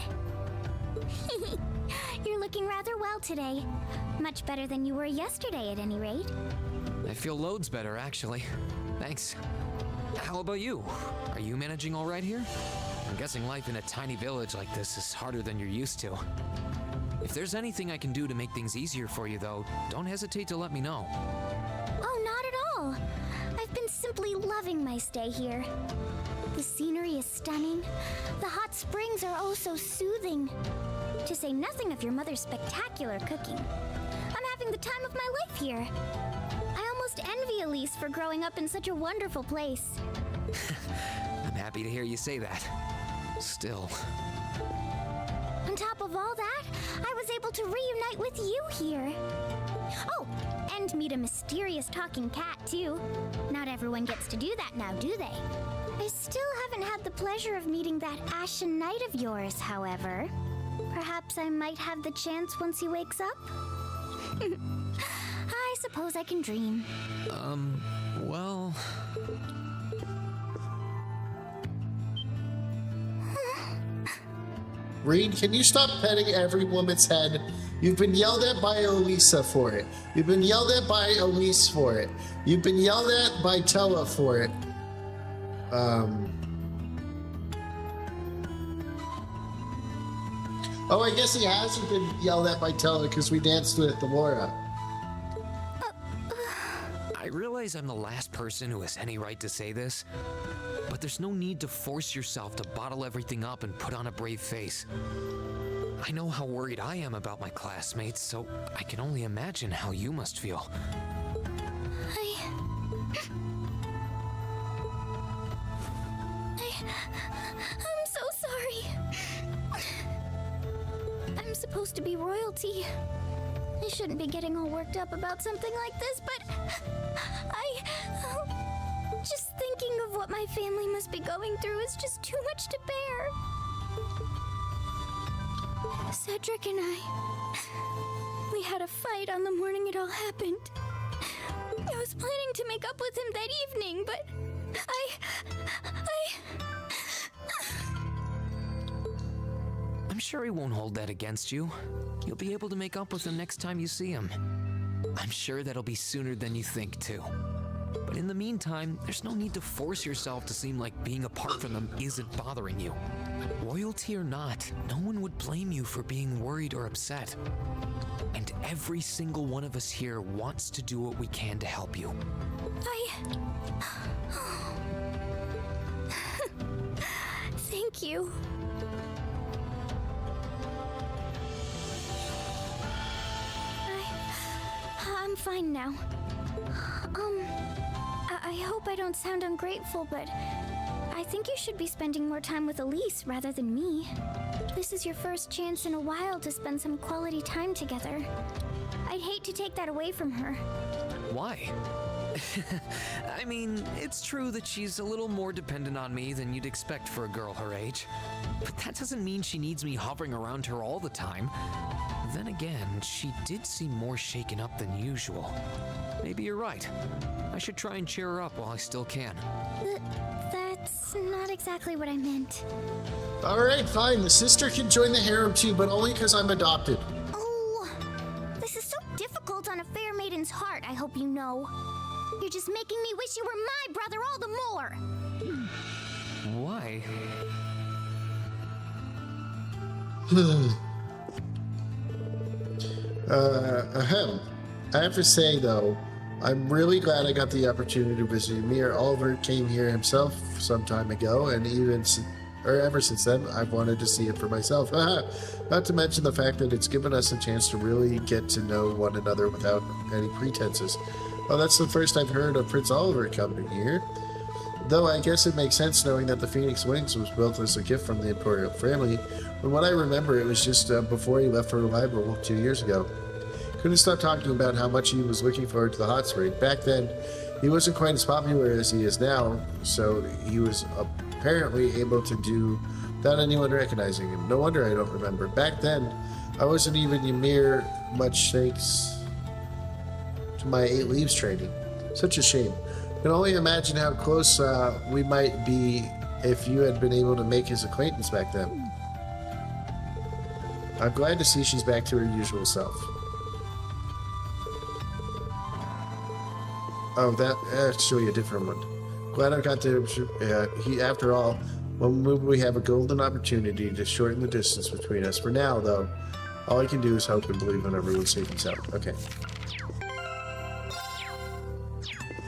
You're looking rather well today. Much better than you were yesterday, at any rate. I feel loads better, actually. Thanks. How about you? Are you managing all right here? I'm guessing life in a tiny village like this is harder than you're used to. If there's anything I can do to make things easier for you, though, don't hesitate to let me know. Oh, not at all. I've been simply loving my stay here. The scenery is stunning. The hot springs are oh so soothing. To say nothing of your mother's spectacular cooking. I'm having the time of my life here. I almost envy Elise for growing up in such a wonderful place. I'm happy to hear you say that. Still. On top of all that, I was able to reunite with you here. Oh, and meet a mysterious talking cat, too. Not everyone gets to do that now, do they? I still haven't had the pleasure of meeting that Ashen Knight of yours, however. Perhaps I might have the chance once he wakes up? I suppose I can dream. Well... Reed, can you stop petting every woman's head? You've been yelled at by Elisa for it. You've been yelled at by Elise for it. You've been yelled at by Tella for it. Oh, I guess he hasn't been yelled at by Tella because we danced with Laura. I realize I'm the last person who has any right to say this, but there's no need to force yourself to bottle everything up and put on a brave face. I know how worried I am about my classmates, so I can only imagine how you must feel. I'm so sorry. I'm supposed to be royalty. I shouldn't be getting all worked up about something like this, but just thinking of what my family must be going through is just too much to bear. Cedric and we had a fight on the morning it all happened. I was planning to make up with him that evening, but sure he won't hold that against you. You'll be able to make up with him next time you see him. I'm sure that'll be sooner than you think, too. But in the meantime, there's no need to force yourself to seem like being apart from them isn't bothering you. Royalty or not, no one would blame you for being worried or upset. And every single one of us here wants to do what we can to help you. Thank you. I'm fine now. I hope I don't sound ungrateful, but I think you should be spending more time with Elise rather than me. This is your first chance in a while to spend some quality time together. I'd hate to take that away from her. Why? I mean, it's true that she's a little more dependent on me than you'd expect for a girl her age. But that doesn't mean she needs me hovering around her all the time. Then again, she did seem more shaken up than usual. Maybe you're right. I should try and cheer her up while I still can. That's not exactly what I meant. Alright, fine. The sister can join the harem too, but only because I'm adopted. Oh, this is so difficult on a fair maiden's heart, I hope you know. You're just making me wish you were my brother all the more. Why? I have to say, though, I'm really glad I got the opportunity to visit Ymir. Oliver came here himself some time ago, and ever since then, I've wanted to see it for myself. Not to mention the fact that it's given us a chance to really get to know one another without any pretenses. Well, that's the first I've heard of Prince Oliver coming here. Though I guess it makes sense knowing that the Phoenix Wings was built as a gift from the Imperial family. From what I remember, it was just before he left for revival 2 years ago. Couldn't stop talking about how much he was looking forward to the hot spring. Back then, he wasn't quite as popular as he is now, so he was apparently able to do without anyone recognizing him. No wonder I don't remember. Back then, I wasn't even Ymir, much thanks to my 8 Leaves training. Such a shame. I can only imagine how close we might be if you had been able to make his acquaintance back then. I'm glad to see she's back to her usual self. Oh, that's really a different one. Glad I got to. After all, when we have a golden opportunity to shorten the distance between us. For now, though, all I can do is hope and believe in everyone's safe and sound. Okay.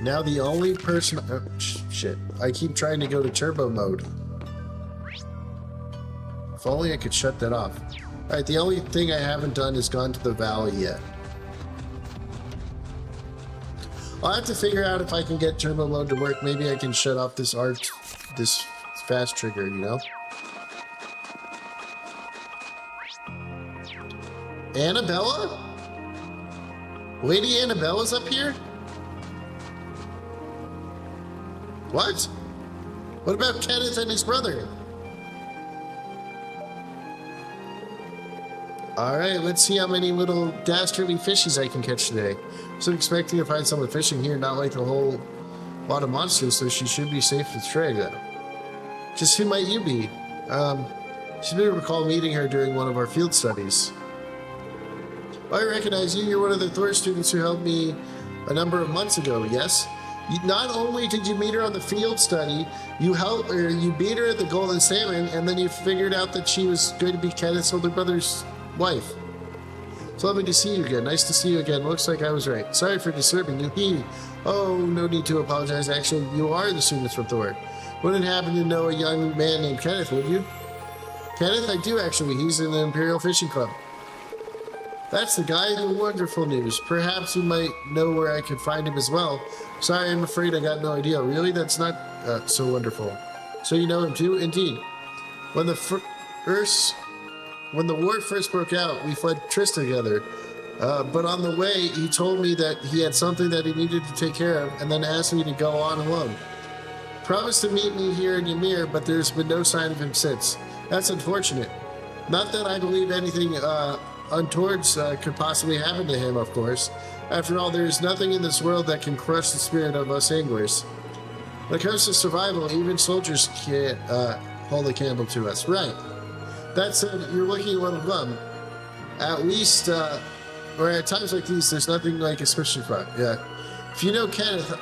Now the only person. Oh, shit! I keep trying to go to turbo mode. If only I could shut that off. All right. The only thing I haven't done is gone to the valley yet. I'll have to figure out if I can get turbo mode to work. Maybe I can shut off this fast trigger, you know? Annabella? Lady Annabella's up here? What? What about Kenneth and his brother? Alright, let's see how many little dastardly fishies I can catch today. So I'm expecting to find someone fishing here, not like a whole lot of monsters, so she should be safe to trade though. Just who might you be? She may recall meeting her during one of our field studies. I recognize you. You're one of the Thor students who helped me a number of months ago, yes? Not only did you meet her on the field study, you beat her at the Golden Salmon, and then you figured out that she was going to be Kenneth's older brother's wife. It's lovely to see you again. Nice to see you again. Looks like I was right. Sorry for disturbing you. Oh, no need to apologize. Actually, you are the students from Thor. Wouldn't happen to know a young man named Kenneth, would you? Kenneth, I do actually. He's in the Imperial Fishing Club. That's the guy. Wonderful news. Perhaps you might know where I could find him as well. Sorry, I'm afraid I got no idea. Really? That's not so wonderful. So you know him too? Indeed. When the war first broke out, we fled Trista together. But on the way, he told me that he had something that he needed to take care of, and then asked me to go on alone. Promised to meet me here in Ymir, but there's been no sign of him since. That's unfortunate. Not that I believe anything untowards could possibly happen to him, of course. After all, there is nothing in this world that can crush the spirit of us anglers. When it comes to survival, even soldiers can't hold a candle to us. Right. That said, you're looking a little glum. At least, or at times like these, there's nothing like a fishing front. Yeah. If you know Kenneth,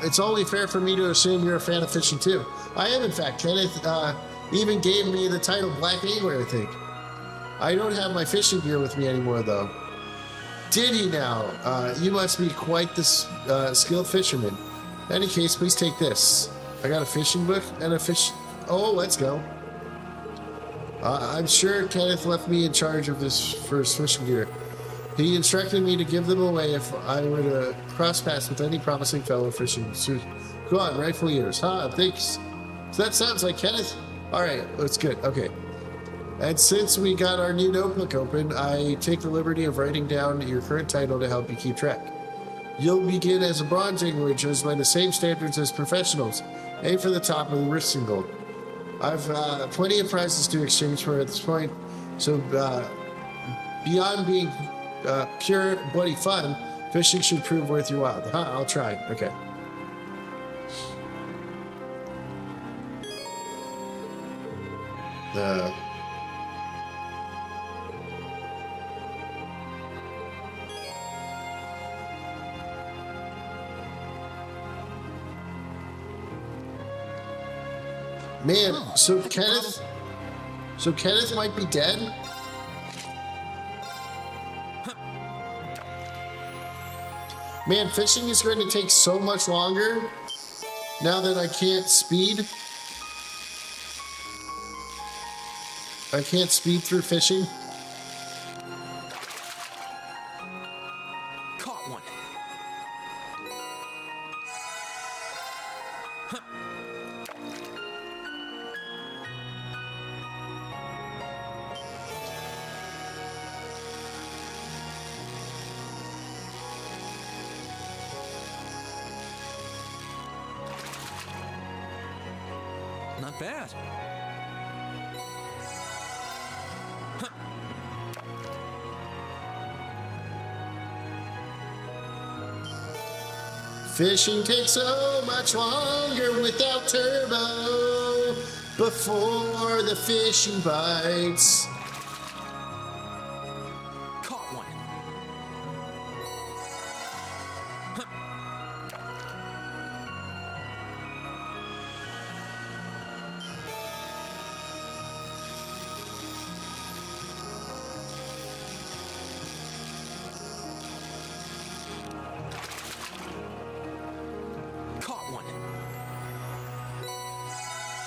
it's only fair for me to assume you're a fan of fishing too. I am, in fact. Kenneth even gave me the title Black Angler, I think. I don't have my fishing gear with me anymore, though. Did he now? You must be quite the skilled fisherman. In any case, please take this. I got a fishing book and a fish... Oh, let's go. I'm sure Kenneth left me in charge of this first fishing gear. He instructed me to give them away if I were to cross paths with any promising fellow fishing. So, go on, rightful ears. Thanks. So that sounds like Kenneth. All right, that's good. Okay. And since we got our new notebook open, I take the liberty of writing down your current title to help you keep track. You'll begin as a bronze angler, judged by the same standards as professionals. Aim for the top of the wrist gold. I've plenty of prizes to exchange for at this point, so beyond being pure bloody fun, fishing should prove worth your while. I'll try. Okay. Man, so Kenneth might be dead? Man, fishing is going to take so much longer now that I can't speed. I can't speed through fishing. Caught one. Not bad. Fishing takes so much longer without turbo before the fishing bites. Caught one.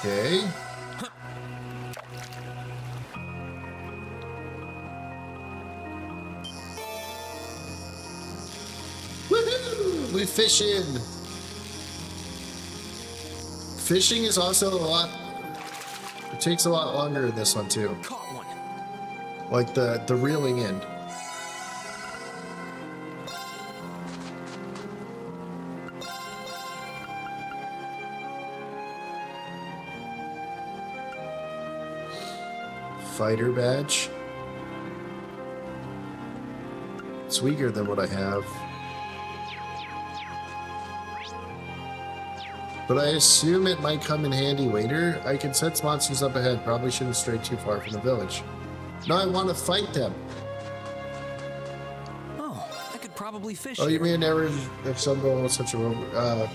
Okay. Woohoo! We fishing. Fishing is also a lot. It takes a lot longer in this one too. Like the reeling in. Fighter badge. It's weaker than what I have. But I assume it might come in handy later. I can sense monsters up ahead. Probably shouldn't stray too far from the village. No, I want to fight them. Oh, I could probably fish. Oh, you may never have stumbled on such a road.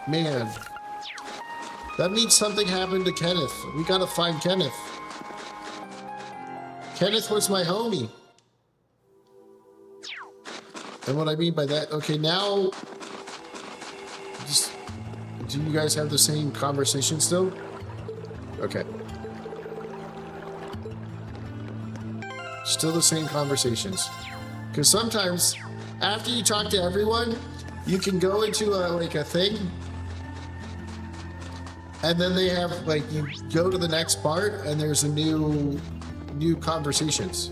Man, that means something happened to Kenneth. We gotta find Kenneth. Kenneth was my homie. And what I mean by that, okay, now, just, do you guys have the same conversation still? Okay. Still the same conversations. Because sometimes, after you talk to everyone, you can go into like a thing, and then they have, like, you go to the next part, and there's a new conversations.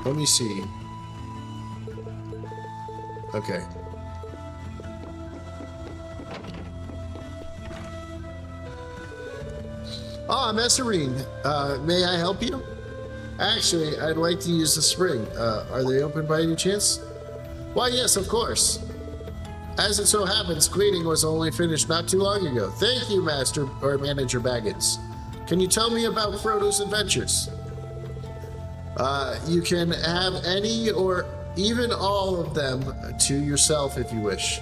Let me see. Okay. Oh, Messerine. May I help you? Actually, I'd like to use the spring. Are they open by any chance? Why, yes, of course. As it so happens, cleaning was only finished not too long ago. Thank you, Master or Manager Baggins. Can you tell me about Frodo's adventures? You can have any or even all of them to yourself if you wish.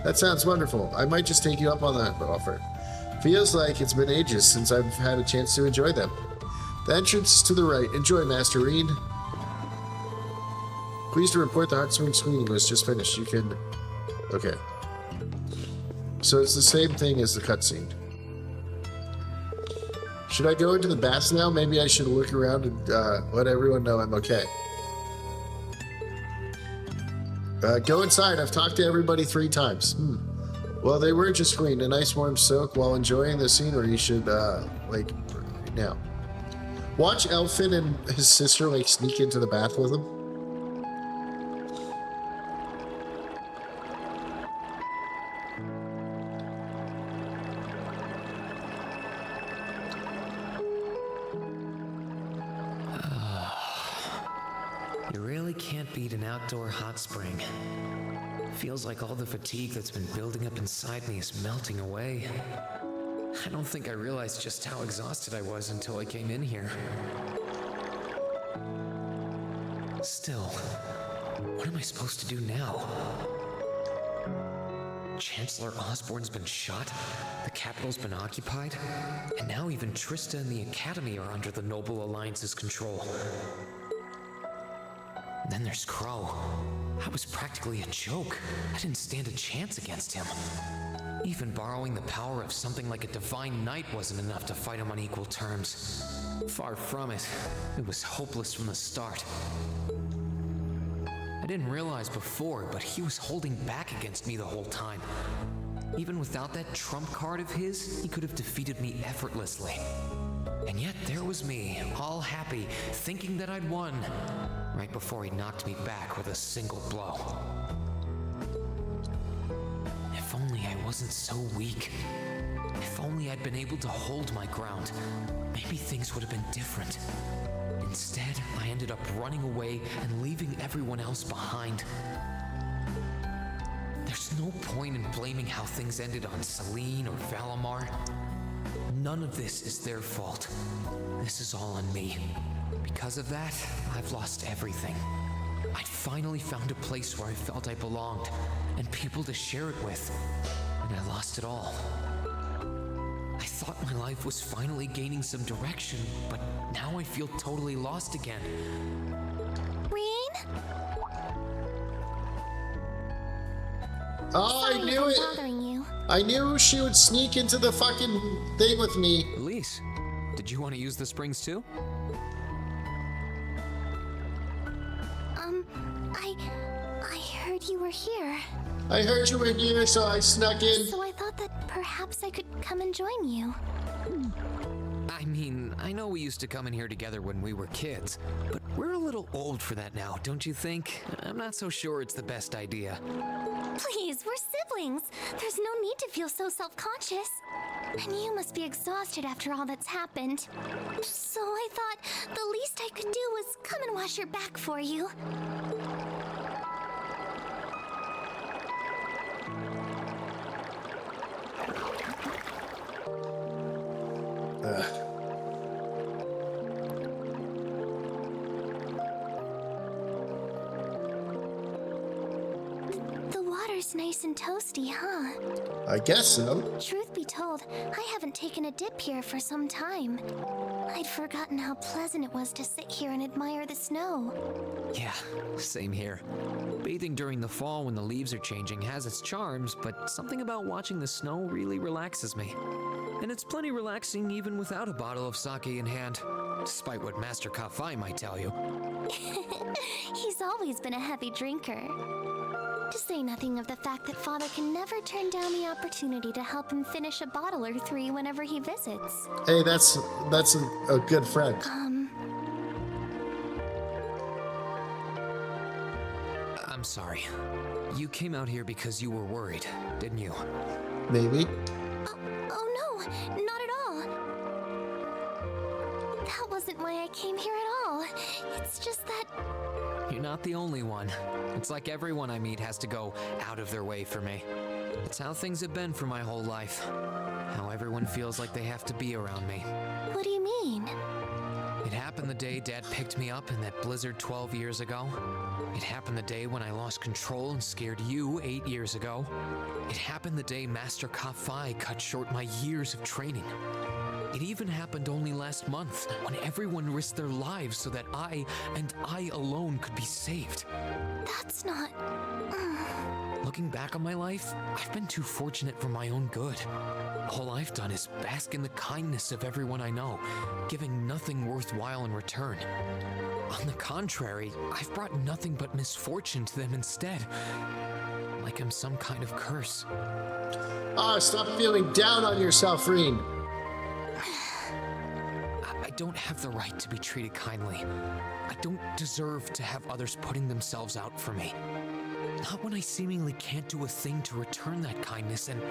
That sounds wonderful. I might just take you up on that offer. Feels like it's been ages since I've had a chance to enjoy them. The entrance is to the right. Enjoy, Master Reen. Pleased to report the hot spring screening was just finished. You can... Okay. So it's the same thing as the cutscene. Should I go into the baths now? Maybe I should look around and let everyone know I'm okay. Go inside. I've talked to everybody 3 times. Well, they were just cleaned. A nice warm soak while enjoying the scenery. You should, like, now. Watch Elfin and his sister, like, sneak into the bath with him. You really can't beat an outdoor hot spring. Feels like all the fatigue that's been building up inside me is melting away. I don't think I realized just how exhausted I was until I came in here. Still, what am I supposed to do now? Chancellor Osborne's been shot, the capital's been occupied, and now even Trista and the Academy are under the Noble Alliance's control. Then there's Crow. I was practically a joke. I didn't stand a chance against him. Even borrowing the power of something like a divine knight wasn't enough to fight him on equal terms. Far from it. It was hopeless from the start. I didn't realize before, but he was holding back against me the whole time. Even without that trump card of his, he could have defeated me effortlessly. And yet there was me, all happy, thinking that I'd won, right before he knocked me back with a single blow. If only I wasn't so weak. If only I'd been able to hold my ground, maybe things would have been different. Instead, I ended up running away and leaving everyone else behind. There's no point in blaming how things ended on Celine or Valimar. None of this is their fault. This is all on me. Because of that, I've lost everything. I'd finally found a place where I felt I belonged, and people to share it with, and I lost it all. I thought my life was finally gaining some direction, but now I feel totally lost again. Reen? Oh, I knew it! Bothering you. I knew she would sneak into the fucking thing with me. Elise, did you want to use the springs too? I heard you were here. I heard you were here, so I snuck in. So I thought that perhaps I could come and join you. I mean, I know we used to come in here together when we were kids, but we're a little old for that now, don't you think? I'm not so sure it's the best idea. Please, we're siblings. There's no need to feel so self-conscious. And you must be exhausted after all that's happened. So I thought the least I could do was come and wash your back for you. The water's nice and toasty, huh? I guess so. Truth be told, I haven't taken a dip here for some time. I'd forgotten how pleasant it was to sit here and admire the snow. Yeah, same here. Bathing during the fall when the leaves are changing has its charms, but something about watching the snow really relaxes me. And it's plenty relaxing even without a bottle of sake in hand, despite what Master Kafai might tell you. He's always been a heavy drinker. To say nothing of the fact that Father can never turn down the opportunity to help him finish a bottle or 3 whenever he visits. Hey, that's a good friend. I'm sorry. You came out here because you were worried, didn't you? Maybe. Oh no, not at all. That wasn't why I came here at all. It's just that... You're not the only one. It's like everyone I meet has to go out of their way for me. It's how things have been for my whole life. How everyone feels like they have to be around me. What do you mean? It happened the day Dad picked me up in that blizzard 12 years ago. It happened the day when I lost control and scared you 8 years ago. It happened the day Master Ka-Fai cut short my years of training. It even happened only last month, when everyone risked their lives so that I, and I alone, could be saved. That's not... Looking back on my life, I've been too fortunate for my own good. All I've done is bask in the kindness of everyone I know, giving nothing worthwhile in return. On the contrary, I've brought nothing but misfortune to them instead. Like I'm some kind of curse. Ah, stop feeling down on yourself, Reen. I don't have the right to be treated kindly. I don't deserve to have others putting themselves out for me. Not when I seemingly can't do a thing to return that kindness and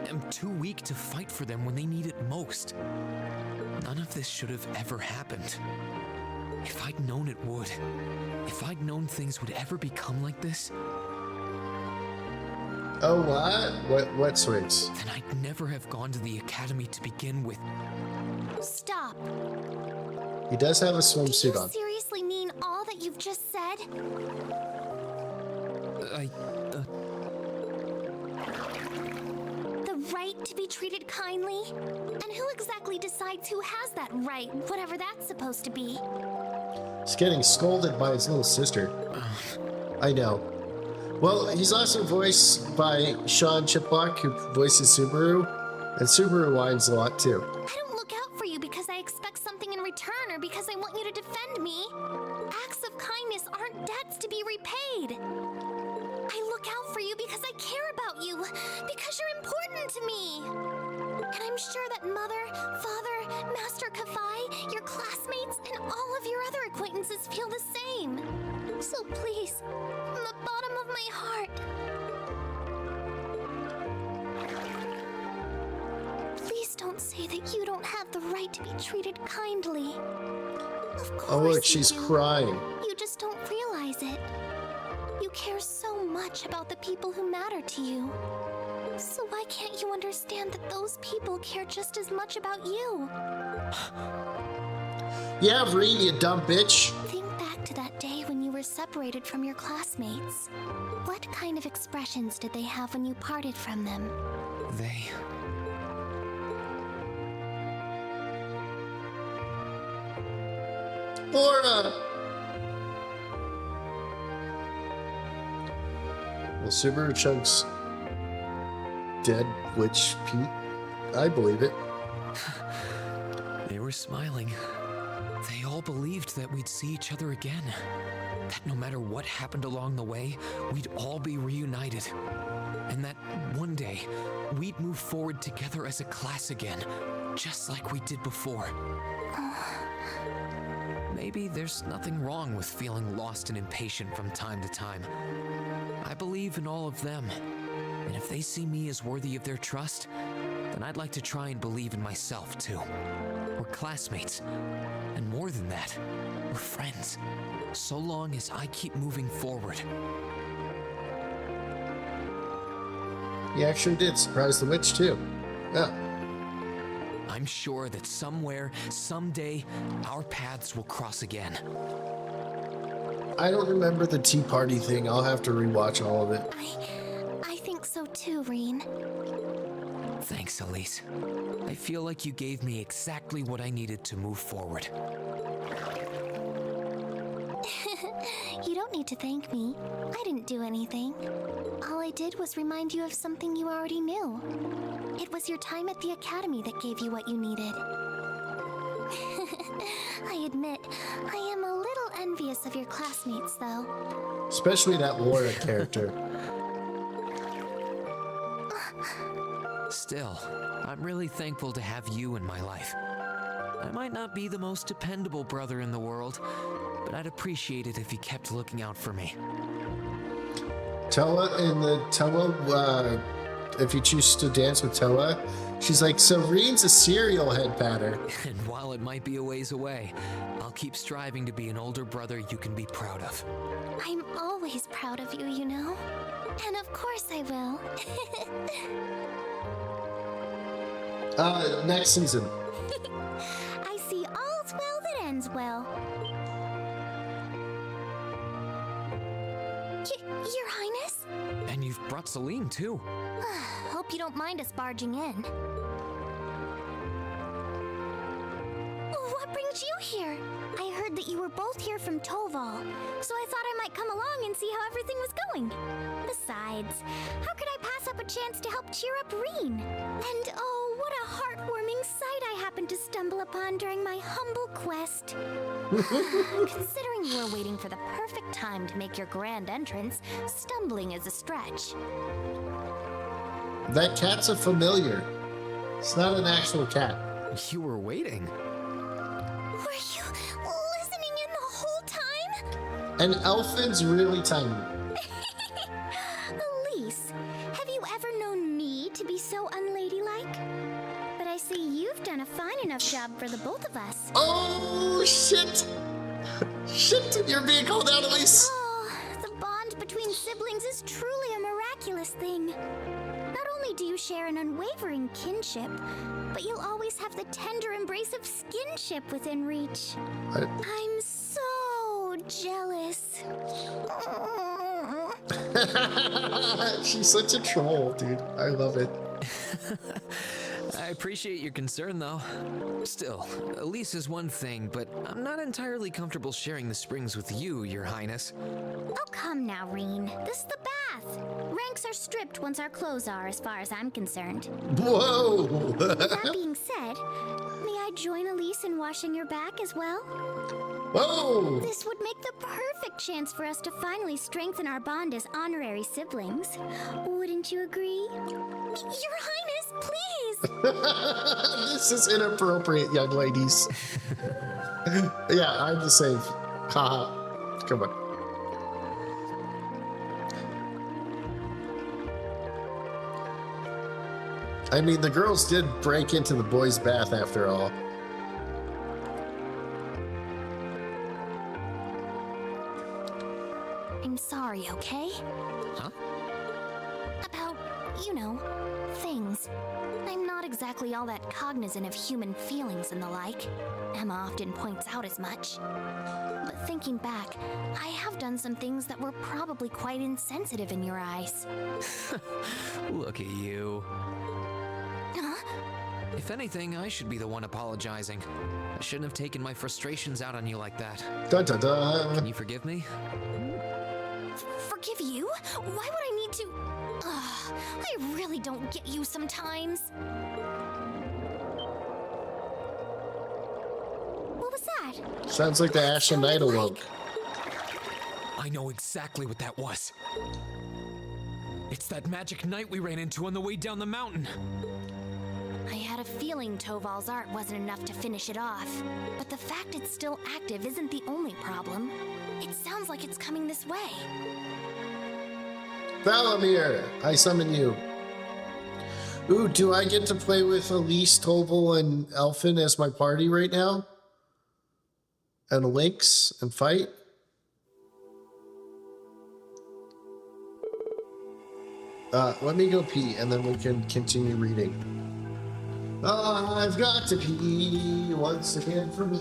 am too weak to fight for them when they need it most. None of this should have ever happened. If I'd known it would, if I'd known things would ever become like this... Oh, what? What swings? Then I'd never have gone to the academy to begin with. Stop. He does have a swimsuit on. Do you seriously mean all that you've just said? The right to be treated kindly? And who exactly decides who has that right, whatever that's supposed to be? He's getting scolded by his little sister. I know. Well, he's also voiced by Sean Chiplock, who voices Subaru, and Subaru whines a lot too. I don't look out for you because I expect something in return or because I want you to defend me. Acts of kindness aren't debts to be repaid. I look out for you because I care about you, because you're important to me. And I'm sure that Mother, Father, Master Ka-Fai, your classmates, and all of your other acquaintances feel the same. So please, from the bottom of my heart, please don't say that you don't have the right to be treated kindly. Of course Oh, look, she's you do. crying. You just don't realize it. You care so much about the people who matter to you. So why can't you understand that those people care just as much about you? Yeah, Reen, you dumb bitch. Think back to that day when you were separated from your classmates. What kind of expressions did they have when you parted from them? They... Laura! Well, Subaru Chunk's dead, which I believe it. They were smiling. They all believed that we'd see each other again. That no matter what happened along the way, we'd all be reunited. And that one day, we'd move forward together as a class again, just like we did before. Maybe there's nothing wrong with feeling lost and impatient from time to time. I believe in all of them, and if they see me as worthy of their trust, then I'd like to try and believe in myself too. We're classmates, and more than that, we're friends, so long as I keep moving forward. He actually did surprise the witch too. Yeah. I'm sure that somewhere, someday, our paths will cross again. I don't remember the Tea Party thing. I'll have to rewatch all of it. I think so too, Reen. Thanks, Elise. I feel like you gave me exactly what I needed to move forward. You don't need to thank me. I didn't do anything. All I did was remind you of something you already knew. It was your time at the academy that gave you what you needed. I admit, I am a little envious of your classmates, though. Especially that Laura character. Still, I'm really thankful to have you in my life. I might not be the most dependable brother in the world, but I'd appreciate it if you kept looking out for me. Toa in the Toa if you choose to dance with Toa. She's like, so Reen's a serial head patter. And while it might be a ways away, I'll keep striving to be an older brother you can be proud of. I'm always proud of you, you know. And of course I will. Next season. I see all's well that ends well. Your Highness? And you've brought Celine, too. Hope you don't mind us barging in. What brings you here? I heard that you were both here from Toval, so I thought I might come along and see how everything was going. Besides, how could I pass up a chance to help cheer up Reen? And oh, what a heartwarming sight I happened to stumble upon during my humble quest. Considering you were waiting for the perfect time to make your grand entrance, stumbling is a stretch. That cat's a familiar. It's not an actual cat. You were waiting. Were you listening in the whole time? And Elfin's really tiny. Elise, have you ever known me to be so unladylike? But I see you've done a fine enough job for the both of us. Oh, shit! Shit, you're being called out, Elise! Oh, the bond between siblings is truly a miraculous thing. Not only do you share an unwavering kinship, but you'll always have the tender embrace of skinship within reach. I'm so jealous. She's such a troll, dude. I love it. I appreciate your concern, though. Still, Elise is one thing, but I'm not entirely comfortable sharing the springs with you, Your Highness. Oh, come now, Reen. This is the bath. Ranks are stripped once our clothes are, as far as I'm concerned. Whoa! That being said, may I join Elise in washing your back as well? Whoa! This would make the perfect chance for us to finally strengthen our bond as honorary siblings. Wouldn't you agree? Your Highness, please! This is inappropriate, young ladies. Yeah, I'm the same. Haha. Come on. I mean, the girls did break into the boys' bath after all. I'm sorry, okay? Huh? About, you know, things. I'm not exactly all that cognizant of human feelings and the like. Emma often points out as much. But thinking back, I have done some things that were probably quite insensitive in your eyes. Look at you. Huh? If anything, I should be the one apologizing. I shouldn't have taken my frustrations out on you like that. Dun dun dun. Can you forgive me? Forgive you? Why would I need to? I really don't get you sometimes. What was that? Sounds like the Ashen Knight awoke. I know exactly what that was. It's that magic knight we ran into on the way down the mountain. I had a feeling Toval's art wasn't enough to finish it off. But the fact it's still active isn't the only problem. It sounds like it's coming this way. Valamir, I summon you. Ooh, do I get to play with Elise, Toval, and Elfin as my party right now? And Lynx and fight? Let me go pee and then we can continue reading. I've got to pee once again for me.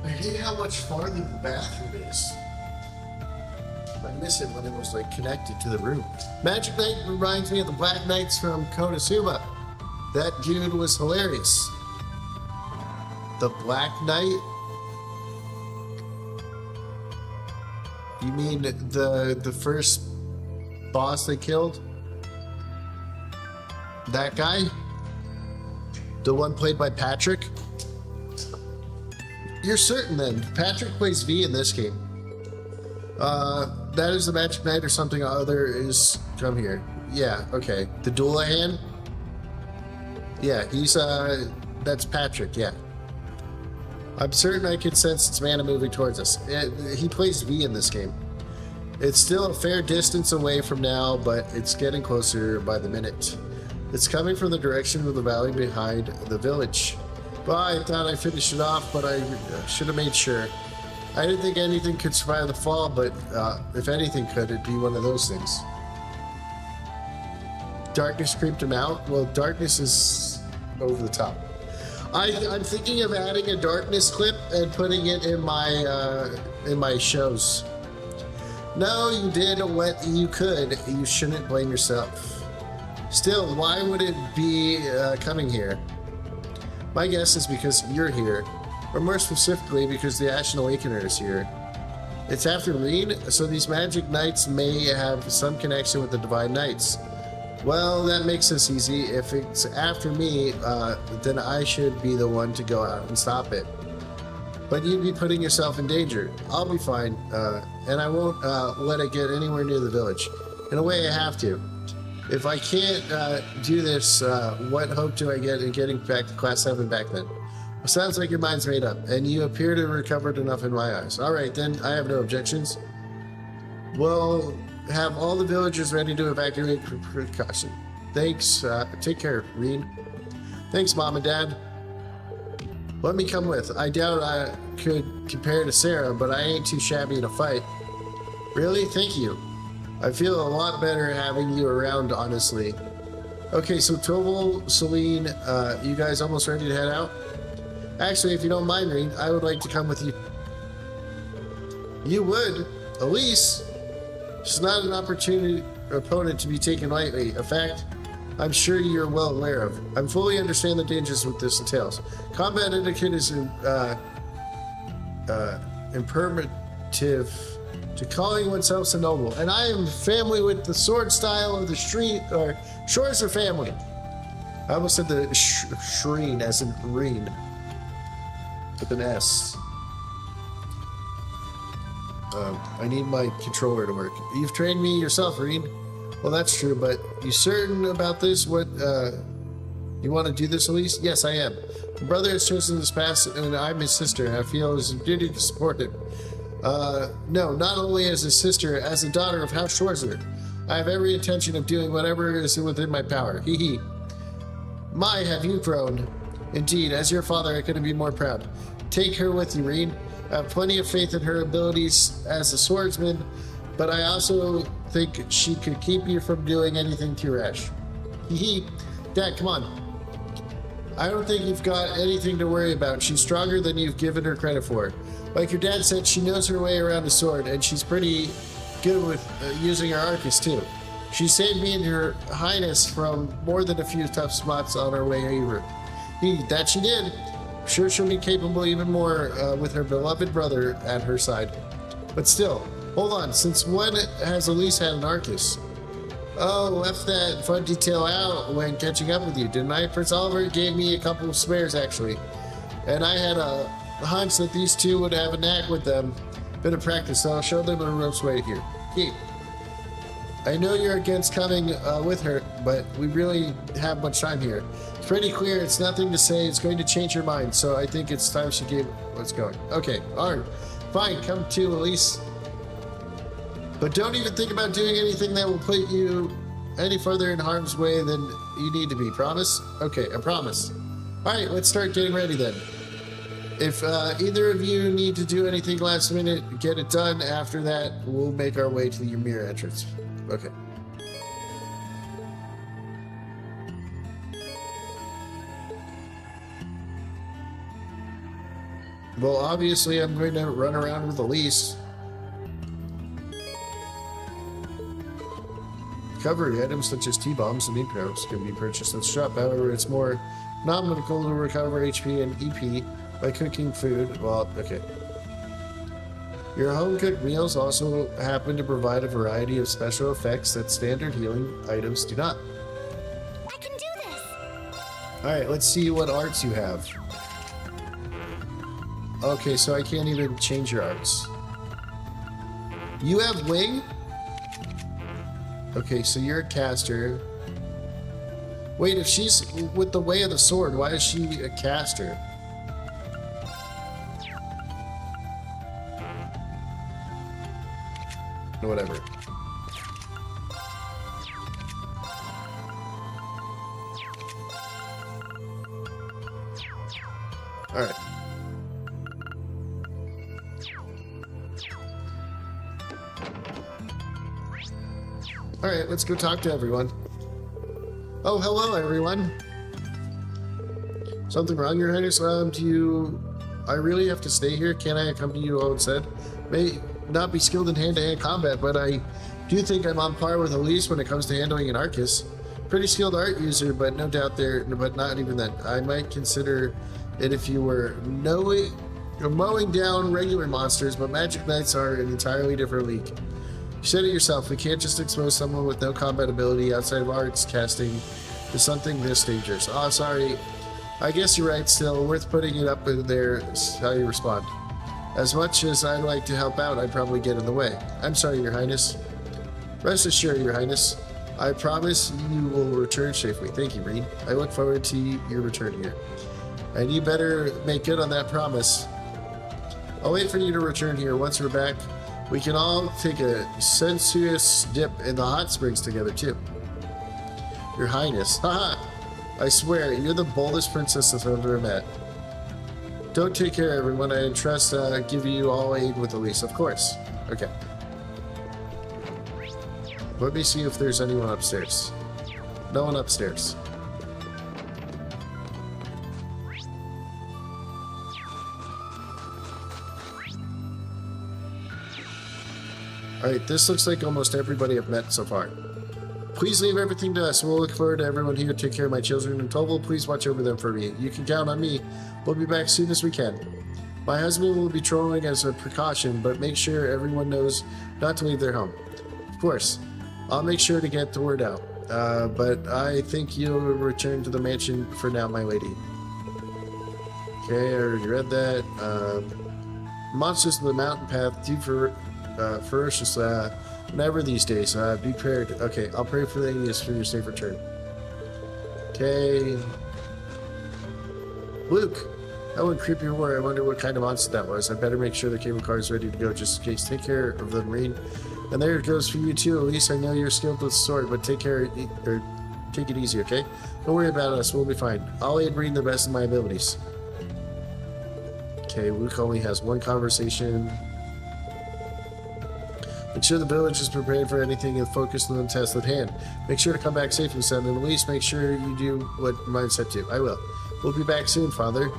I hate how much farther the bathroom is. miss it when it was like connected to the room. Magic Knight reminds me of the Black Knights from Konosuba. That dude was hilarious. The Black Knight? You mean the first boss they killed? That guy? The one played by Patrick? You're certain then. Patrick plays V in this game. That is the Magic Knight or something other is... Come here. Yeah, okay. The Dullahan? Yeah, he's, that's Patrick, yeah. I'm certain I can sense its mana moving towards us. He plays V in this game. It's still a fair distance away from now, but it's getting closer by the minute. It's coming from the direction of the valley behind the village. Well, I thought I finished it off, but I should have made sure. I didn't think anything could survive the fall, but if anything could, it'd be one of those things. Darkness creeped him out? Well, darkness is over the top. I'm thinking of adding a darkness clip and putting it in my shows. No, you did what you could. You shouldn't blame yourself. Still, why would it be coming here? My guess is because you're here, or more specifically because the Ashen Awakener is here. It's after Reen, so these Magic Knights may have some connection with the Divine Knights. Well, that makes this easy. If it's after me, then I should be the one to go out and stop it. But you'd be putting yourself in danger. I'll be fine, and I won't let it get anywhere near the village. In a way, I have to. If I can't do this, what hope do I get in getting back to Class 7 back then? Well, sounds like your mind's made up, and you appear to have recovered enough in my eyes. Alright then, I have no objections. We'll have all the villagers ready to evacuate for precaution. Thanks, take care, Reen. Thanks, Mom and Dad. Let me come with. I doubt I could compare to Sarah, but I ain't too shabby in a fight. Really? Thank you. I feel a lot better having you around, honestly. Okay, so Tobal, Celine, you guys almost ready to head out? Actually, if you don't mind, Reen, I would like to come with you. You would? Elise? She's not an opponent to be taken lightly. A fact I'm sure you're well aware of. I fully understand the dangers with this entails. Combat etiquette is imperative to calling oneself a noble, and I am family with the sword style of the street, or shores are family. I almost said the shreen as in green, with an S. I need my controller to work. You've trained me yourself, Reen. Well, that's true, but you certain about this? What, you want to do this, Elise? Yes, I am. My brother has chosen this path, and I'm his sister, and I feel it's a duty to support him. No, not only as a sister, as a daughter of House Schwarzer. I have every intention of doing whatever is within my power. Hee hee. My, have you grown. Indeed, as your father, I couldn't be more proud. Take her with you, Reen. I have plenty of faith in her abilities as a swordsman, but I also think she could keep you from doing anything too rash. Hee hee. Dad, come on. I don't think you've got anything to worry about. She's stronger than you've given her credit for. Like your dad said, she knows her way around a sword, and she's pretty good with using her Arcus, too. She saved me and her highness from more than a few tough spots on our way over. That she did. I'm sure she'll be capable even more with her beloved brother at her side. But still, hold on. Since when has Elise had an Arcus? Oh, left that fun detail out when catching up with you, didn't I? Prince Oliver gave me a couple of spares, actually. And I had a hunch that these two would have a knack with them. Bit of practice, so I'll show them the ropes right here. I know you're against coming with her, but we really have much time here. It's pretty clear it's nothing to say. It's going to change her mind, so I think it's time she gave what's going. Okay, alright. Fine, come to, Elise. But don't even think about doing anything that will put you any further in harm's way than you need to be. Promise? Okay, I promise. Alright, let's start getting ready then. If either of you need to do anything last minute, get it done. After that, we'll make our way to the Ymir entrance. Okay. Well, obviously I'm going to run around with Elise. recovery items such as T-bombs and necros can be purchased at the shop. However, it's more non-medical to recover HP and EP by cooking food. Well, okay. Your home-cooked meals also happen to provide a variety of special effects that standard healing items do not. I can do this! Alright, let's see what arts you have. Okay, so I can't even change your arts. You have wing? Okay, so you're a caster. Wait, if she's with the way of the sword, why is she a caster? Whatever. Alright. Alright, let's go talk to everyone. Oh, hello everyone. Something wrong, Your Highness? I really have to stay here? Can I accompany you all instead? May not be skilled in hand-to-hand combat, but I do think I'm on par with Elise when it comes to handling an Arcus. Pretty skilled art user, but no doubt but not even that. I might consider it if you were mowing down regular monsters, but Magic Knights are an entirely different league. You said it yourself, we can't just expose someone with no combat ability outside of arts casting to something this dangerous. Oh, sorry. I guess you're right, still worth putting it up in there, how you respond. As much as I'd like to help out, I'd probably get in the way. I'm sorry, Your Highness. Rest assured, Your Highness. I promise you will return safely. Thank you, Reed. I look forward to your return here. And you better make good on that promise. I'll wait for you to return here. Once we're back, we can all take a sensuous dip in the hot springs together, too. Your Highness. Haha! I swear, you're the boldest princess I've ever met. Don't take care, everyone. I entrust giving you all aid with Elise, of course. Okay. Let me see if there's anyone upstairs. No one upstairs. Alright, this looks like almost everybody I've met so far. Please leave everything to us. We'll look forward to everyone here. Take care of my children. And Toval, please watch over them for me. You can count on me. We'll be back soon as we can. My husband will be trolling as a precaution, but make sure everyone knows not to leave their home. Of course. I'll make sure to get the word out. But I think you'll return to the mansion for now, my lady. Okay, I already read that. Monsters of the mountain path do ferocious whenever these days. Be prepared. Okay, I'll pray for you for your safe return. Okay. Luke, that would creep your war. I wonder what kind of monster that was. I better make sure the cable car is ready to go just in case. Take care of the Marine. And there it goes for you too. At least I know you're skilled with the sword, but take it easy, okay? Don't worry about us. We'll be fine. I'll aid Marine the best of my abilities. Okay, Luke only has one conversation. Make sure the village is prepared for anything and focus on the task at hand. Make sure to come back safe and sound, and at least make sure you do what mine said to. I will. We'll be back soon, Father.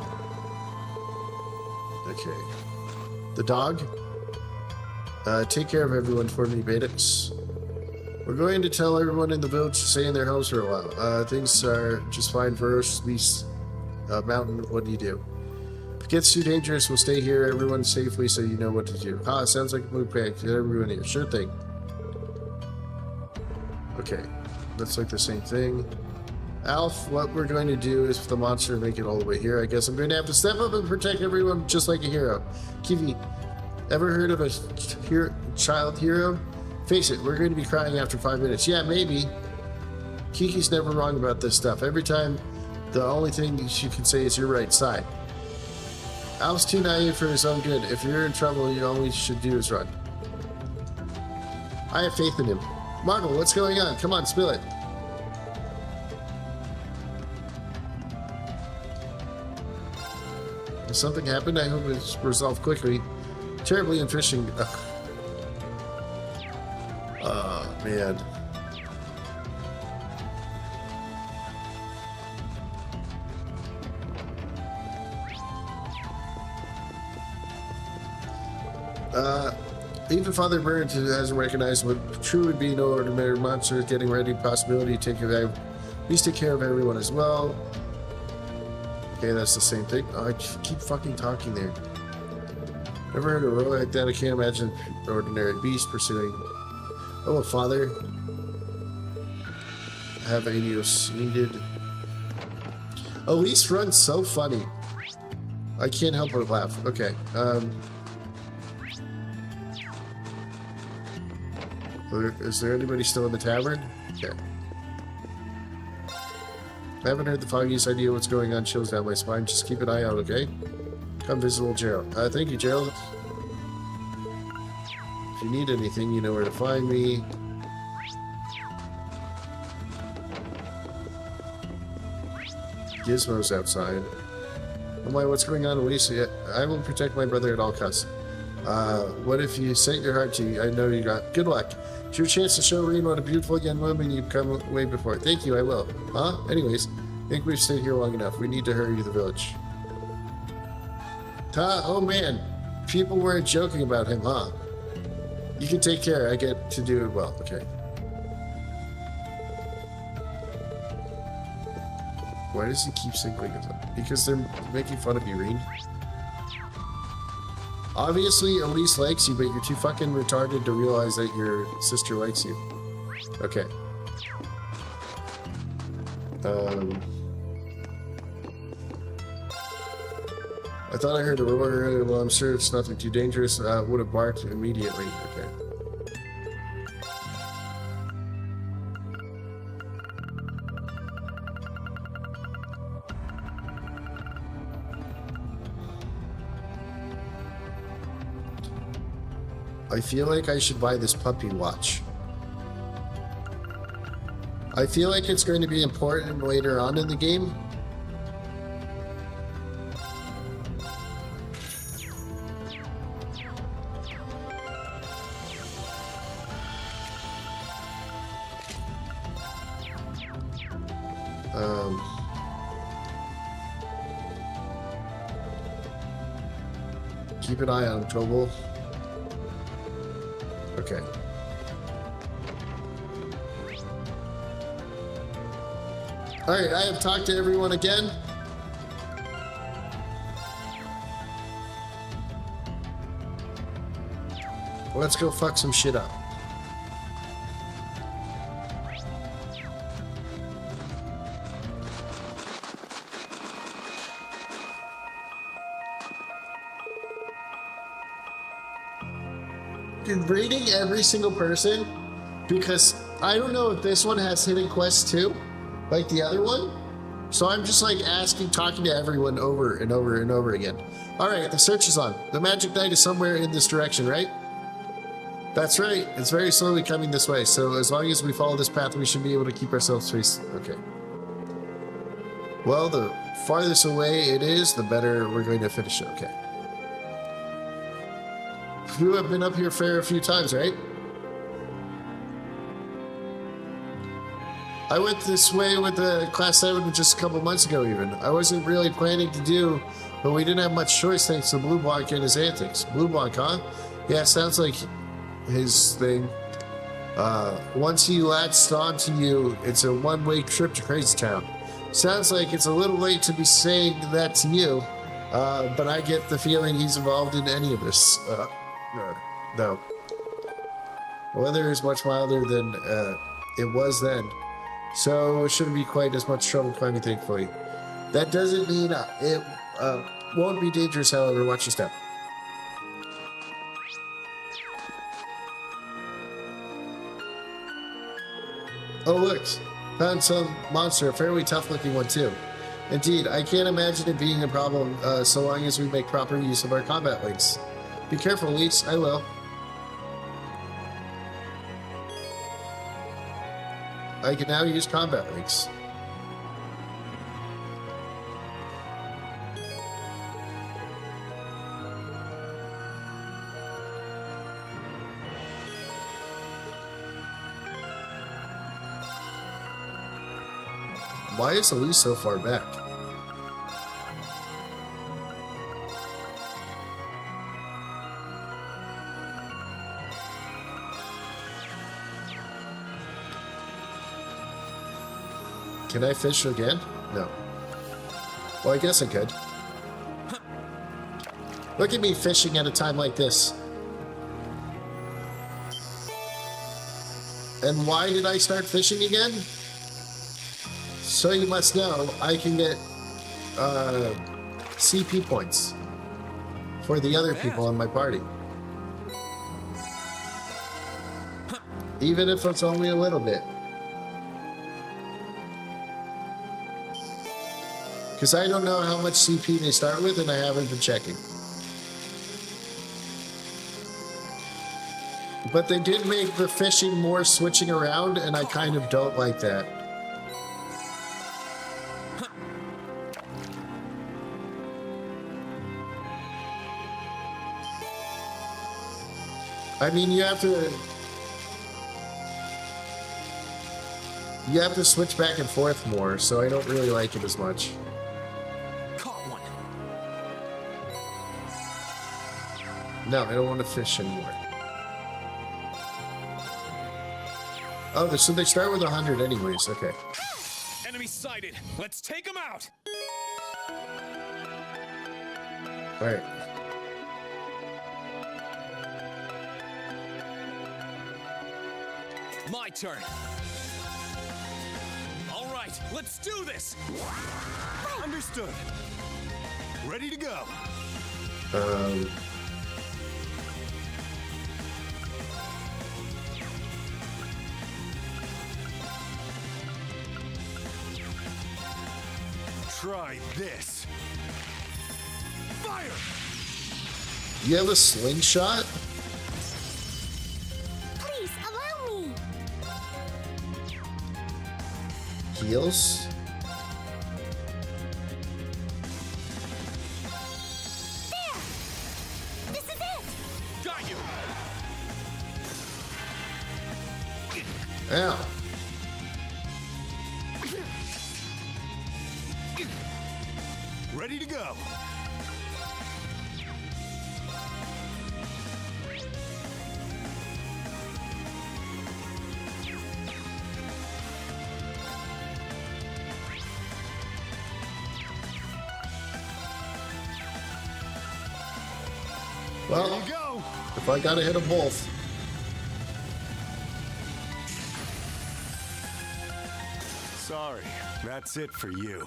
Okay. The dog? Take care of everyone for me, Biggles. We're going to tell everyone in the village to stay in their homes for a while. Things are just fine for us. These mountain, what do you do? If it gets too dangerous, we'll stay here, everyone safely, so you know what to do. Sounds like a blueprint. Get everyone here. Sure thing. Okay. That's like the same thing. Alf, what we're going to do is if the monster make it all the way here, I guess I'm going to have to step up and protect everyone just like a hero. Kiwi, ever heard of a child hero? Face it, we're going to be crying after 5 minutes. Yeah, maybe. Kiki's never wrong about this stuff. Every time, the only thing she can say is your right side. Al's too naive for his own good. If you're in trouble, you all you should do is run. I have faith in him. Marvel, what's going on? Come on, spill it. Has something happened? I hope it's resolved quickly. Terribly infishing. Oh, man. Even Father Burns hasn't recognized what truly would be no ordinary monster. Getting ready, possibility to take care of everyone as well. Okay, that's the same thing. Oh, I keep fucking talking there. Never heard of a role like that. I can't imagine an ordinary beast pursuing. Oh, Father. Have Adios needed. Elise runs so funny. I can't help but laugh. Okay. Is there anybody still in the tavern? Okay. I haven't heard the foggiest idea what's going on. Chills down my spine. Just keep an eye out, okay? Come visit old Gerald. Thank you, Gerald. If you need anything, you know where to find me. Gizmo's outside. Oh my, what's going on, Alicia? I will protect my brother at all costs. What if you set your heart to? I know you got. Good luck. It's your chance to show Reen what a beautiful young woman you've come way before. Thank you, I will. Huh? Anyways, I think we've stayed here long enough. We need to hurry to the village. Oh man, people weren't joking about him, huh? You can take care. I get to do it well. Okay. Why does he keep singling it up? Because they're making fun of you, Reen. Obviously, Elise likes you, but you're too fucking retarded to realize that your sister likes you. Okay. I thought I heard a roar. Well, I'm sure it's nothing too dangerous. Would have barked immediately. Okay. I feel like I should buy this puppy watch. I feel like it's going to be important later on in the game. Keep an eye on Tobel. Okay. Alright, I have talked to everyone again. Let's go fuck some shit up. Rating every single person, because I don't know if this one has hidden quests too, like the other one. So I'm just like talking to everyone over and over and over again. All right, the search is on. The Magic Knight is somewhere in this direction, right? That's right. It's very slowly coming this way. So as long as we follow this path, we should be able to keep ourselves faced. Okay. Well, the farthest away it is, the better we're going to finish it. Okay. You have been up here a few times, right? I went this way with the Class 7 just a couple months ago even. I wasn't really planning to do, but we didn't have much choice thanks to Blue Blanc and his antics. Blue Blanc, huh? Yeah, sounds like his thing. Once he latched onto you, it's a one-way trip to Crazy Town. Sounds like it's a little late to be saying that to you, but I get the feeling he's involved in any of this. No. The weather is much milder than it was then, so it shouldn't be quite as much trouble climbing, thankfully. That doesn't mean it won't be dangerous, however. Watch your step. Oh, look. Found some monster, a fairly tough-looking one, too. Indeed, I can't imagine it being a problem so long as we make proper use of our combat links. Be careful, Elise. I will. I can now use combat links. Why is Elise so far back? Can I fish again? No. Well, I guess I could. Look at me fishing at a time like this. And why did I start fishing again? So you must know, I can get CP points for the other people in my party. Even if it's only a little bit. Because I don't know how much CP they start with, and I haven't been checking. But they did make the fishing more switching around, and I kind of don't like that. I mean, you have to switch back and forth more, so I don't really like it as much. Caught one. No, I don't want to fish anymore. Oh, so they start with 100 anyways, okay. Enemy sighted. Let's take them out. Alright. My turn. All right, let's do this. Understood. Ready to go. Try this. Fire! You have a slingshot? Please, allow me! Heals? There! This is it! Got you! Ow. Ready to go. Well, There you go. if I gotta hit them both. Sorry, that's it for you.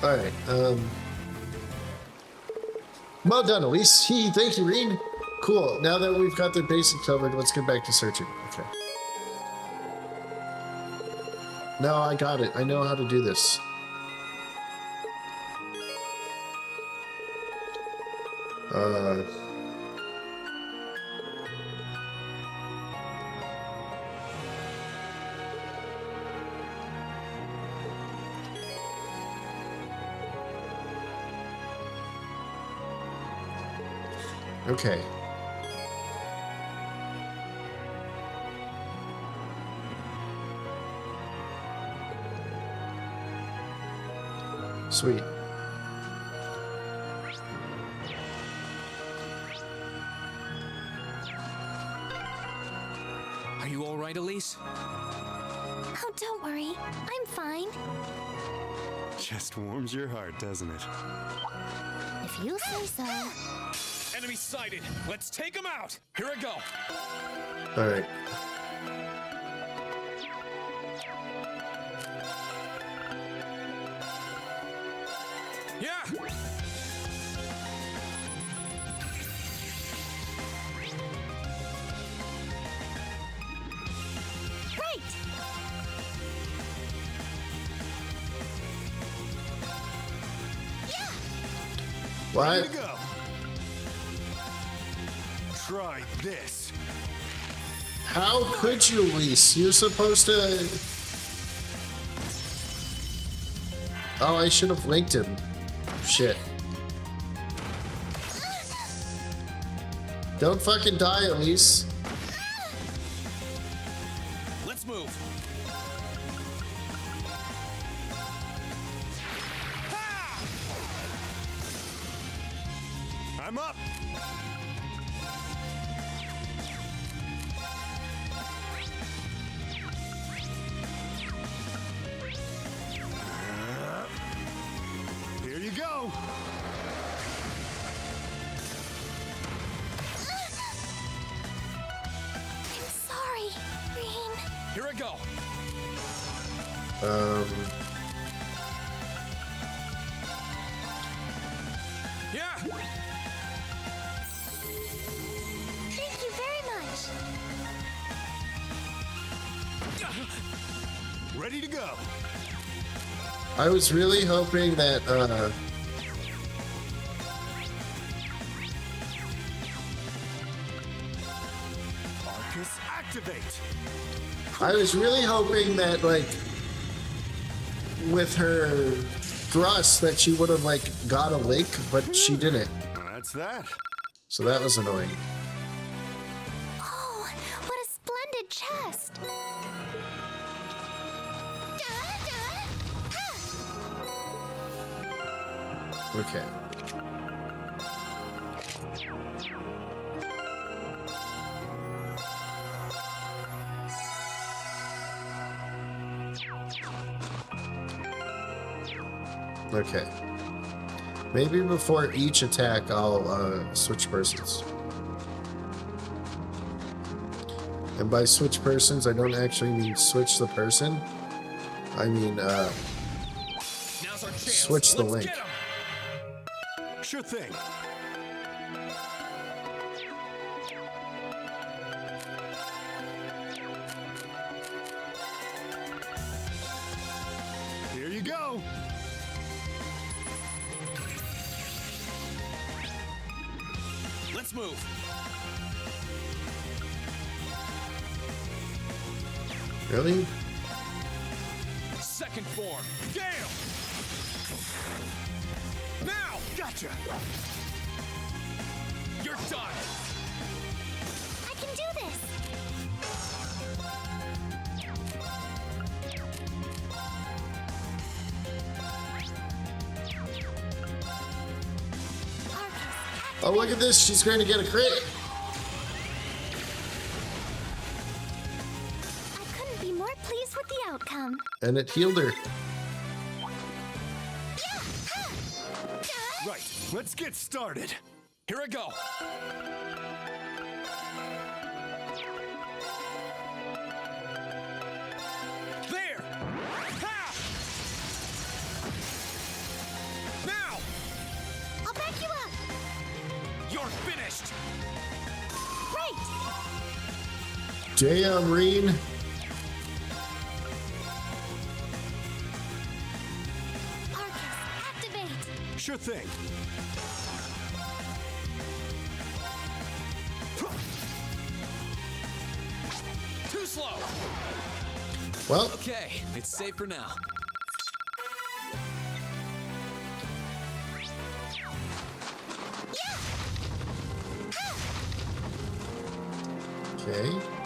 Alright, well done, Elise. Thank you, Reen. Cool, now that we've got the basics covered, let's get back to searching. Okay. No, I got it. I know how to do this. Okay. Sweet. Are you all right, Elise? Oh, don't worry. I'm fine. Just warms your heart, doesn't it? If you say so. Enemy sighted. Let's take them out. Here I go. Alright. Yeah. Right! Yeah! What? Ready to go. Try this. How could you, Elise? You're supposed to... Oh, I should have linked him. Shit. Don't fucking die, Elise. Let's move. I'm up. Here I go. Yeah. Thank you very much. Ready to go. I was really hoping that Arcus, activate. I was really hoping that, like, with her thrust that she would have, like, got a link, but she didn't. That's that. So that was annoying. Oh, what a splendid chest. Okay. Okay. Maybe before each attack, I'll switch persons. And by switch persons, I don't actually mean switch the person. I mean, switch the link. Sure thing. Here you go. Let's move. Really? Second form. Gale. Now. Gotcha. You're done. I can do this. Oh, look at this. She's going to get a crit. I couldn't be more pleased with the outcome. And it healed her. Right. Let's get started. Here I go. There. Ha! Now. I'll back you up. You're finished. Right. Damn, Reen. Arcus, activate. Sure thing. Too slow. Well, Okay, it's safe for now. okay.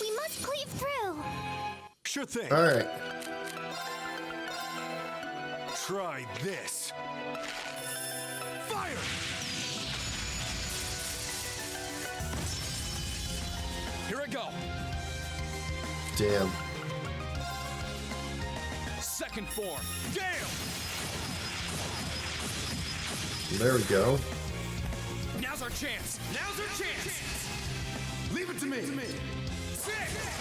We must cleave through. Sure thing. All right. Try this. Fire! Here I go. Damn. Second form. Gale. There we go. Now's our chance. Now's our chance. Leave it to me. Right.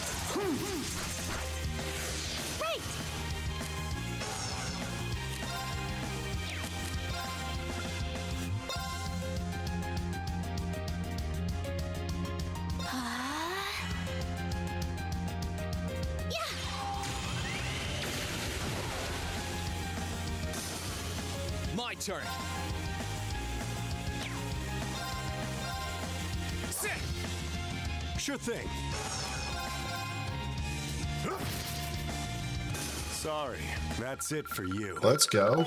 My turn. Sit. Sure thing. Sorry, that's it for you. Let's go.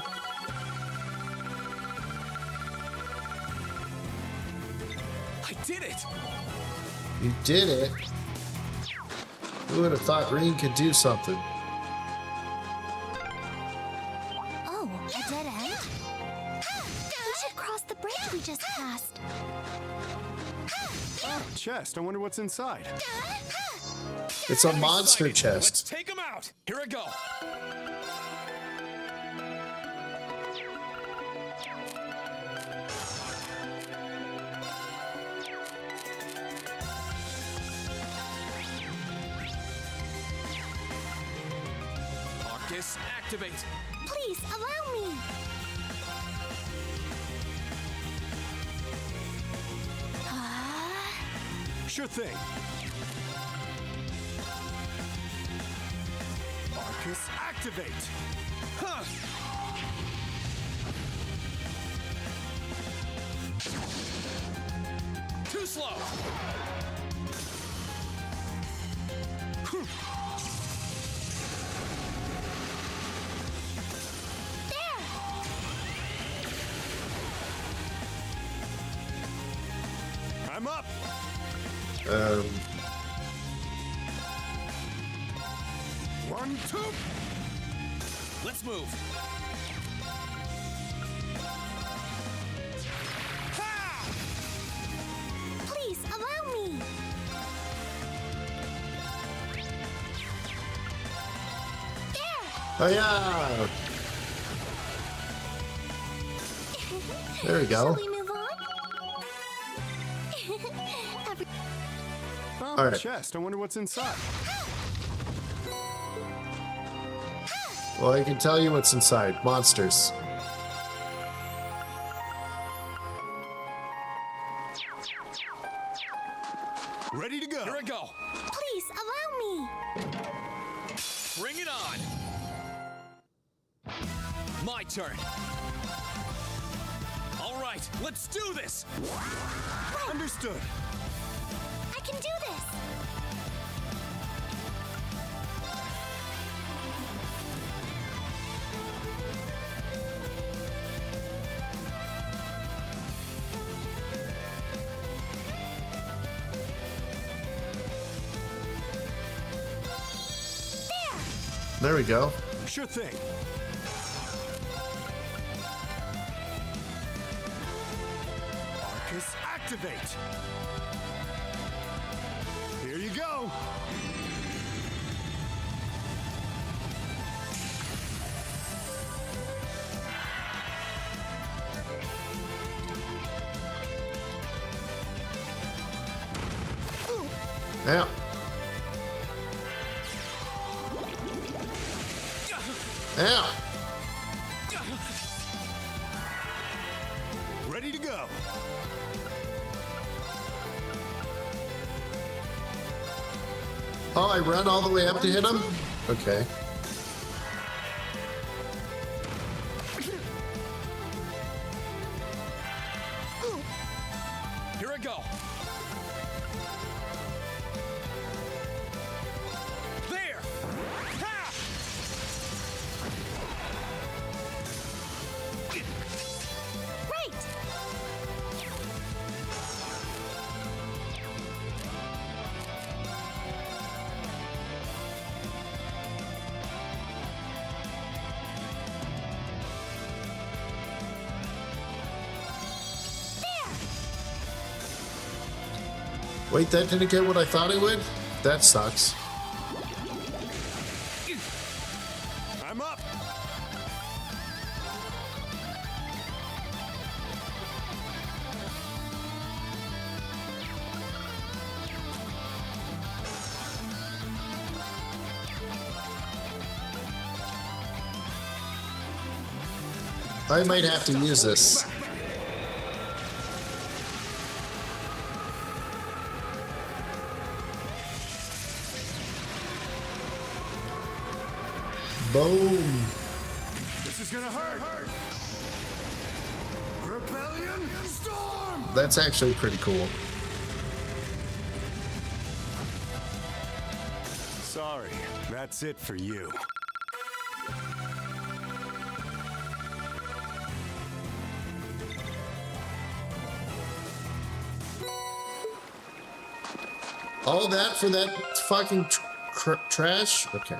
I did it. You did it. Who would have thought Reen could do something? Oh, a dead end? We should cross the bridge we just passed. Chest, I wonder what's inside. It's a monster Let's chest. take him out. Here I go. Arcus, activate. Please allow me. Sure thing. Arcus, activate. Huh. Too slow. I'm up. One, two. Let's move. Please allow me. Oh yeah. There we go. Shall we move on? Oh, All right. chest. I wonder what's inside. Well, I can tell you what's inside. Monsters. Ready to go. Here I go. Please allow me. Bring it on. My turn. All right, let's do this. Understood. I can do this. There we go. Sure thing. Arcus, activate. Here you go. Yeah. Yeah. Ready to go. Oh, I run all the way up to hit him? Okay. Here I go. There. Ha! Right. Wait, that didn't get what I thought it would? That sucks. I'm up. I might have to use this. Boom. This is gonna hurt. Rebellion storm. That's actually pretty cool. Sorry, that's it for you. All that for that fucking trash? Okay.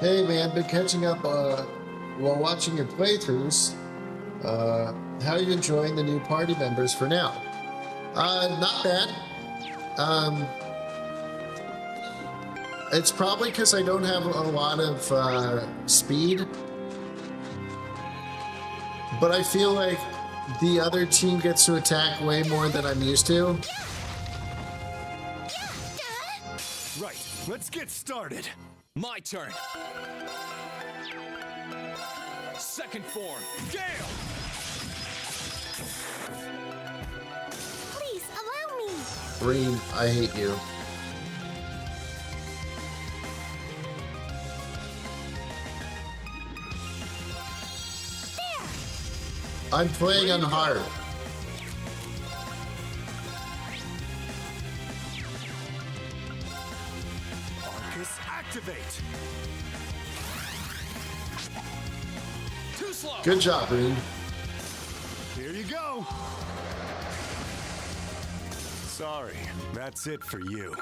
Hey man, been catching up while watching your playthroughs. How are you enjoying the new party members for now? Not bad. It's probably because I don't have a lot of speed. But I feel like the other team gets to attack way more than I'm used to. Right, let's get started. My turn. Second form, Gale! Please, allow me. Reen, I hate you. I'm playing on hard. Arcus, activate. Too slow. Good job, Reen. Here you go. Sorry, that's it for you.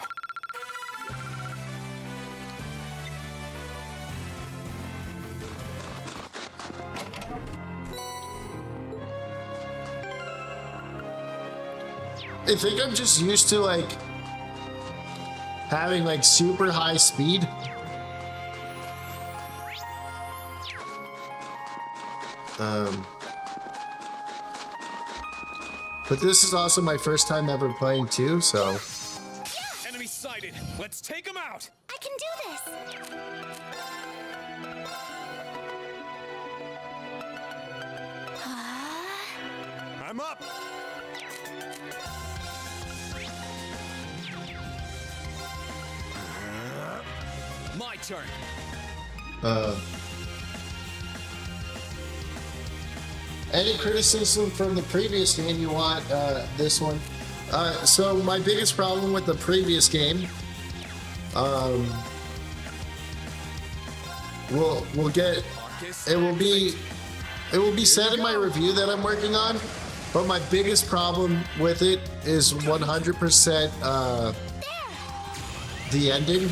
I think I'm just used to like having like super high speed. But this is also my first time ever playing too, so. Enemy sighted. Let's take him out. I can do this. I'm up. My turn. Any criticism from the previous game you want this one? So my biggest problem with the previous game, we'll get. It will be said in my review that I'm working on, but my biggest problem with it is 100% the ending.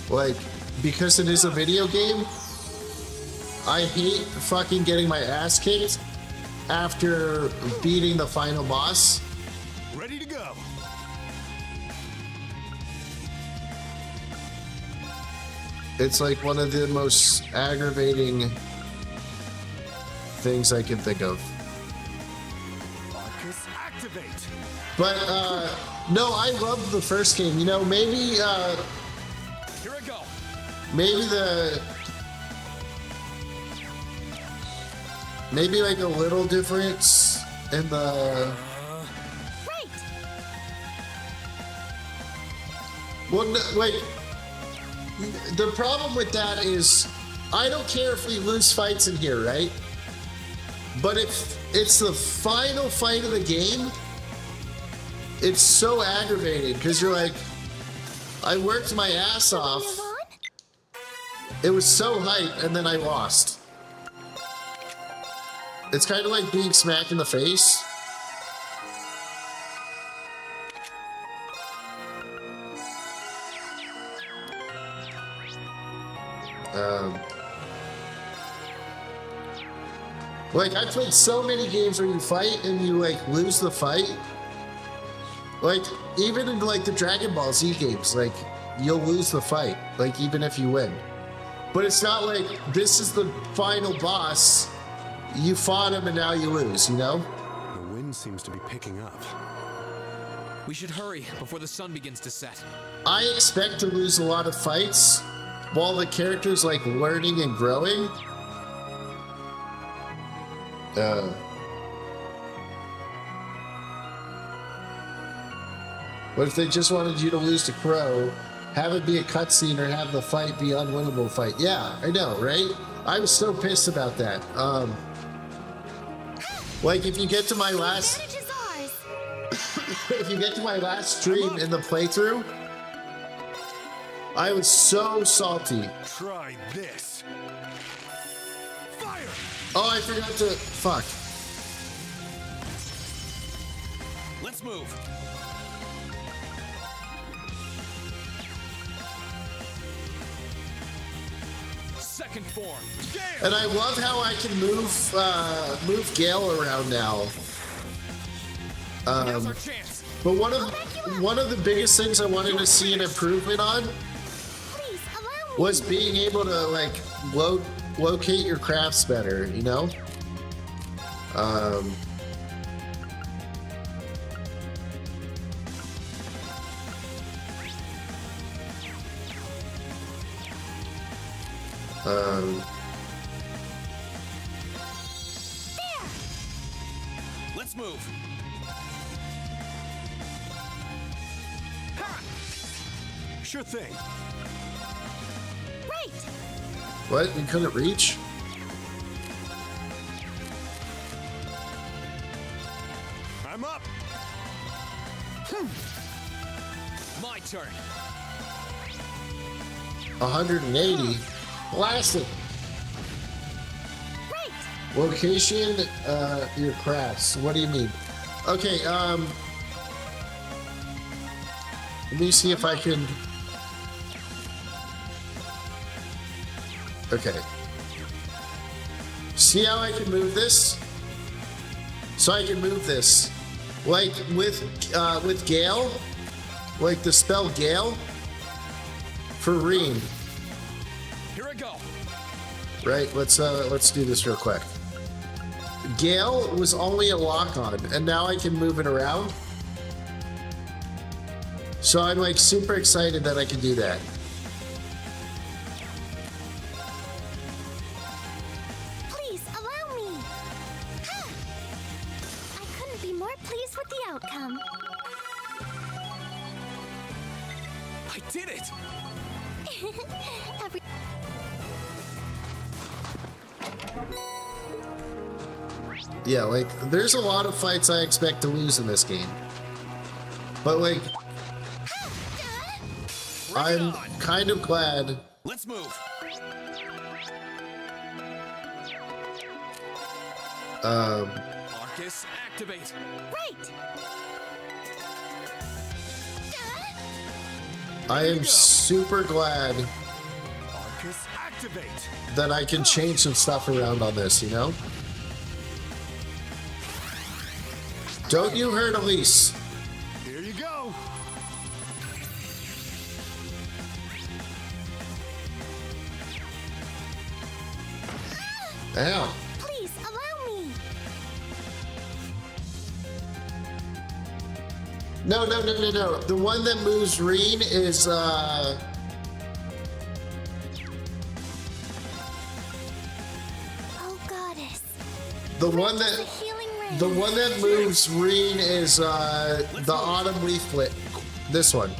Like, because it is a video game, I hate fucking getting my ass kicked after beating the final boss. Ready to go. It's like one of the most aggravating things I can think of. Arcus, activate. But no, I loved the first game. You know, maybe Here I go. maybe like a little difference in the. Right. Well, no, wait. The problem with that is, I don't care if we lose fights in here, right? But if it's the final fight of the game, it's so aggravating because you're like, I worked my ass off. It was so hype, and then I lost. It's kind of like being smacked in the face. Like, I played so many games where you fight and you like lose the fight. Like, even in like the Dragon Ball Z games, like you'll lose the fight, like even if you win. But it's not like this is the final boss. You fought him and now you lose, you know? The wind seems to be picking up. We should hurry before the sun begins to set. I expect to lose a lot of fights while the character's like learning and growing. But if they just wanted you to lose to Crow, have it be a cutscene or have the fight be unwinnable fight. Yeah, I know, right? I was so pissed about that. Like if you get to my last if you get to my last stream in the playthrough, I was so salty. Try this. Fire! Oh, I forgot to fuck. Let's move. Second form. Gale! And I love how I can move Gale around now. Now's our chance. But one of one of the biggest things I wanted to see an improvement on was being able to like locate your crafts better, you know? Let's move. Sure thing. Right. What? You couldn't reach? I'm up. My turn. 180. Blasted. Location, your crafts. What do you mean? Okay, let me see if I can. Okay. See how I can move this? So I can move this. Like with Gale, like the spell Gale for Reen. Here I go. Right, let's do this real quick. Gale was only a lock-on, and now I can move it around. So I'm like super excited that I can do that. Please allow me. I couldn't be more pleased with the outcome. I did it. Yeah, like there's a lot of fights I expect to lose in this game. But like I'm kind of glad. Let's move. Arcus, activate. Right. I am super glad Arcus, activate. that I can change some stuff around on this, you know? Don't you hurt Elise. Here you go. Ow. Please allow me. No. The one that moves Reen is Oh goddess. the one that moves Reen is the autumn leaflet. This one.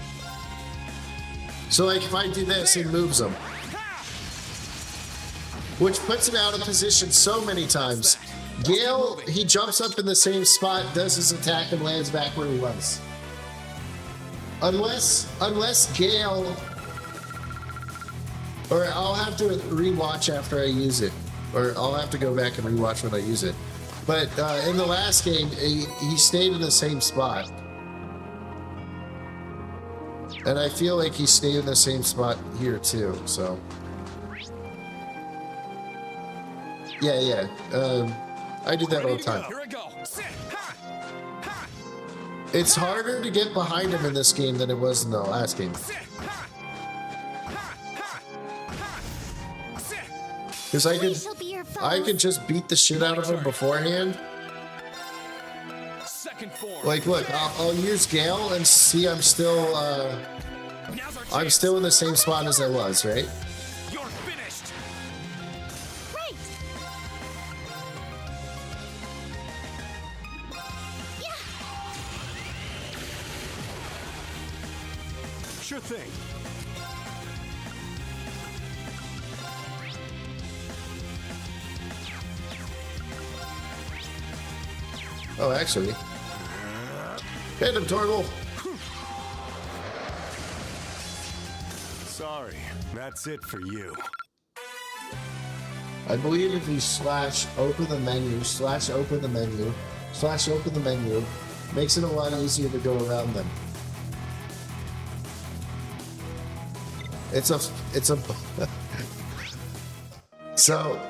So like if I do this, it moves him. Which puts him out of position so many times. Gale, he jumps up in the same spot, does his attack, and lands back where he was. Unless Gale, or I'll have to rewatch after I use it, or I'll have to go back and rewatch when I use it. But in the last game, he stayed in the same spot. And I feel like he stayed in the same spot here too, so. Yeah. I do that all the time. Here I go. It's harder to get behind him in this game than it was in the last game. Because I could just beat the shit out of him beforehand. Second form. Like, look, I'll use Gale and see I'm still in the same spot as I was, right? You're finished. Right. Sure thing. Oh, actually. Hit him, Torgal. Sorry, that's it for you. I believe if you slash open the menu, makes it a lot easier to go around them. It's a So,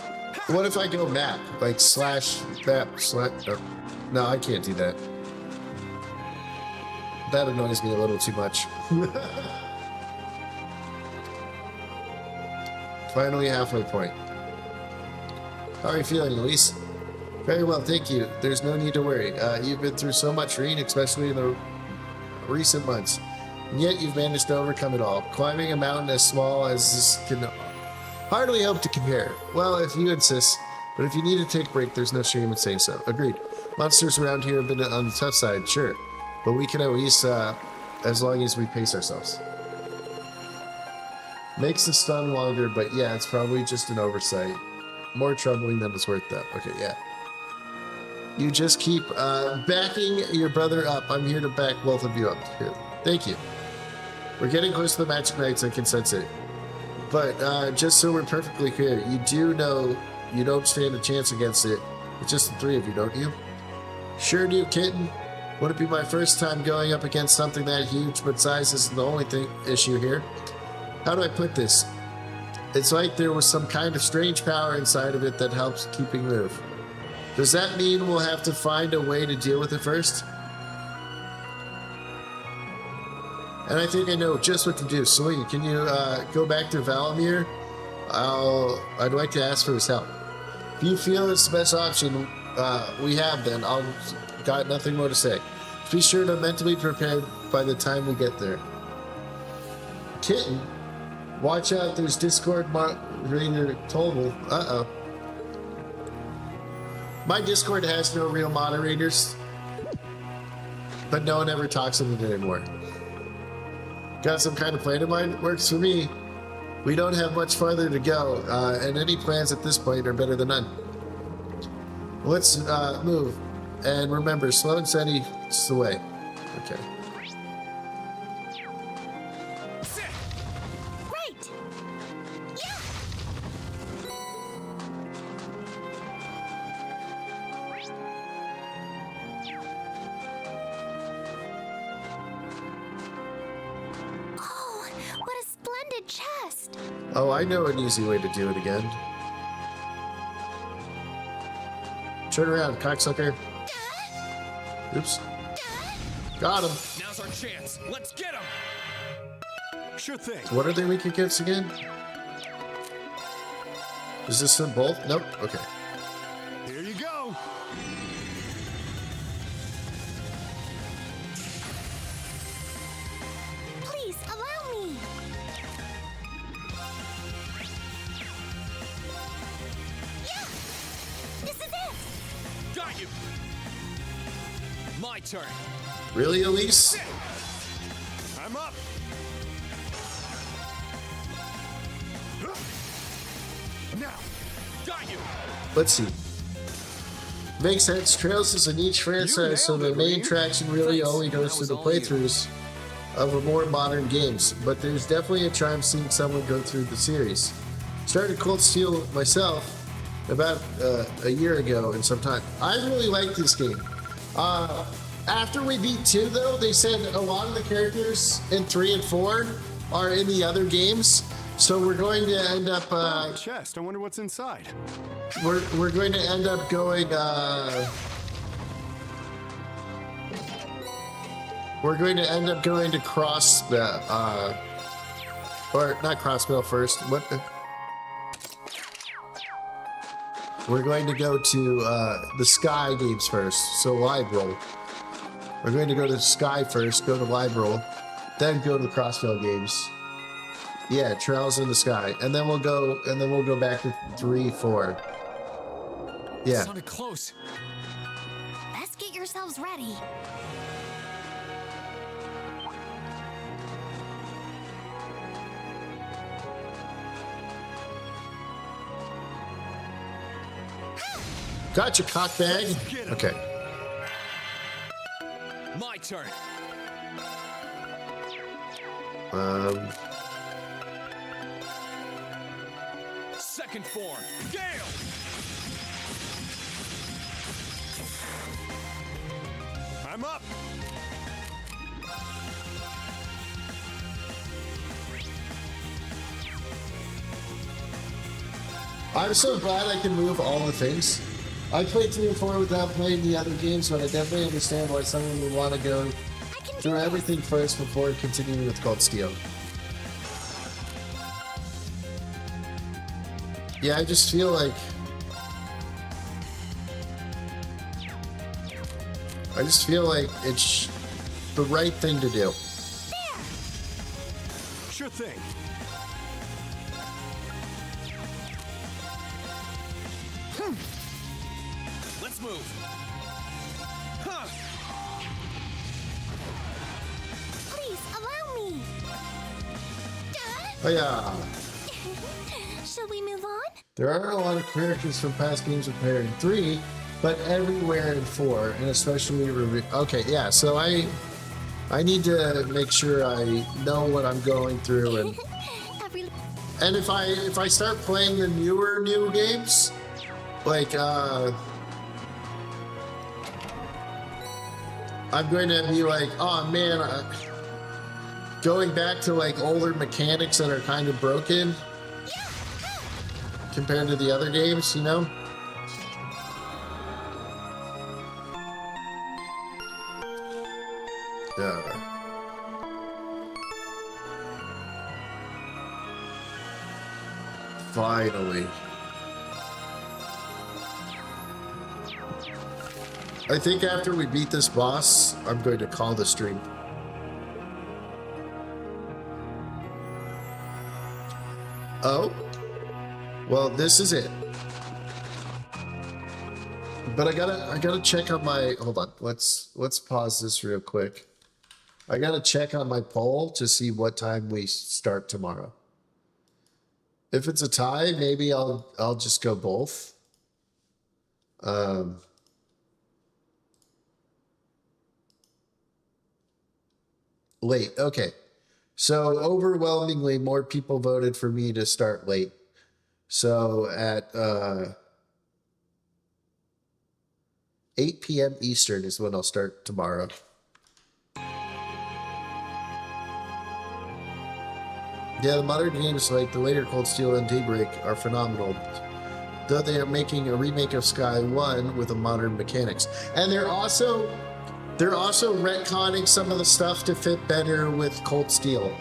what if I go map? Like slash map, select, no, I can't do that. that annoys me a little too much. Finally, halfway point. How are you feeling, Luis? Very well, thank you. There's no need to worry. You've been through so much, Reen, especially in the recent months. And yet you've managed to overcome it all. Climbing a mountain as small as this can hardly hope to compare. Well, if you insist. But if you need to take a break, there's no shame in saying so. Agreed. Monsters around here have been on the tough side, sure. But we can at least, as long as we pace ourselves. Makes the stun longer, but yeah, it's probably just an oversight. More troubling than it's worth, though. Okay, yeah. You just keep backing your brother up. I'm here to back both of you up. Here. Thank you. We're getting close to the Magic Knights, I can sense it. But just so we're perfectly clear, you do know you don't stand a chance against it. It's just the three of you, don't you? Sure do, kitten. Would it be my first time going up against something that huge, but size isn't the only issue here? How do I put this? It's like there was some kind of strange power inside of it that helps keeping move. Does that mean we'll have to find a way to deal with it first? And I think I know just what to do. Celine, can you go back to Valamir? I'd like to ask for his help. If you feel it's the best option we have, then I'll got nothing more to say. Be sure to mentally prepare by the time we get there. Kitten, watch out, there's Discord moderator total. Uh-oh. My Discord has no real moderators, but no one ever talks in it anymore. Got some kind of plan in mind? Works for me. We don't have much farther to go, and any plans at this point are better than none. Let's move. And remember, slow and steady is the way. Okay. Right! Yeah! Oh, what a splendid chest! Oh, I know an easy way to do it again. Turn around, cocksucker. Oops. Got him. Now's our chance. Let's get him. Sure thing. What are they weak against again? Is this in both? Nope. Okay. Here you go. Please, allow me! Yeah! This is it! Got you. My turn. Really, Elise? I'm up. Now. Got you. Let's see. Makes sense. Trails is a niche franchise, so the main traction really only goes to the playthroughs of the more modern games. But there's definitely a charm seeing someone go through the series. Started Cold Steel myself about a year ago and some time. I really like this game. After we beat 2, though, they said a lot of the characters in 3 and 4 are in the other games. So we're going to end up. Chest. I wonder what's inside. We're going to end up going. We're going to end up going to Crossbell, or not Crossbell first. What? We're going to go to the Sky games first. So Live Roll. We're going to go to Sky first. Go to Live Roll, then go to the Crossbell games. Yeah, Trails in the Sky, and then we'll go back to 3, 4. Yeah. Sounded close. Best get yourselves ready. Gotcha, cockbag. Okay. My turn. Second form. Gale. I'm up. I'm so glad I can move all the things. I played 3 and 4 without playing the other games, but I definitely understand why someone would want to go through everything first before continuing with Cold Steel. Yeah, I just feel like it's the right thing to do. Sure thing. Let's move. Huh. Please allow me. Oh yeah. Shall we move on? There aren't a lot of characters from past games of Pair in 3, but everywhere in 4, and especially okay, yeah, so I need to make sure I know what I'm going through, and if I start playing the new games, like I'm going to be like, oh man, going back to like older mechanics that are kind of broken compared to the other games, you know? Yeah. Finally. I think after we beat this boss, I'm going to call the stream. Oh? Well, this is it. But I gotta check on my, hold on, let's pause this real quick. I gotta check on my poll to see what time we start tomorrow. If it's a tie, maybe I'll just go both. Late, okay. So overwhelmingly more people voted for me to start late. So at 8 p.m. Eastern is when I'll start tomorrow. Yeah, the modern games like the later Cold Steel and Daybreak are phenomenal. Though they are making a remake of Sky 1 with a modern mechanics. And they're also retconning some of the stuff to fit better with Cold Steel.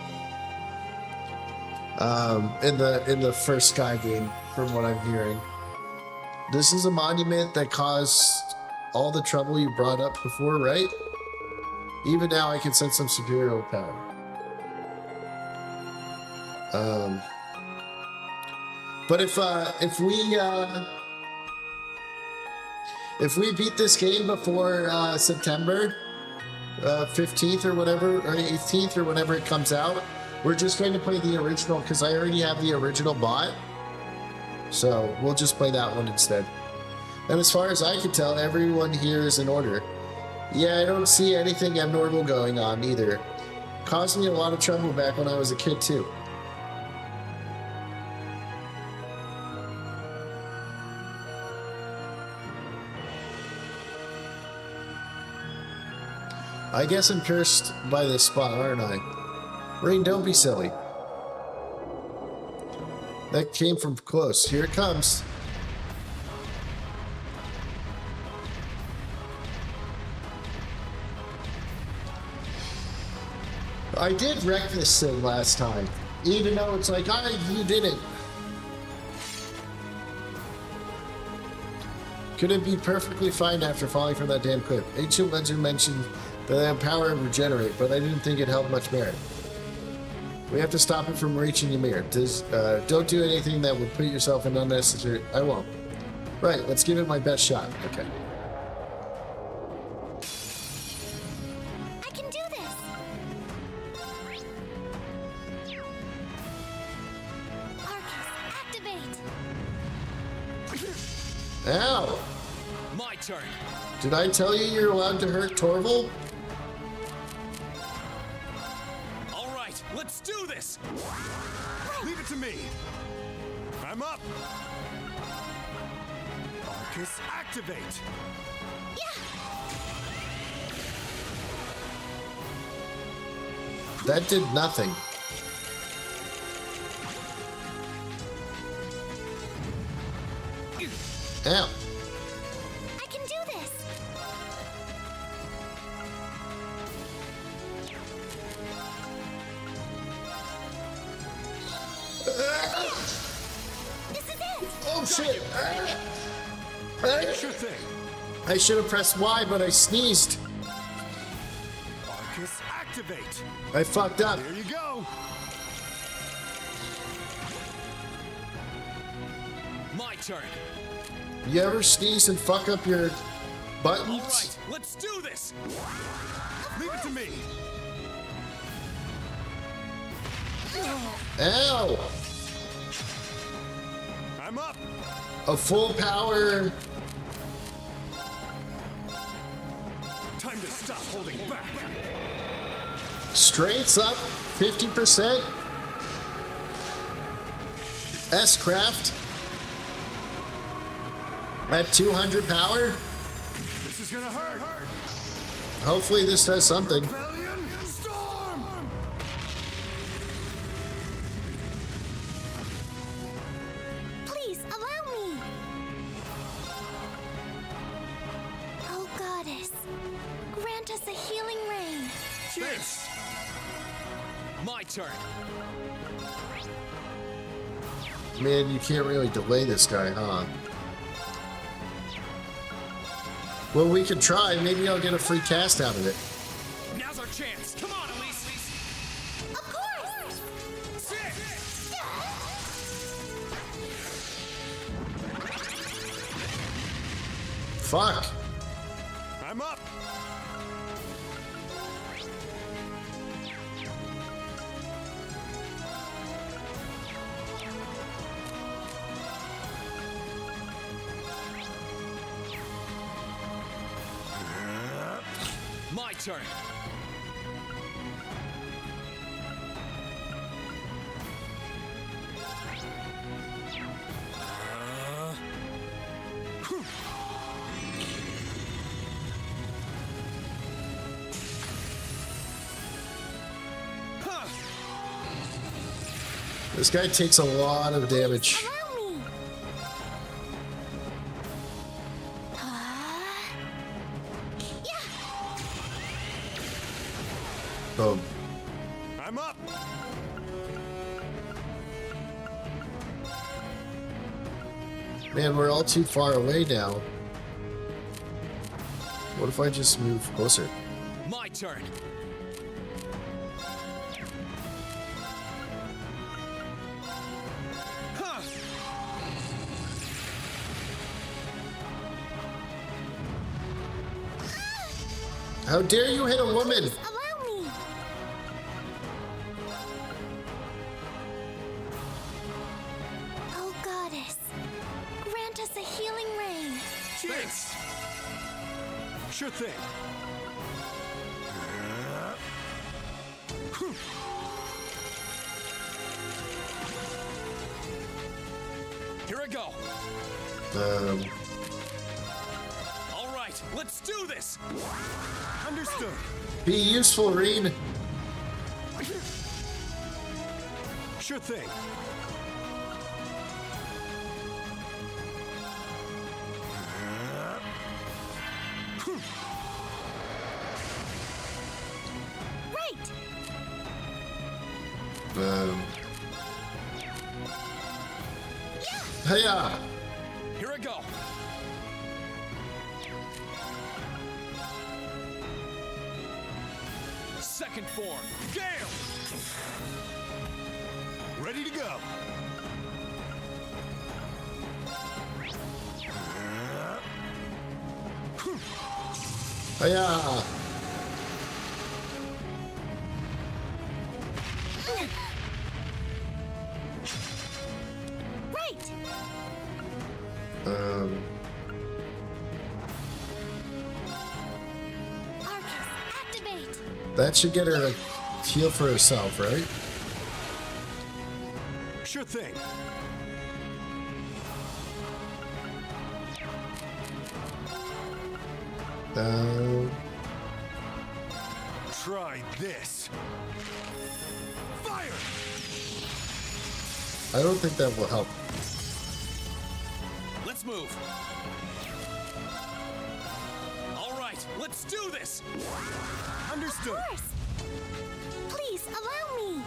In the first Sky game, from what I'm hearing. This is a monument that caused all the trouble you brought up before, right? Even now I can sense some superior power. But if we beat this game before September 15th or whatever, or 18th or whenever it comes out, we're just going to play the original because I already have the original bought. So we'll just play that one instead. And as far as I can tell, everyone here is in order. Yeah, I don't see anything abnormal going on either. Caused me a lot of trouble back when I was a kid too. I guess I'm cursed by this spot, aren't I? Rain, don't be silly. That came from close. Here it comes. I did wreck this thing last time. Even though it's like, you didn't. Couldn't be perfectly fine after falling from that damn cliff. Ancient legend mentioned that they have power and regenerate, but I didn't think it held much merit. We have to stop it from reaching Ymir. Don't do anything that would put yourself in unnecessary... I won't. Right, let's give it my best shot. Okay. I can do this! Arcus, activate! Ow! My turn. Did I tell you you're allowed to hurt Torval? Let's do this! Leave it to me! I'm up! Arcus, activate! That did nothing. Ow. I can do this! shit! Sure thing. I should have pressed Y, but I sneezed. Arcus, activate. I fucked up. There you go. My turn. You ever sneeze and fuck up your buttons? All right, let's do this. Leave it to me. Ow! I'm up. A full power. Time to stop holding back. Strength's up 50%. S-Craft at 200 power. This is gonna hurt. Hopefully this does something. Rebellion, storm. Please allow me. Oh, goddess, grant us a healing rain. Yes. My turn. Man, you can't really delay this guy, huh? Well, we could try. Maybe I'll get a free cast out of it. Now's our chance. Come on, Elise. Of course! Fuck. I'm up. My turn. This guy takes a lot of damage. Allow me. Boom. I'm up. Man, we're all too far away now. What if I just move closer? My turn. How dare you hit a woman? Allow me. Oh, goddess, grant us a healing rain. Thanks. Sure thing. Here I go. All right, let's do this. Understood. Be useful, Reed. Sure thing. Right. Hiya! Here I go. Second form, Gale. Ready to go. Hiya! Right. Arcus, activate. That should get her a heal for herself, right? Sure thing. Try this. Fire! I don't think that will help. Let's move. All right, let's do this. Understood. Of course. Please allow me.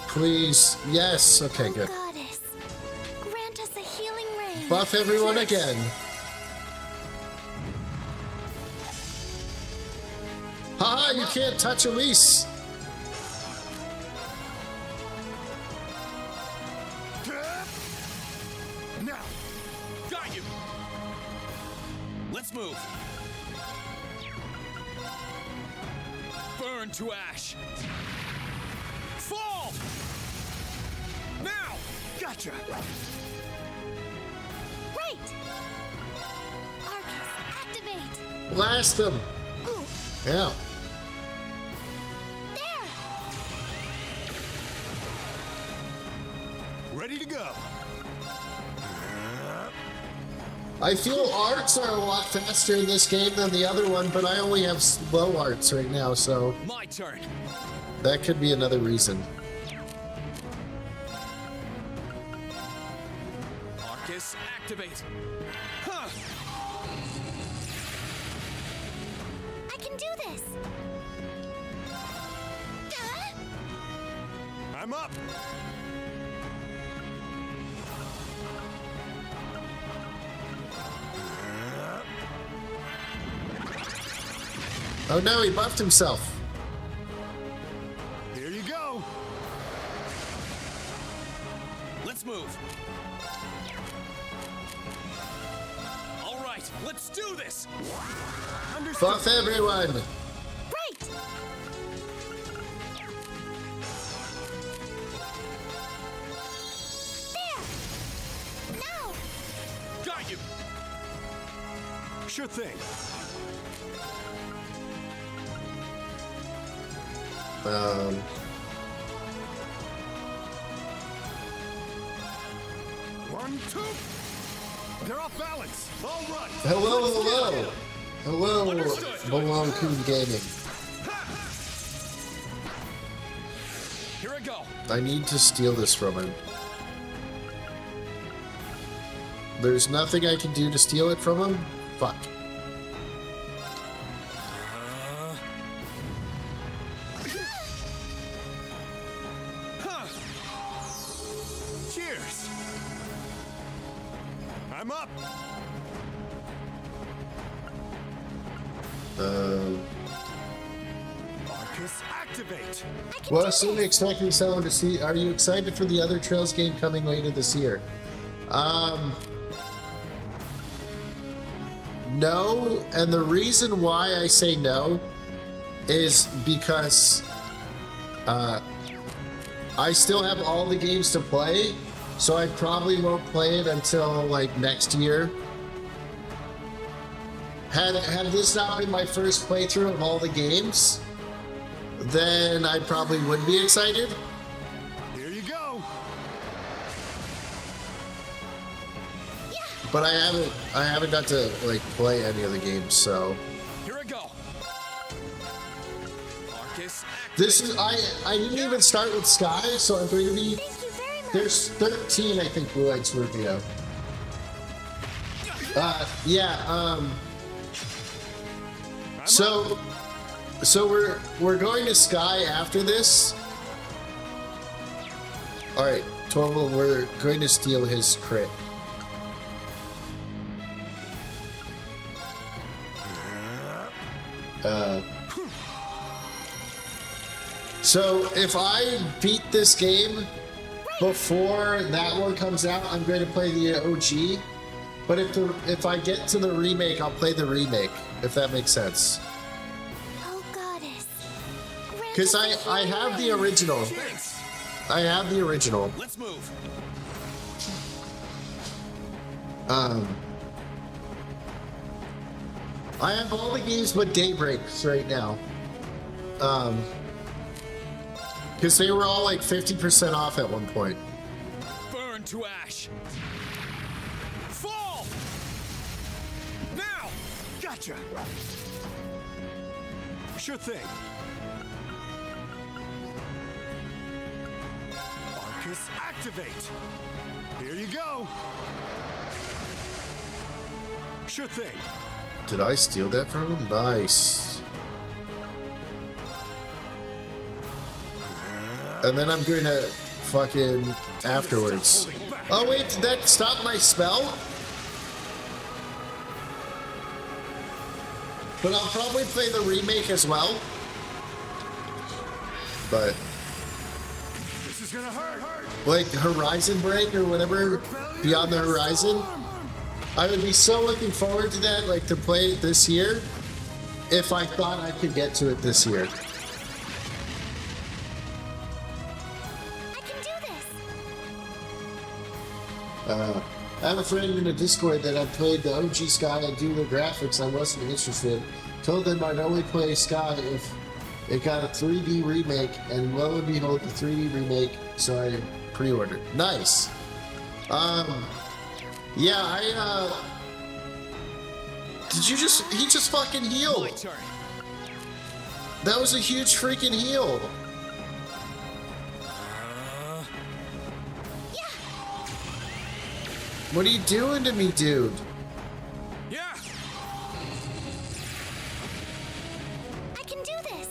Please. Yes. Okay, good. Goddess, grant us a healing buff everyone again. Haha, you can't touch Elise. Now, got you. Let's move. Burn to ash. Fall. Now, gotcha. Right! Arcus, activate! Blast them. Yeah. There! Ready to go. I feel arts are a lot faster in this game than the other one, but I only have slow arts right now, so My turn. that could be another reason. Arcus, activate. Huh. I can do this! I'm up. Oh no, he buffed himself. Here you go. Let's move. All right, let's do this. Understood. Buff everyone. Right! There! Now! Got you. Sure thing. One, two. They're off balance. All right. Hello. Belong Coon Gaming. Here I go. I need to steal this from him. There's nothing I can do to steal it from him? Fuck. Cheers. I'm up. Arcus, activate. Wasn't expecting someone to see. Are you excited for the other Trails game coming later this year? No, and the reason why I say no is because I still have all the games to play, so I probably won't play it until like next year. Had this not been my first playthrough of all the games, then I probably would be excited. Here you go. But I haven't got to like play any of the games, so Here I go. Arcus, this is I didn't even start with Sky, so I'm going to be there's 13 I think Blue Eyed Scorpio. So we're going to Sky after this. All right, Torval, we're going to steal his crit. So if I beat this game before that one comes out, I'm going to play the OG. But if I get to the remake, I'll play the remake, if that makes sense. Oh, goddess. Because I have the original. I have the original. Let's move. I have all the games but Daybreaks right now. Because they were all like 50% off at one point. Burn to ash. Fall. Now. Gotcha. Sure thing. Arcus, activate. Here you go. Sure thing. Did I steal that from him? Nice. And then I'm going to fucking afterwards. Oh wait, did that stop my spell? But I'll probably play the remake as well. But This is gonna hurt. like Horizon Break or whatever, Beyond the Horizon, I would be so looking forward to that, like to play it this year, if I thought I could get to it this year. I can do this. I have a friend in the Discord that I played the OG Sky and do the graphics. I wasn't interested. Told them I'd only play Sky if it got a 3D remake, and lo and behold, the 3D remake, so I pre-ordered. Nice. Yeah, he just fucking healed. My turn. That was a huge freaking heal. What are you doing to me, dude? Yeah. I can do this.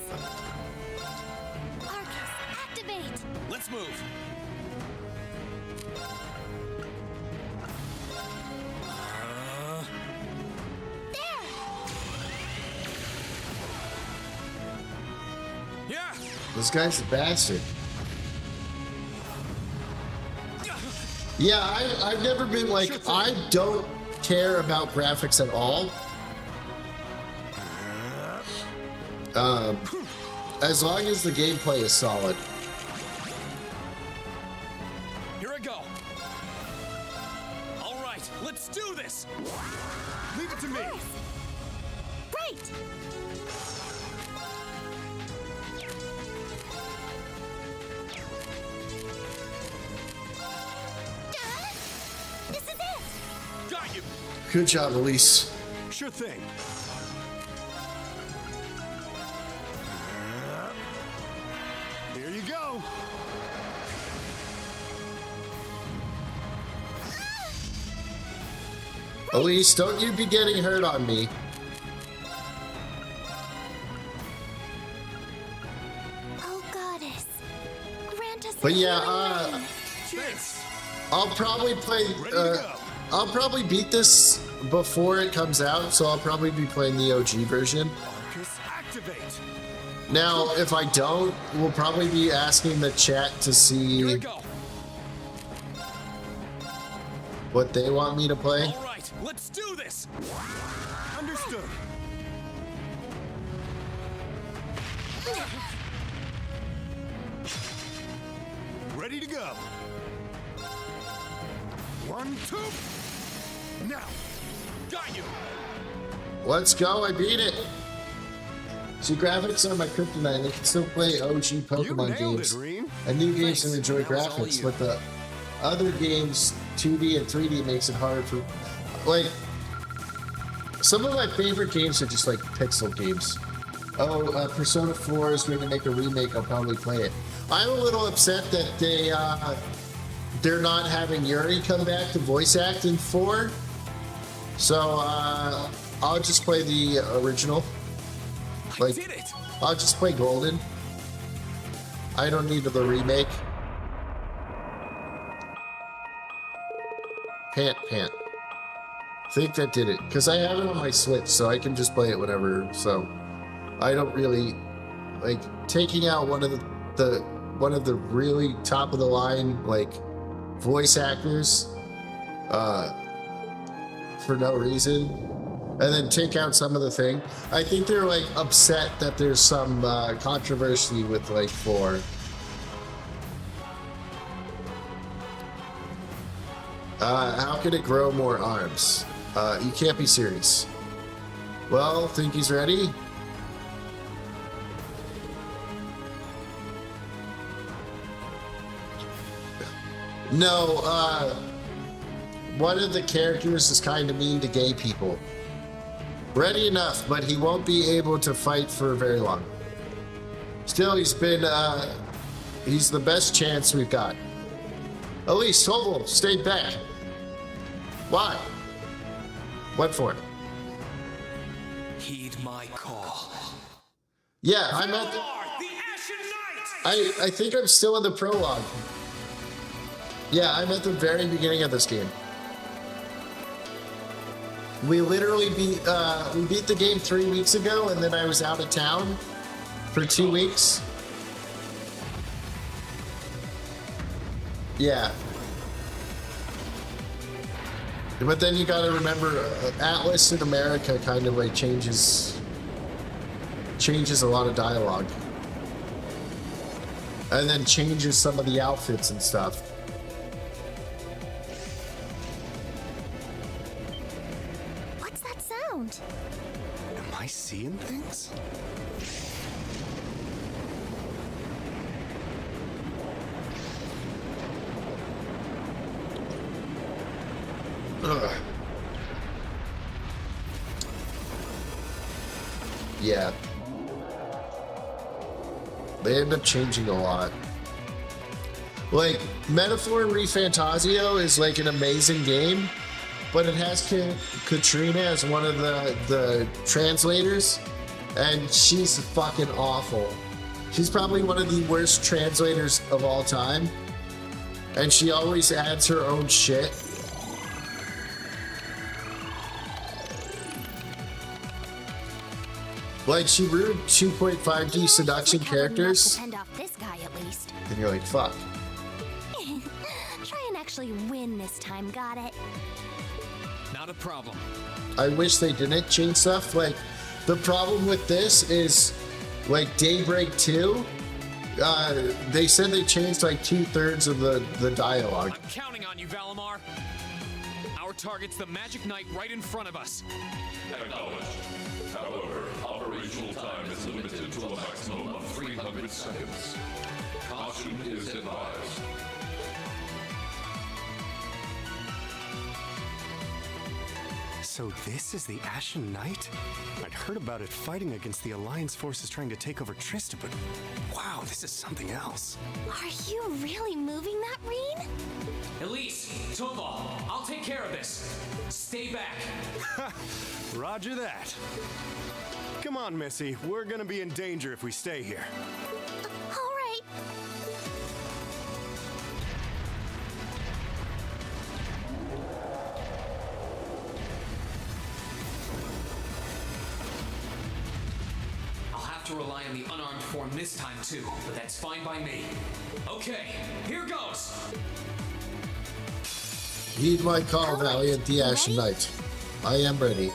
Arcus, activate. Let's move. There. Yeah. This guy's a bastard. Yeah, I've never been like, I don't care about graphics at all. As long as the gameplay is solid. Here I go. All right, let's do this. Leave it to me. Right. This is it. Got you. Good job, Elise. Sure thing. Here you go. Elise, don't you be getting hurt on me. Oh, goddess. Grant us But a yeah, healing ray. I'll probably play, I'll probably beat this before it comes out, so I'll probably be playing the OG version. Arcus, activate. Now, if I don't, we'll probably be asking the chat to Here I see go. what they want me to play. All right, let's do this. Understood. Ready to go. 1, 2. Now. Got you. Let's go, I beat it. See, graphics are my kryptonite. I can still play OG Pokemon games and new games and enjoy graphics, but the other games, 2D and 3D, makes it hard for, like, some of my favorite games are just like pixel games. Oh, Persona 4 is going to make a remake. I'll probably play it. I'm a little upset that they're not having Yuri come back to voice act in 4. So I'll just play the original. Like, I did it. I'll just play Golden. I don't need the remake. Pant. I think that did it. Because I have it on my Switch, so I can just play it whenever. So I don't really like taking out one of the really top of the line like voice actors for no reason, and then take out some of the thing. I think they're like upset that there's some controversy with like 4. How can it grow more arms? You can't be serious. Well, think he's ready? No, one of the characters is kind of mean to gay people. Ready enough, but he won't be able to fight for very long. Still, he's the best chance we've got. Elise, Toval, stayed back. Why? What for? Heed my call. Yeah, I'm at I think I'm still in the prologue. Yeah, I'm at the very beginning of this game. We literally beat the game 3 weeks ago, and then I was out of town for 2 weeks. Yeah. But then you gotta remember, Atlas in America kind of like changes a lot of dialogue. And then changes some of the outfits and stuff. What's that sound? Am I seeing things? Ugh. Yeah. They end up changing a lot. Like, Metaphor ReFantazio is like an amazing game, but it has Katrina as one of the translators, and she's fucking awful. She's probably one of the worst translators of all time, and she always adds her own shit. Like, she ruined 2.5D seduction characters. Depend off this guy at least. And you're like, fuck. Try and actually win this time, got it? Not a problem. I wish they didn't change stuff. Like, the problem with this is, like, Daybreak 2, they said they changed like 2/3 of the dialogue. I'm counting on you, Valimar. Our target's the Magic Knight right in front of us. Acknowledged. However, operational time is limited to a maximum of 300 seconds. Caution is advised. So this is the Ashen Knight? I'd heard about it fighting against the Alliance forces trying to take over Trista, but wow, this is something else. Are you really moving that, Reen? Elise, Tova, I'll take care of this. Stay back. Roger that. Come on, Missy. We're gonna be in danger if we stay here. All right. I'll have to rely on the unarmed form this time too, but that's fine by me. Okay, here goes. Heed my call, Valiant the Ashen Knight. I am ready.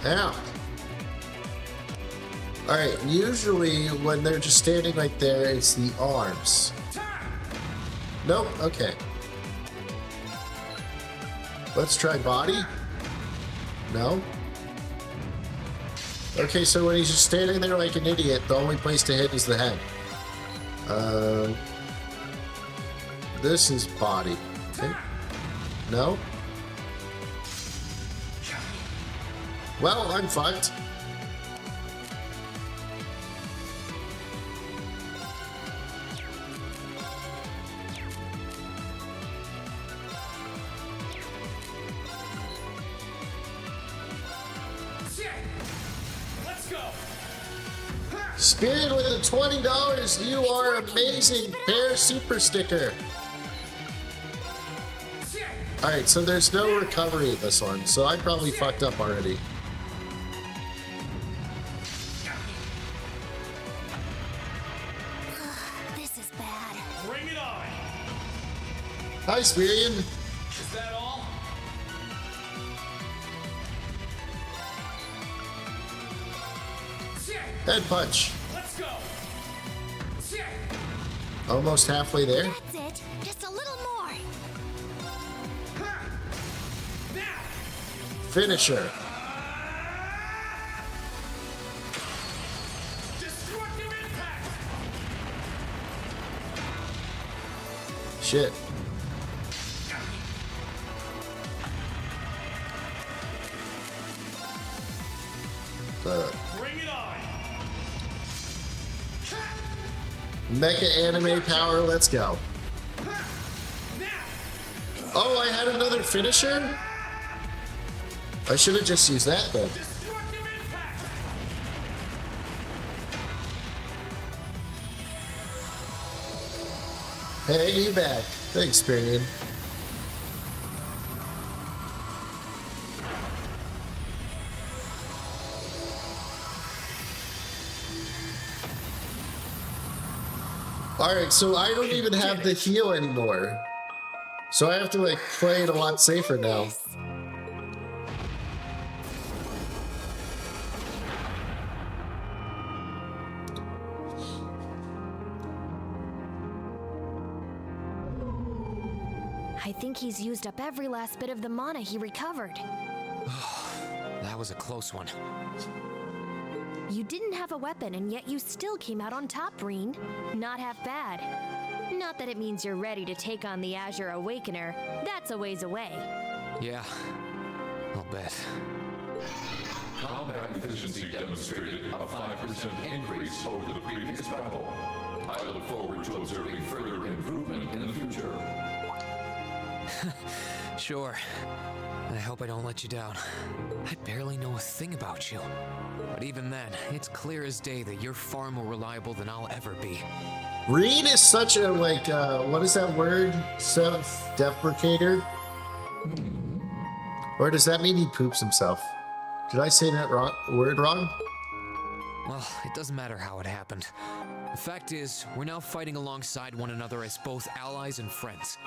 Ow. Alright, usually when they're just standing right there, it's the arms. Nope, okay. Let's try body. No? Okay, so when he's just standing there like an idiot, the only place to hit is the head. This is body. Okay. No? Well, I'm fucked. Let's go. Spirit with the $20, you are amazing. Bear super sticker. Alright, so there's no recovery in this one, so I probably fucked up already. This is bad. Bring it on. Hi, Spirian. Is that all? Head punch. Let's go. Almost halfway there. That's it. Just a little more. Finisher. Destructive impact. Shit. Bring it on. Mecha anime power, let's go. Oh, I had another finisher? I should have just used that then. Hey, you back. Thanks, Period. Alright, so I don't even have the heal anymore. So I have to like play it a lot safer now. I think he's used up every last bit of the mana he recovered. That was a close one. You didn't have a weapon, and yet you still came out on top, Reen. Not half bad. Not that it means you're ready to take on the Azure Awakener. That's a ways away. Yeah, I'll bet. Combat efficiency demonstrated a 5% increase over the previous battle. I look forward to observing further improvement in the future. Sure. I hope I don't let you down. I barely know a thing about you. But even then, it's clear as day that you're far more reliable than I'll ever be. Reed is such a, like, what is that word? Self-deprecator? Or does that mean he poops himself? Did I say that word wrong? Well, it doesn't matter how it happened. The fact is, we're now fighting alongside one another as both allies and friends.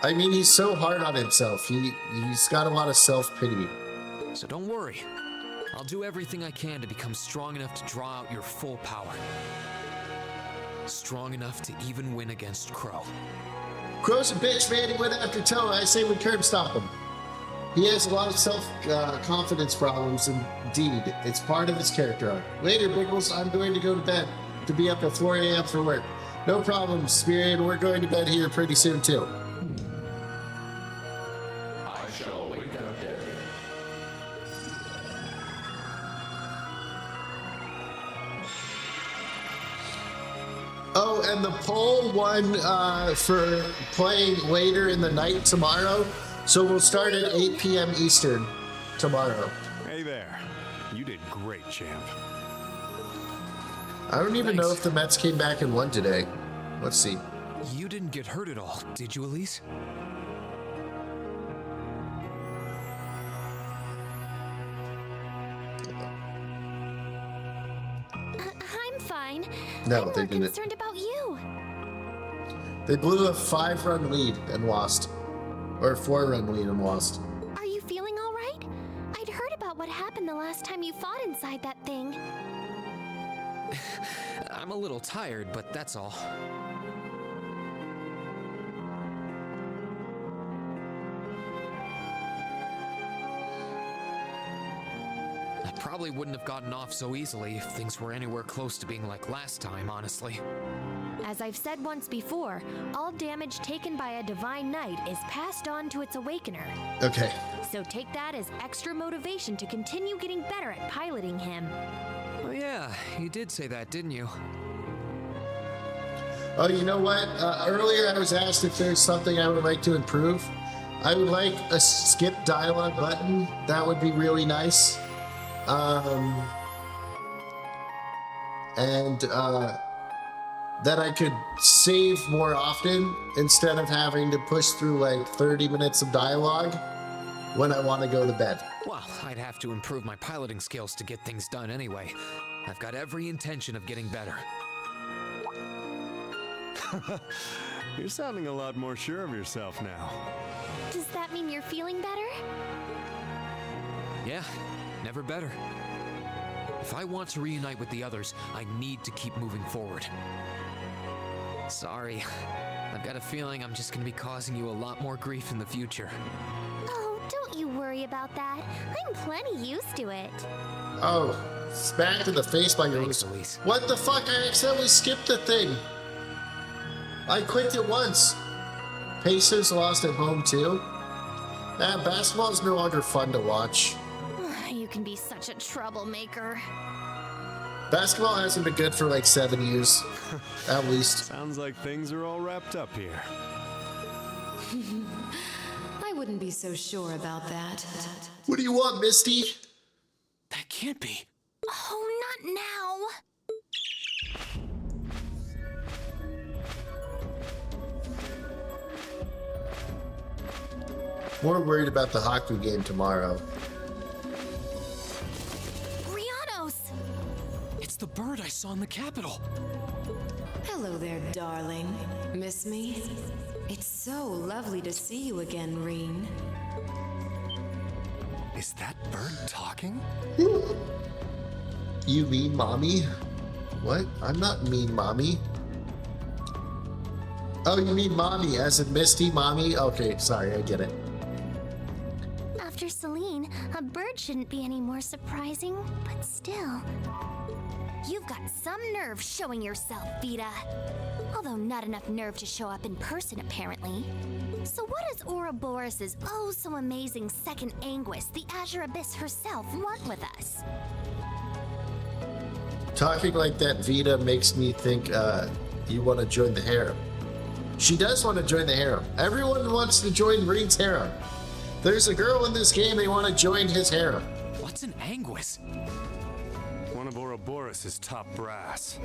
I mean, he's so hard on himself. He's got a lot of self-pity. So don't worry. I'll do everything I can to become strong enough to draw out your full power. Strong enough to even win against Crow. Crow's a bitch, man. He went after Toa. I say we curb stop him. He has a lot of self-confidence problems, indeed. It's part of his character arc. Later, Biggles, I'm going to go to bed to be up at 4 a.m. for work. No problem, Spirit. We're going to bed here pretty soon, too. I shall wake up dead. Oh, and the poll won for playing later in the night tomorrow. So we'll start at 8 p.m. Eastern tomorrow. Hey there. You did great, champ. I don't even know if the Mets came back and won today. Let's see. You didn't get hurt at all, did you, Elise? I'm fine. No, I'm they more didn't. concerned about you. They blew a 5-run lead and lost. Or 4-run lead and lost. Are you feeling all right? I'd heard about what happened the last time you fought inside that thing. I'm a little tired, but that's all. I probably wouldn't have gotten off so easily if things were anywhere close to being like last time, honestly. As I've said once before, all damage taken by a Divine Knight is passed on to its Awakener. Okay. So take that as extra motivation to continue getting better at piloting him. Oh yeah, you did say that, didn't you? Oh, you know what? Earlier I was asked if there's something I would like to improve. I would like a skip dialogue button. That would be really nice. That I could save more often instead of having to push through like 30 minutes of dialogue when I want to go to bed. Well, I'd have to improve my piloting skills to get things done anyway. I've got every intention of getting better. You're sounding a lot more sure of yourself now. Does that mean you're feeling better? Yeah, never better. If I want to reunite with the others, I need to keep moving forward. Sorry, I've got a feeling I'm just gonna be causing you a lot more grief in the future. Oh, don't you worry about that. I'm plenty used to it. Oh, smacked in the face by your Elise. What the fuck? I accidentally skipped the thing. I clicked it once. Pacers lost at home too. Basketball is no longer fun to watch. You can be such a troublemaker. Basketball hasn't been good for like 7 years, at least. Sounds like things are all wrapped up here. I wouldn't be so sure about that. What do you want, Misty? That can't be. Oh, not now. More worried about the hockey game tomorrow. Rianos! It's the bird I saw in the Capitol. Hello there, darling. Miss me? It's so lovely to see you again, Reen. Is that bird talking? You mean mommy? What? I'm not mean mommy. Oh, you mean mommy as in Misty mommy? Okay, sorry, I get it. After Celine, a bird shouldn't be any more surprising, but still. You've got some nerve showing yourself, Vita. Although not enough nerve to show up in person, apparently. So what does Ouroboros' oh-so-amazing second Anguis, the Azure Abyss herself, want with us? Talking like that, Vita, makes me think you want to join the harem. She does want to join the harem. Everyone wants to join Reen's harem. There's a girl in this game, they want to join his harem. What's an Anguis? One of Ouroboros' top brass.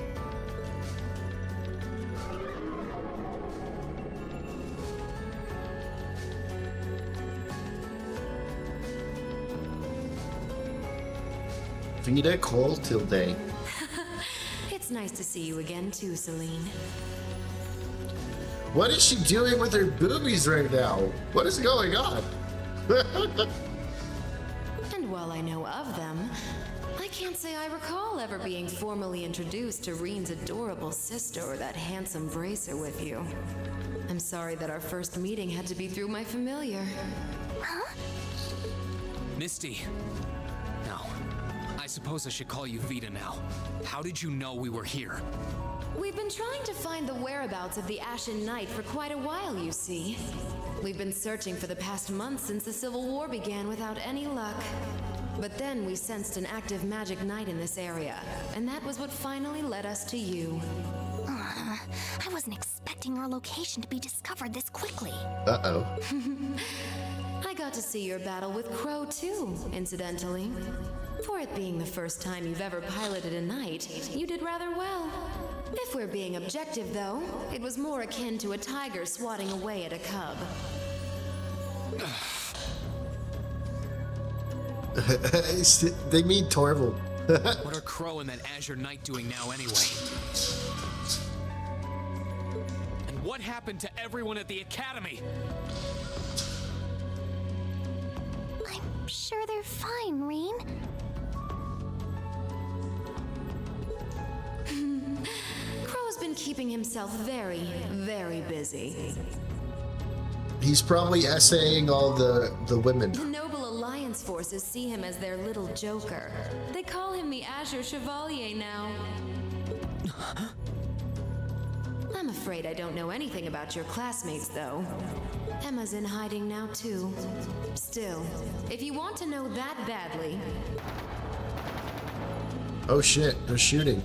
Vita Cole Tilde. It's nice to see you again, too, Celine. What is she doing with her boobies right now? What is going on? And while I know of them, I can't say I recall ever being formally introduced to Reen's adorable sister or that handsome bracer with you. I'm sorry that our first meeting had to be through my familiar. Huh? Misty. No. I suppose I should call you Vita now. How did you know we were here? We've been trying to find the whereabouts of the Ashen Knight for quite a while, you see. We've been searching for the past month since the Civil War began without any luck. But then we sensed an active magic knight in this area, and that was what finally led us to you. I wasn't expecting our location to be discovered this quickly. Uh-oh. I got to see your battle with Crow too, incidentally. For it being the first time you've ever piloted a knight, you did rather well. If we're being objective, though, it was more akin to a tiger swatting away at a cub. They mean Torvald. What are Crow and that Azure Knight doing now anyway? And what happened to everyone at the Academy? I'm sure they're fine, Reen. Crow's been keeping himself very, very busy. He's probably essaying all the women. The Noble Alliance forces see him as their little joker. They call him the Azure Chevalier now. I'm afraid I don't know anything about your classmates, though. Emma's in hiding now, too. Still, if you want to know that badly... Oh shit, they're shooting.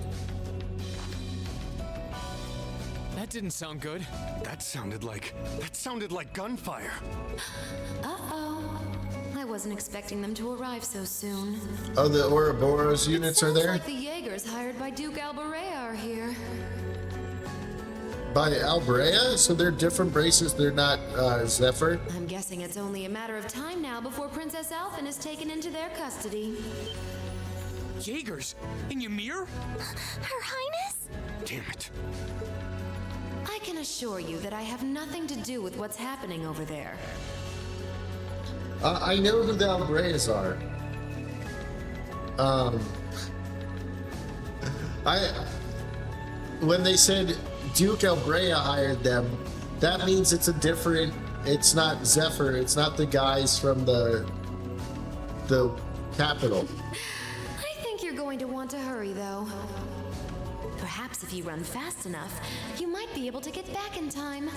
That didn't sound good. That sounded like gunfire. Uh-oh. I wasn't expecting them to arrive so soon. Oh, the Ouroboros units are there? Like the Jaegers hired by Duke Alberea are here. By Albrea? So they're different braces, they're not Zephyr? I'm guessing it's only a matter of time now before Princess Alphen is taken into their custody. Jaegers? In Ymir? Her Highness? Damn it. I can assure you that I have nothing to do with what's happening over there. I know who the Albreas are. When they said Duke Albrea hired them, that means it's a different, it's not Zephyr, it's not the guys from the capital. I think you're going to want to hurry, though. Perhaps if you run fast enough, you might be able to get back in time.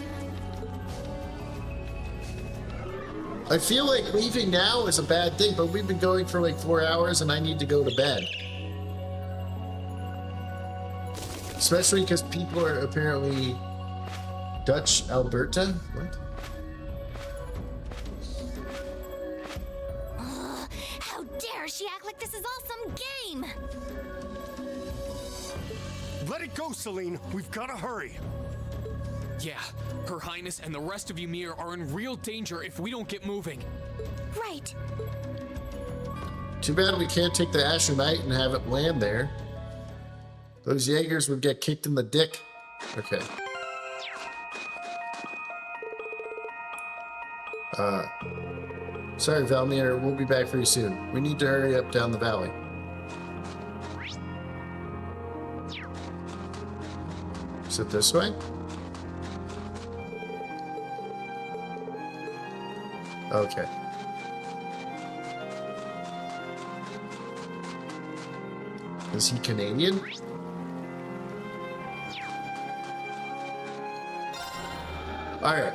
I feel like leaving now is a bad thing, but we've been going for like 4 hours and I need to go to bed. Especially because people are apparently Dutch Alberta? What? like this is all some game! Let it go, Celine. We've got to hurry. Yeah, Her Highness and the rest of Ymir are in real danger if we don't get moving. Right. Too bad we can't take the Ashen Knight and have it land there. Those Jaegers would get kicked in the dick. Okay. Sorry, Valmir, we'll be back for you soon. We need to hurry up down the valley. Is it this way? Okay. Is he Canadian? Alright.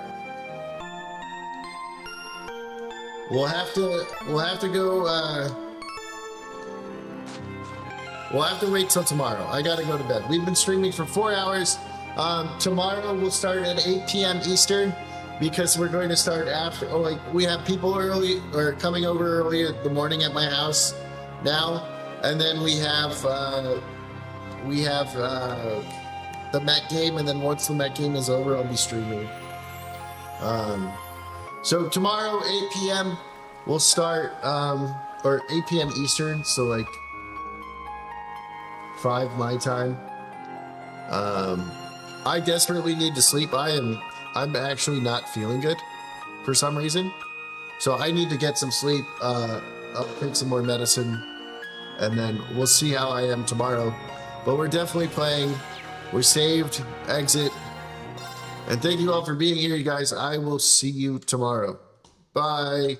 We'll have to go, we'll have to wait till tomorrow. I gotta go to bed. We've been streaming for 4 hours. Tomorrow we'll start at 8 p.m. Eastern because we're going to start after, we have people early, or coming over early in the morning at my house now. And then we have the Met game, and then once the Met game is over, I'll be streaming. So tomorrow, 8 p.m., we'll start, or 8 p.m. Eastern, so like 5 my time. I desperately need to sleep. I'm actually not feeling good for some reason. So I need to get some sleep. I'll take some more medicine, and then we'll see how I am tomorrow. But we're definitely playing. We're saved, exit. And thank you all for being here, you guys. I will see you tomorrow. Bye.